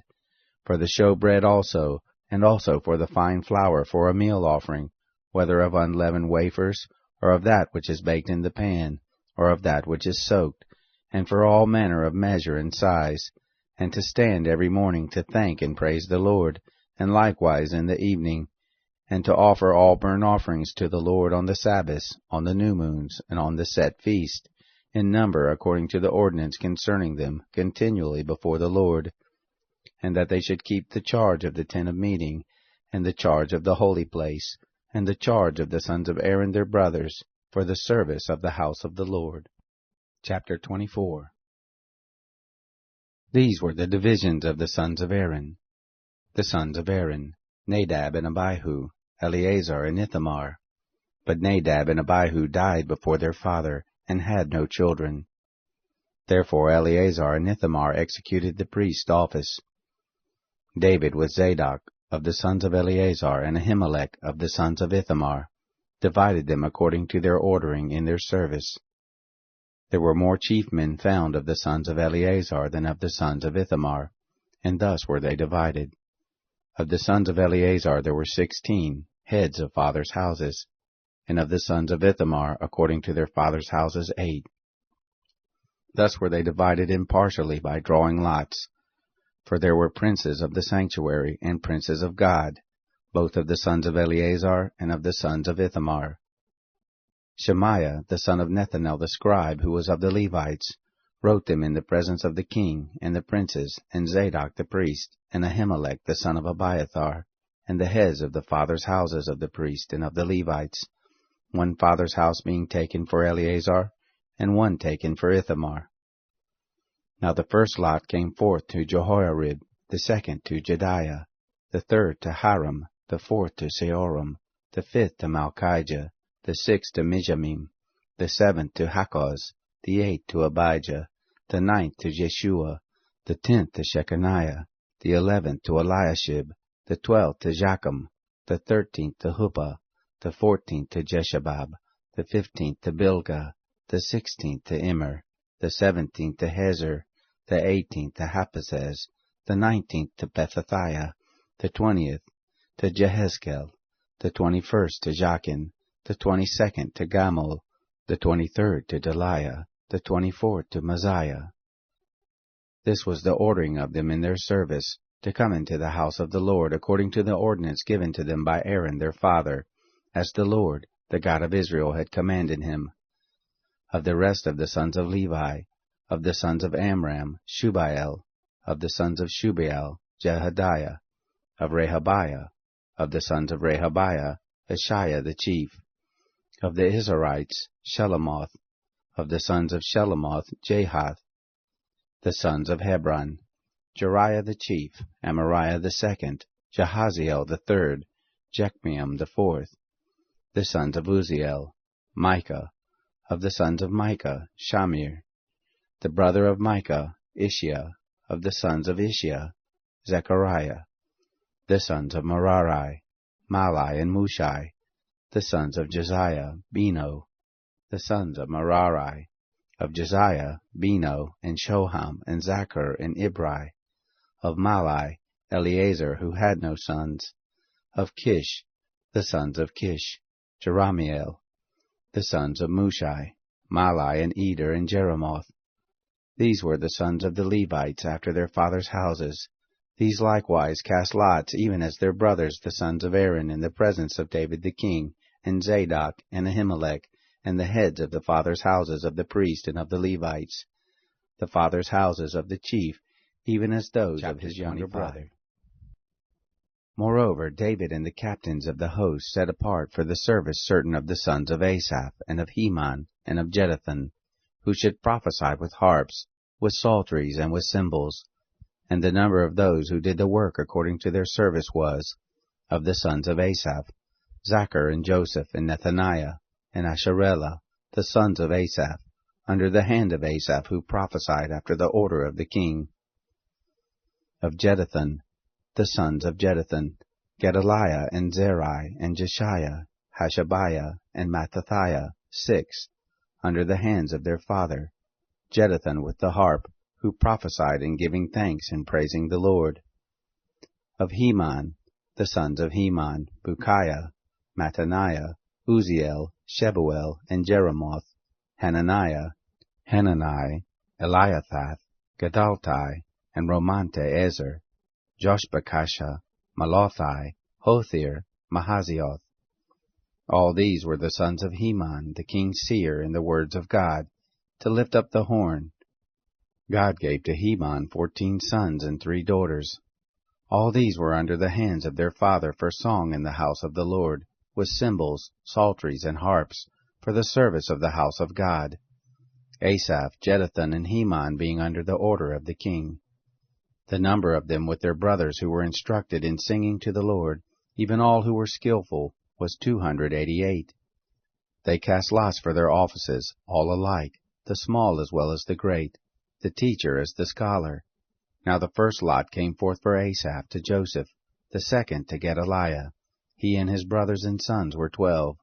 for the showbread also, and also for the fine flour for a meal offering, whether of unleavened wafers, or of that which is baked in the pan, or of that which is soaked, and for all manner of measure and size, and to stand every morning to thank and praise the Lord, and likewise in the evening, and to offer all burnt offerings to the Lord on the Sabbaths, on the new moons, and on the set feast, in number according to the ordinance concerning them, continually before the Lord, and that they should keep the charge of the tent of meeting, and the charge of the holy place, and the charge of the sons of Aaron their brothers, for the service of the house of the Lord. Chapter 24. These were the divisions of the sons of Aaron. The sons of Aaron, Nadab and Abihu, Eleazar and Ithamar. But Nadab and Abihu died before their father, and had no children. Therefore Eleazar and Ithamar executed the priest's office. David with Zadok, of the sons of Eleazar, and Ahimelech, of the sons of Ithamar, divided them according to their ordering in their service. There were more chief men found of the sons of Eleazar than of the sons of Ithamar, and thus were they divided. Of the sons of Eleazar there were 16, heads of fathers' houses, and of the sons of Ithamar, according to their fathers' houses, 8. Thus were they divided impartially by drawing lots. For there were princes of the sanctuary and princes of God, both of the sons of Eleazar and of the sons of Ithamar. Shemaiah, the son of Nethanel the scribe, who was of the Levites, wrote them in the presence of the king and the princes, and Zadok the priest, and Ahimelech the son of Abiathar, and the heads of the fathers' houses of the priests and of the Levites, one father's house being taken for Eleazar, and one taken for Ithamar. Now the first lot came forth to Jehoiarib, the second to Jediah, the third to Haram, the fourth to Seoram, the fifth to Malchijah, the sixth to Mijamim, the seventh to Hakkoz, the eighth to Abijah, the ninth to Jeshua, the 10th to Shechaniah, the 11th to Eliashib, the 12th to Jacham, the 13th to Huppah, the 14th to Jeshabab, the 15th to Bilgah, the 16th to Immer, the 17th to Hezer, the 18th to Haphazez, the 19th to Pethathiah, the 20th to Jehezkel, the 21st to Jachin, the 22nd to Gamul, the 23rd to Deliah, the 24th to Mosiah. This was the ordering of them in their service, to come into the house of the Lord according to the ordinance given to them by Aaron their father, as the Lord, the God of Israel, had commanded him. Of the rest of the sons of Levi, of the sons of Amram, Shubael, of the sons of Shubael, Jehadiah, of Rehabiah, of the sons of Rehabiah, Ashiah the chief, of the Izharites, Shelomoth, of the sons of Shelomoth, Jahath, the sons of Hebron, Jeriah the chief, Amariah the second, Jahaziel the third, Jechmeam the fourth, the sons of Uzziel, Micah, of the sons of Micah, Shamir, the brother of Micah, Ishiah, of the sons of Ishiah, Zechariah, the sons of Merari, Malai and Mushai, the sons of Josiah, Beno, the sons of Merari, of Josiah, Beno, and Shoham, and Zachar, and Ibri, of Malai, Eleazar, who had no sons, of Kish, the sons of Kish, Jeramiel, the sons of Mushai, Malai, and Eder, and Jeremoth. These were the sons of the Levites after their fathers' houses. These likewise cast lots, even as their brothers the sons of Aaron, in the presence of David the king, and Zadok, and Ahimelech, and the heads of the fathers' houses of the priests and of the Levites, the fathers' houses of the chief, even as those of his younger brother. Moreover, David and the captains of the host set apart for the service certain of the sons of Asaph, and of Heman, and of Jeduthun, who should prophesy with harps, with psalteries, and with cymbals. And the number of those who did the work according to their service was, of the sons of Asaph, Zachar, and Joseph, and Nethaniah, and Asherellah, the sons of Asaph, under the hand of Asaph, who prophesied after the order of the king. Of Jeduthun, the sons of Jeduthun, Gedaliah, and Zerai, and Jeshiah, Hashabiah, and Mattathiah, 6, under the hands of their father, Jeduthun with the harp, who prophesied in giving thanks and praising the Lord. Of Heman, the sons of Heman, Bukiah, Mattaniah, Uzziel, Shebuel, and Jeremoth, Hananiah, Hanani, Eliathath, Gedaltai, and Romante Ezer, Joshbekasha, Malothai, Hothir, Mahazioth. All these were the sons of Heman, the king's seer, in the words of God, to lift up the horn. God gave to Heman 14 sons and 3 daughters. All these were under the hands of their father for song in the house of the Lord, with cymbals, psalteries, and harps, for the service of the house of God. Asaph, Jeduthun, and Heman being under the order of the king. The number of them with their brothers who were instructed in singing to the Lord, even all who were skillful, was 288. They cast lots for their offices, all alike, the small as well as the great, the teacher as the scholar. Now the first lot came forth for Asaph to Joseph, the second to Gedaliah. He and his brothers and sons were 12.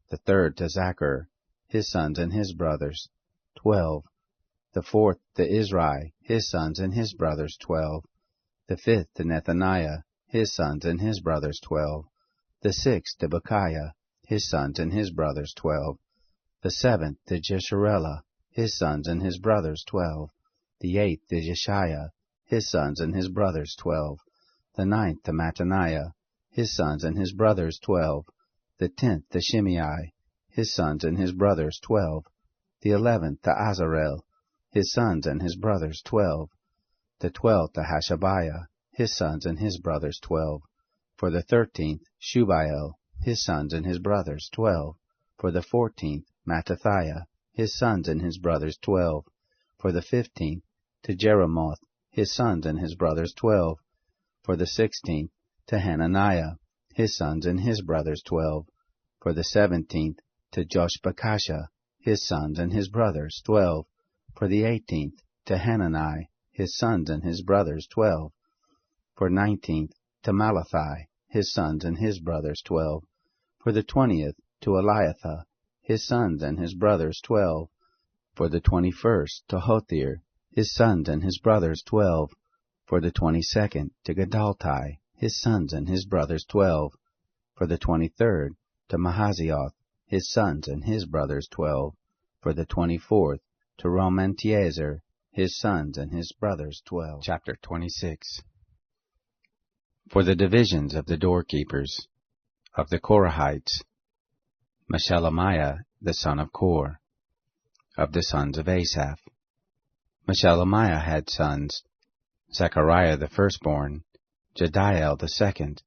The third to Zachar, his sons and his brothers, 12. The fourth to Izri, his sons and his brothers, 12. The fifth to Nethaniah, his sons and his brothers, 12. The sixth to Bechiah, his sons and his brothers, 12. The seventh to Jesharellah, his sons and his brothers 12. The 8th to Jeshiah, his sons and his brothers 12. The 9th to Mattaniah, his sons and his brothers 12. The 10th to Shimei, his sons and his brothers 12. The 11th to Azarel, his sons and his brothers 12. The 12th to Hashabiah, his sons and his brothers 12. For the 13th, Shubael, his sons and his brothers 12. For the 14th, Mattathiah, his sons and his brothers 12. For the 15th, to Jeremoth, his sons and his brothers 12. For the 16th, to Hananiah, his sons and his brothers 12. For the 17th, to Joshbekashah, his sons and his brothers 12. For the 18th, to Hanani, his sons and his brothers 12. For 19th, to Malathi, his sons and his brothers 12. For the 20th, to Eliathah, his sons and his brothers 12. For the 21st, to Hothir, his sons and his brothers 12. For the 22nd, to Gedalti, his sons and his brothers 12. For the 23rd, to Mahazioth, his sons and his brothers 12. For the 24th, to Romantiezer, his sons and his brothers 12. Chapter 26. For the divisions of the doorkeepers, of the Korahites, Meshelemiah the son of Kor. Of the sons of Asaph, Meshelemiah had sons, Zechariah the firstborn, Jediael the second,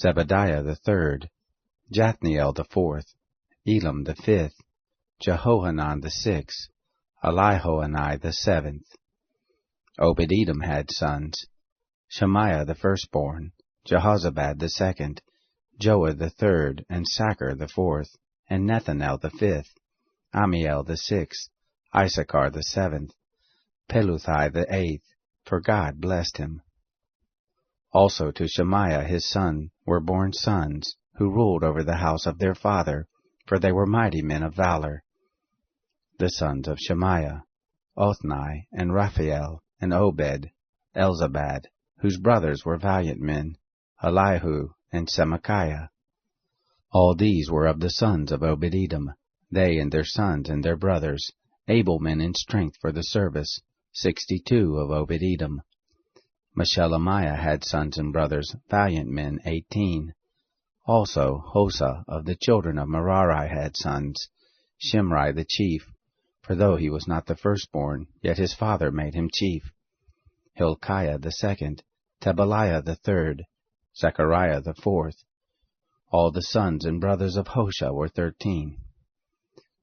Zebadiah the third, Jathniel the fourth, Elam the fifth, Jehohanan the sixth, Elihoenai the seventh. Obed-Edom had sons, Shemaiah the firstborn, Jehozabad the second, Joah the third, and Sacher the fourth, and Nethanel the fifth, Amiel the sixth, Issachar the seventh, Peluthai the eighth, for God blessed him. Also to Shemaiah his son were born sons, who ruled over the house of their father, for they were mighty men of valor. The sons of Shemaiah, Othni, and Raphael, and Obed, Elzabad, whose brothers were valiant men, Elihu, and Semachiah. All these were of the sons of Obed-Edom, they and their sons and their brothers, able men in strength for the service, 62 of Obed-Edom. Meshelemiah had sons and brothers, valiant men, 18. Also Hosa of the children of Merari had sons, Shimri the chief, for though he was not the firstborn, yet his father made him chief. Hilkiah the second, Tebaliah the third, Zechariah the fourth. All the sons and brothers of Hosha were 13.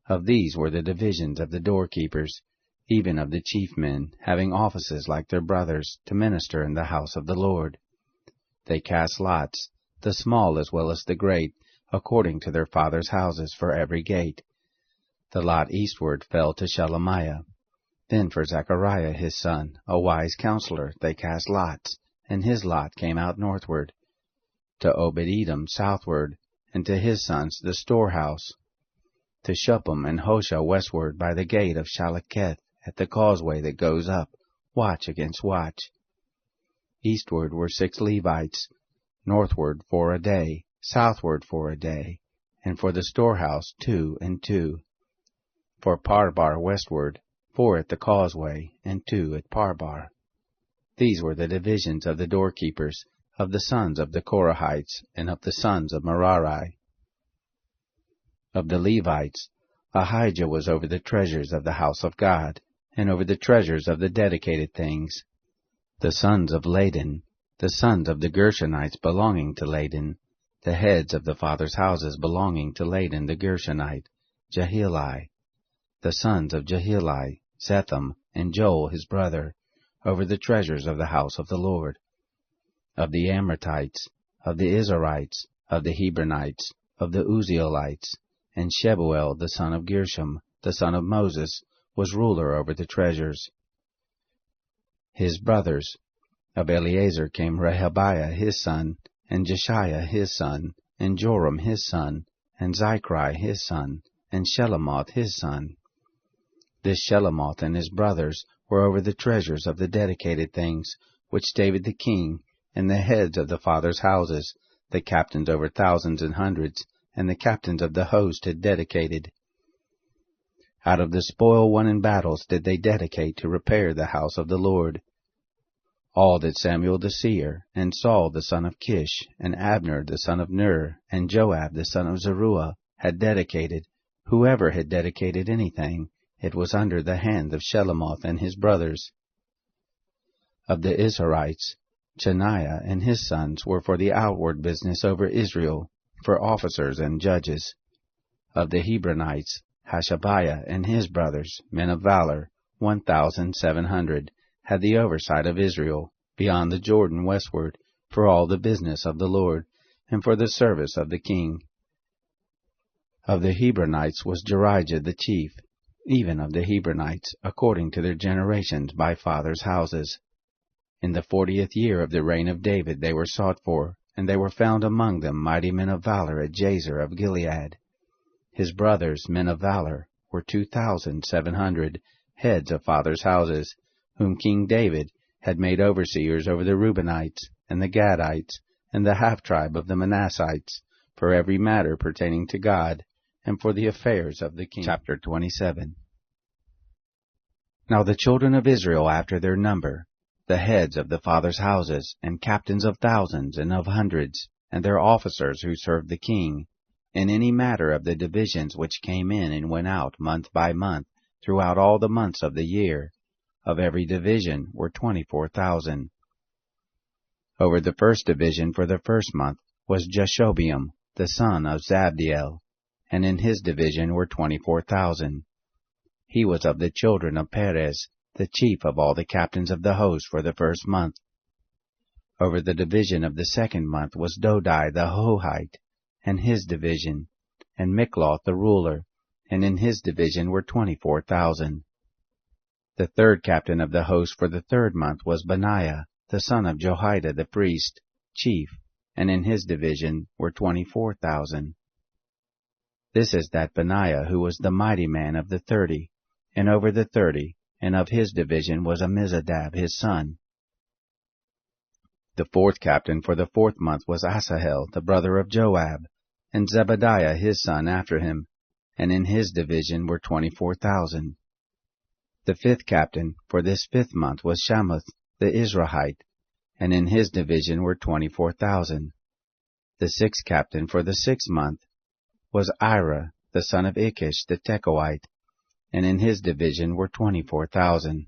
Of these were the divisions of the doorkeepers, even of the chief men, having offices like their brothers, to minister in the house of the Lord. They cast lots, the small as well as the great, according to their fathers' houses for every gate. The lot eastward fell to Shelemiah. Then for Zechariah his son, a wise counselor, they cast lots, and his lot came out northward. To Obed-Edom southward, and to his sons the storehouse. To Shuppim and Hosha westward by the gate of Shalaketh, at the causeway that goes up, watch against watch. Eastward were 6 Levites, northward 4 a day, southward 4 a day, and for the storehouse 2 and 2. For Parbar westward, 4 at the causeway, and 2 at Parbar. These were the divisions of the doorkeepers, of the sons of the Korahites, and of the sons of Merari. Of the Levites, Ahijah was over the treasures of the house of God, and over the treasures of the dedicated things. The sons of Laden, the sons of the Gershonites belonging to Laden, the heads of the fathers' houses belonging to Laden the Gershonite, Jehili. The sons of Jehili, Zetham, and Joel his brother, over the treasures of the house of the Lord. Of the Amratites, of the Izharites, of the Hebronites, of the Uzzielites, and Shebuel the son of Gershom, the son of Moses, was ruler over the treasures. His brothers, of Eleazar came Rehabiah his son, and Jeshiah his son, and Joram his son, and Zichri his son, and Shelomoth his son. This Shelomoth and his brothers were over the treasures of the dedicated things, which David the king, and the heads of the fathers' houses, the captains over thousands and hundreds, and the captains of the host had dedicated. Out of the spoil won in battles did they dedicate to repair the house of the Lord. All that Samuel the seer, and Saul the son of Kish, and Abner the son of Ner, and Joab the son of Zeruiah had dedicated, whoever had dedicated anything, it was under the hand of Shelomoth and his brothers. Of the Israelites, Chaniah and his sons were for the outward business over Israel, for officers and judges. Of the Hebronites, Hashabiah and his brothers, men of valor, 1,700, had the oversight of Israel, beyond the Jordan westward, for all the business of the Lord, and for the service of the king. Of the Hebronites was Jerijah the chief, even of the Hebronites, according to their generations by fathers' houses. In the 40th year of the reign of David they were sought for, and they were found among them mighty men of valor at Jazer of Gilead. His brothers, men of valor, were 2,700, heads of fathers' houses, whom King David had made overseers over the Reubenites, and the Gadites, and the half-tribe of the Manassites, for every matter pertaining to God, and for the affairs of the king. Chapter 27. Now the children of Israel after their number, the heads of the fathers' houses, and captains of thousands and of hundreds, and their officers who served the king, in any matter of the divisions which came in and went out month by month, throughout all the months of the year, of every division were 24,000. Over the first division for the first month was Jashobeam, the son of Zabdiel, and in his division were 24,000. He was of the children of Perez, the chief of all the captains of the host for the first month. Over the division of the second month was Dodai the Hohite, and his division, and Mikloth the ruler, and in his division were 24,000. The third captain of the host for the third month was Benaiah, the son of Jehoiada the priest, chief, and in his division were 24,000. This is that Benaiah who was the mighty man of the 30, and over the 30, and of his division was Amminadab his son. The fourth captain for the fourth month was Asahel, the brother of Joab, and Zebadiah his son after him, and in his division were 24,000. The fifth captain for this fifth month was Shamuth the Israelite, and in his division were 24,000. The sixth captain for the sixth month was Ira the son of Ikish the Tekoite, and in his division were 24,000.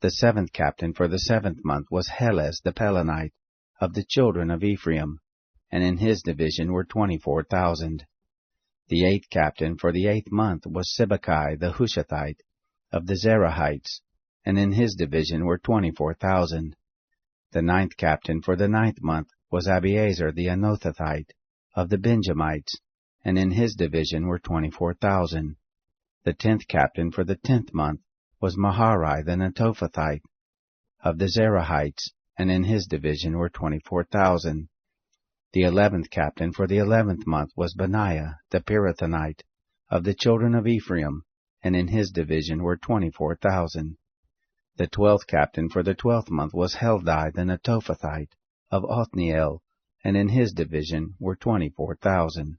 The seventh captain for the seventh month was Helez the Pelonite, of the children of Ephraim, and in his division were 24,000. The eighth captain for the eighth month was Sibbecai the Hushathite, of the Zerahites, and in his division were 24,000. The ninth captain for the ninth month was Abiezer the Anathothite, of the Benjamites, and in his division were 24,000. The 10th captain for the 10th month was Maharai the Netophathite, of the Zerahites, and in his division were 24,000. The 11th captain for the 11th month was Benaiah the Pirathonite, of the children of Ephraim, and in his division were 24,000. The 12th captain for the 12th month was Heldai the Netophathite, of Othniel, and in his division were 24,000.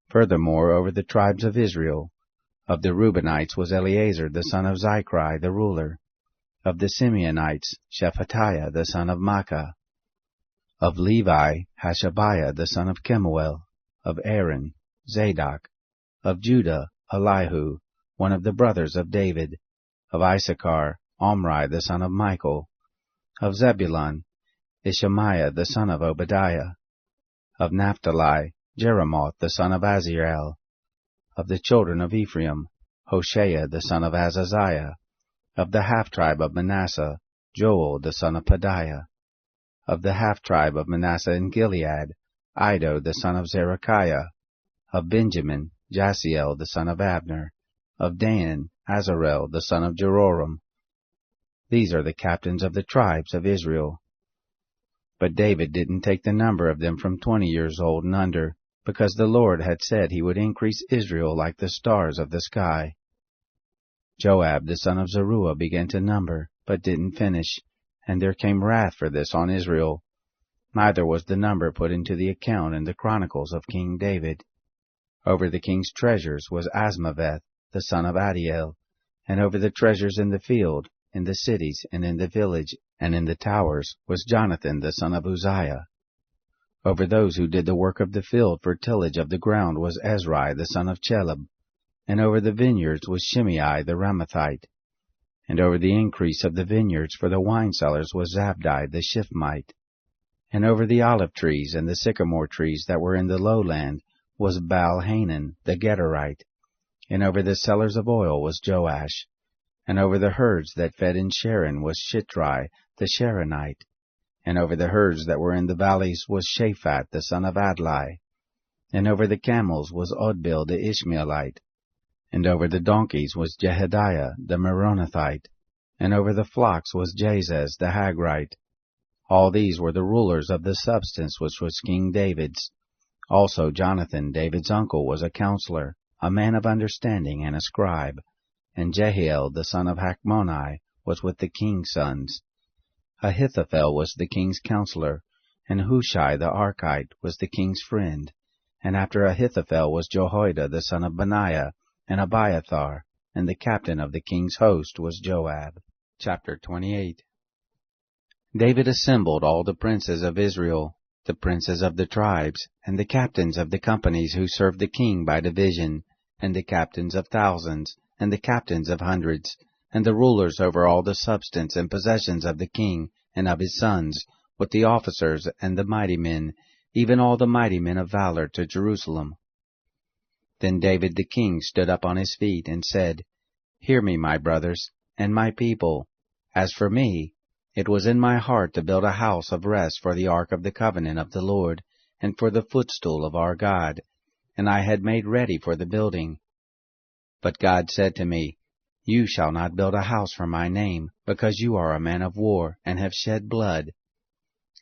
Furthermore, over the tribes of Israel, of the Reubenites was Eleazar the son of Zichri the ruler. Of the Simeonites, Shephatiah the son of Makkah. Of Levi, Hashabiah the son of Kemuel. Of Aaron, Zadok. Of Judah, Elihu, one of the brothers of David. Of Issachar, Omri the son of Michael. Of Zebulun, Ishmaiah the son of Obadiah. Of Naphtali, Jeremoth the son of Azriel. Of the children of Ephraim, Hoshea the son of Azaziah. Of the half-tribe of Manasseh, Joel the son of Pedaiah. Of the half-tribe of Manasseh in Gilead, Iddo the son of Zerechiah. Of Benjamin, Jasiel the son of Abner. Of Dan, Azarel the son of Jeroram. These are the captains of the tribes of Israel. But David didn't take the number of them from 20 years old and under, because the Lord had said he would increase Israel like the stars of the sky. Joab the son of Zeruiah began to number, but didn't finish, and there came wrath for this on Israel. Neither was the number put into the account in the Chronicles of King David. Over the king's treasures was Asmaveth, the son of Adiel, and over the treasures in the field, in the cities, and in the village, and in the towers, was Jonathan, the son of Uzziah. Over those who did the work of the field for tillage of the ground was Ezrai, the son of Chelub, and over the vineyards was Shimei the Ramathite. And over the increase of the vineyards for the wine cellars was Zabdi the Shifmite. And over the olive trees and the sycamore trees that were in the lowland was Baal-Hanan the Gederite. And over the cellars of oil was Joash. And over the herds that fed in Sharon was Shitrai the Sharonite. And over the herds that were in the valleys was Shaphat the son of Adlai. And over the camels was Odbil the Ishmaelite. And over the donkeys was Jehediah the Meronothite. And over the flocks was Jazez the Hagrite. All these were the rulers of the substance which was King David's. Also Jonathan, David's uncle, was a counselor, a man of understanding, and a scribe. And Jehiel the son of Hachmoni was with the king's sons. Ahithophel was the king's counselor, and Hushai the Archite was the king's friend. And after Ahithophel was Jehoiada the son of Benaiah, and Abiathar, and the captain of the king's host was Joab. Chapter 28. David assembled all the princes of Israel, the princes of the tribes, and the captains of the companies who served the king by division, and the captains of thousands, and the captains of hundreds, and the rulers over all the substance and possessions of the king and of his sons, with the officers and the mighty men, even all the mighty men of valor, to Jerusalem. Then David the king stood up on his feet and said, Hear me, my brothers, and my people. As for me, it was in my heart to build a house of rest for the ark of the covenant of the Lord, and for the footstool of our God, and I had made ready for the building. But God said to me, You shall not build a house for my name, because you are a man of war, and have shed blood.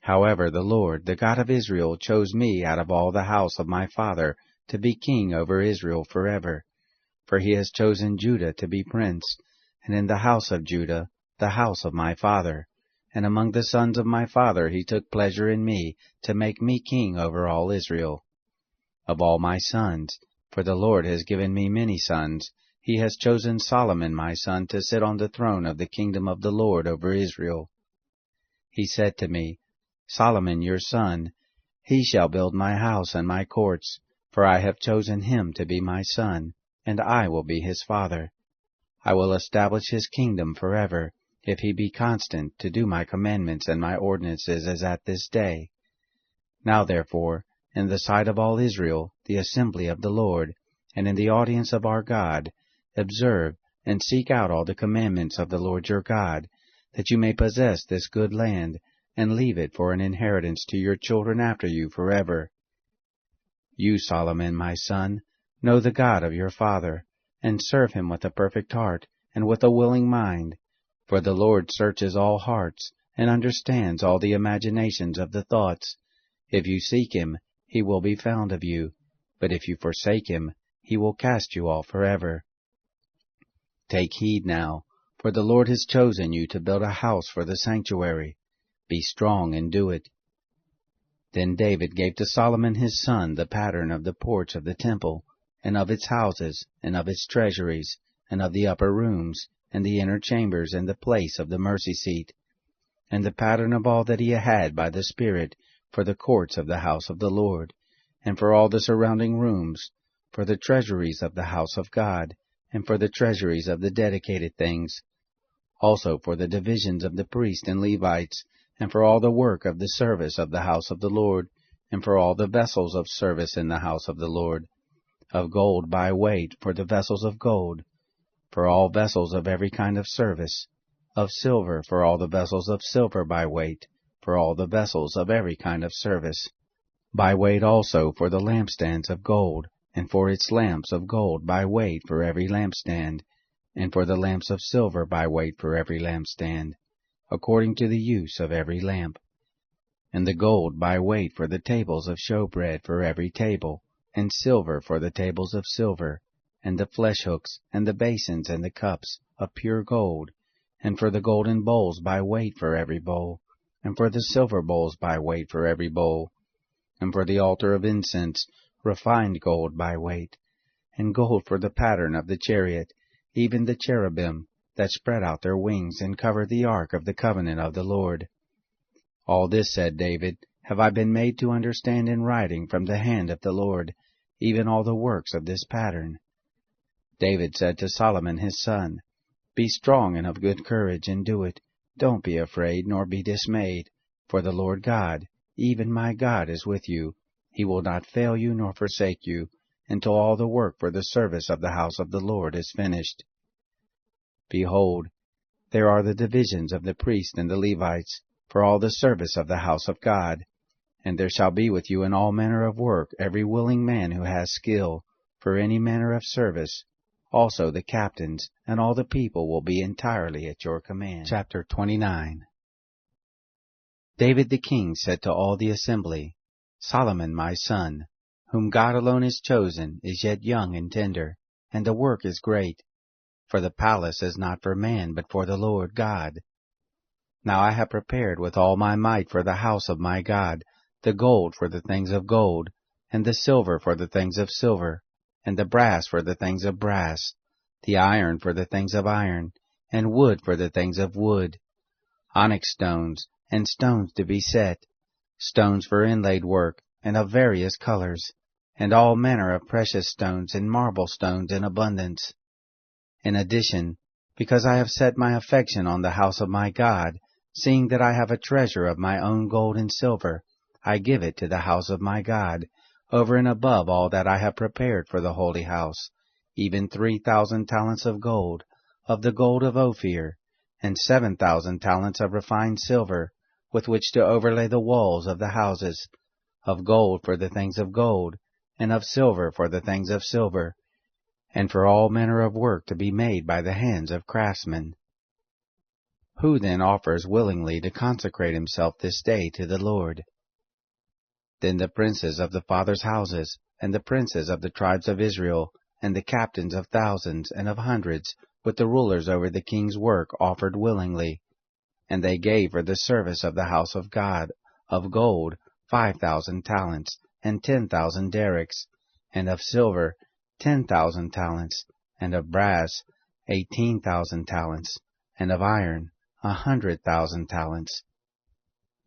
However, the Lord, the God of Israel, chose me out of all the house of my father to be king over Israel forever. For he has chosen Judah to be prince, and in the house of Judah, the house of my father. And among the sons of my father he took pleasure in me, to make me king over all Israel. Of all my sons, for the Lord has given me many sons, he has chosen Solomon my son to sit on the throne of the kingdom of the Lord over Israel. He said to me, Solomon your son, he shall build my house and my courts, for I have chosen him to be my son, and I will be his father. I will establish his kingdom forever, if he be constant to do my commandments and my ordinances as at this day. Now therefore, in the sight of all Israel, the assembly of the Lord, and in the audience of our God, observe and seek out all the commandments of the Lord your God, that you may possess this good land, and leave it for an inheritance to your children after you forever. You, Solomon, my son, know the God of your father, and serve him with a perfect heart, and with a willing mind. For the Lord searches all hearts, and understands all the imaginations of the thoughts. If you seek him, he will be found of you, but if you forsake him, he will cast you off forever. Take heed now, for the Lord has chosen you to build a house for the sanctuary. Be strong and do it. Then David gave to Solomon his son the pattern of the porch of the temple, and of its houses, and of its treasuries, and of the upper rooms, and the inner chambers, and the place of the mercy seat, and the pattern of all that he had by the Spirit, for the courts of the house of the Lord, and for all the surrounding rooms, for the treasuries of the house of God, and for the treasuries of the dedicated things, also for the divisions of the priests and Levites, and for all the work of the service of the house of the Lord, and for all the vessels of service in the house of the Lord, of gold by weight for the vessels of gold, for all vessels of every kind of service, of silver for all the vessels of silver by weight, for all the vessels of every kind of service, by weight also for the lampstands of gold, and for its lamps of gold by weight for every lampstand, and for the lamps of silver by weight for every lampstand, according to the use of every lamp, and the gold by weight for the tables of showbread for every table, and silver for the tables of silver, and the flesh hooks, and the basins, and the cups, of pure gold, and for the golden bowls by weight for every bowl, and for the silver bowls by weight for every bowl, and for the altar of incense, refined gold by weight, and gold for the pattern of the chariot, even the cherubim that spread out their wings and covered the ark of the covenant of the Lord. All this, said David, have I been made to understand in writing from the hand of the Lord, even all the works of this pattern. David said to Solomon his son, Be strong and of good courage, and do it. Don't be afraid, nor be dismayed, for the Lord God, even my God, is with you. He will not fail you nor forsake you, until all the work for the service of the house of the Lord is finished. Behold, there are the divisions of the priests and the Levites, for all the service of the house of God. And there shall be with you in all manner of work every willing man who has skill, for any manner of service. Also the captains and all the people will be entirely at your command. Chapter 29. David the king said to all the assembly, Solomon my son, whom God alone has chosen, is yet young and tender, and the work is great. For the palace is not for man, but for the Lord God. Now I have prepared with all my might for the house of my God, the gold for the things of gold, and the silver for the things of silver, and the brass for the things of brass, the iron for the things of iron, and wood for the things of wood, onyx stones, and stones to be set, stones for inlaid work, and of various colors, and all manner of precious stones and marble stones in abundance. In addition, because I have set my affection on the house of my God, seeing that I have a treasure of my own gold and silver, I give it to the house of my God, over and above all that I have prepared for the holy house, even 3,000 talents of the gold of Ophir, and 7,000 talents of refined silver, with which to overlay the walls of the houses, of gold for the things of gold, and of silver for the things of silver, and for all manner of work to be made by the hands of craftsmen. Who then offers willingly to consecrate himself this day to the Lord? Then the princes of the fathers' houses, and the princes of the tribes of Israel, and the captains of thousands and of hundreds, with the rulers over the king's work, offered willingly. And they gave for the service of the house of God, of gold, 5,000 talents, and 10,000 derricks, and of silver, 10,000 talents, and of brass, 18,000 talents, and of iron, 100,000 talents.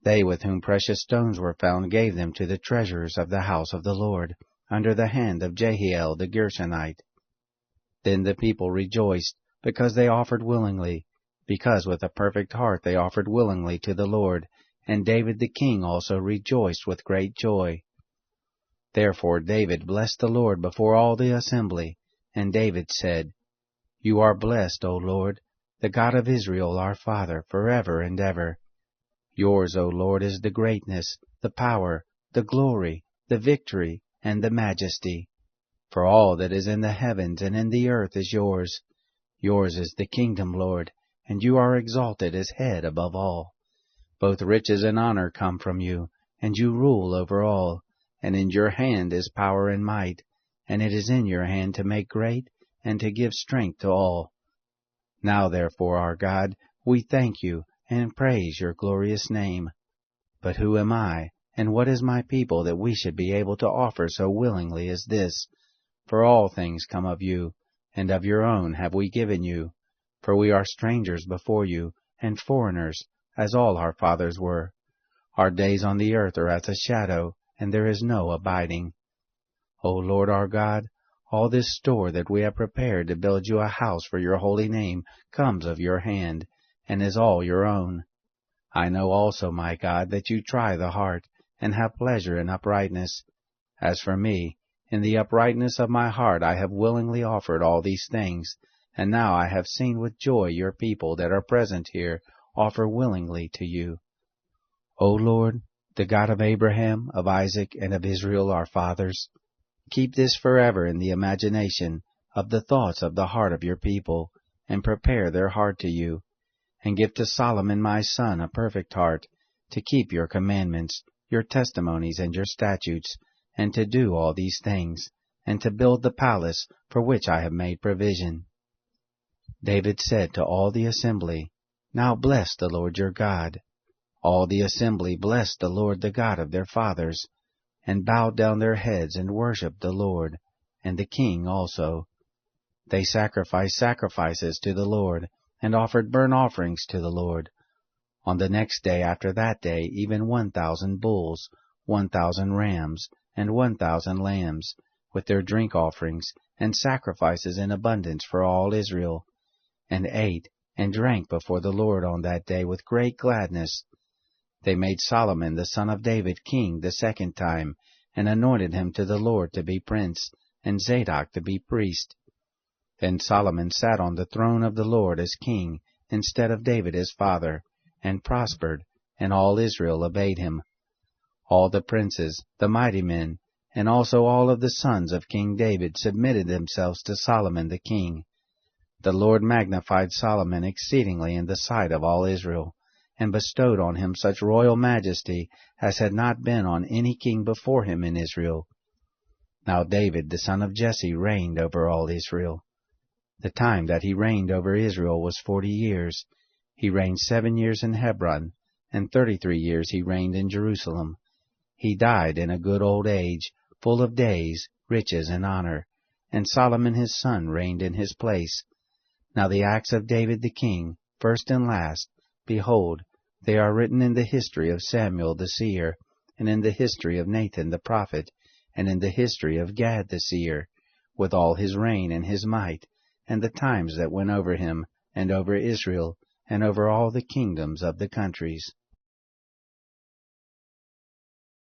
They with whom precious stones were found gave them to the treasurers of the house of the Lord, under the hand of Jehiel the Gershonite. Then the people rejoiced, because they offered willingly, because with a perfect heart they offered willingly to the Lord, and David the king also rejoiced with great joy. Therefore David blessed the Lord before all the assembly, and David said, You are blessed, O Lord, the God of Israel our Father, forever and ever. Yours, O Lord, is the greatness, the power, the glory, the victory, and the majesty. For all that is in the heavens and in the earth is yours. Yours is the kingdom, Lord, and you are exalted as head above all. Both riches and honor come from you, and you rule over all. And in your hand is power and might, and it is in your hand to make great and to give strength to all. Now therefore, our God, we thank you and praise your glorious name. But who am I, and what is my people, that we should be able to offer so willingly as this? For all things come of you, and of your own have we given you. For we are strangers before you, and foreigners, as all our fathers were. Our days on the earth are as a shadow, and there is no abiding. O Lord our God, all this store that we have prepared to build you a house for your holy name comes of your hand, and is all your own. I know also, my God, that you try the heart, and have pleasure in uprightness. As for me, in the uprightness of my heart I have willingly offered all these things, and now I have seen with joy your people that are present here offer willingly to you. O Lord, the God of Abraham, of Isaac, and of Israel our fathers, keep this forever in the imagination of the thoughts of the heart of your people, and prepare their heart to you, and give to Solomon my son a perfect heart, to keep your commandments, your testimonies, and your statutes, and to do all these things, and to build the palace for which I have made provision. David said to all the assembly, Now bless the Lord your God. All the assembly blessed the Lord the God of their fathers. and bowed down their heads and worshipped the Lord, and the king also. They sacrificed sacrifices to the Lord, and offered burnt offerings to the Lord. On the next day after that day, even 1,000 bulls, 1,000 rams, and 1,000 lambs, with their drink offerings, and sacrifices in abundance for all Israel, and ate and drank before the Lord on that day with great gladness. They made Solomon the son of David king the second time, and anointed him to the Lord to be prince, and Zadok to be priest. Then Solomon sat on the throne of the Lord as king, instead of David his father, and prospered, and all Israel obeyed him. All the princes, the mighty men, and also all of the sons of King David submitted themselves to Solomon the king. The Lord magnified Solomon exceedingly in the sight of all Israel, and bestowed on him such royal majesty as had not been on any king before him in Israel. Now David the son of Jesse reigned over all Israel. The time that he reigned over Israel was 40 years. He reigned 7 years in Hebron, and 33 years he reigned in Jerusalem. He died in a good old age, full of days, riches, and honor, and Solomon his son reigned in his place. Now the acts of David the king, first and last, behold, they are written in the history of Samuel the seer, and in the history of Nathan the prophet, and in the history of Gad the seer, with all his reign and his might, and the times that went over him, and over Israel, and over all the kingdoms of the countries.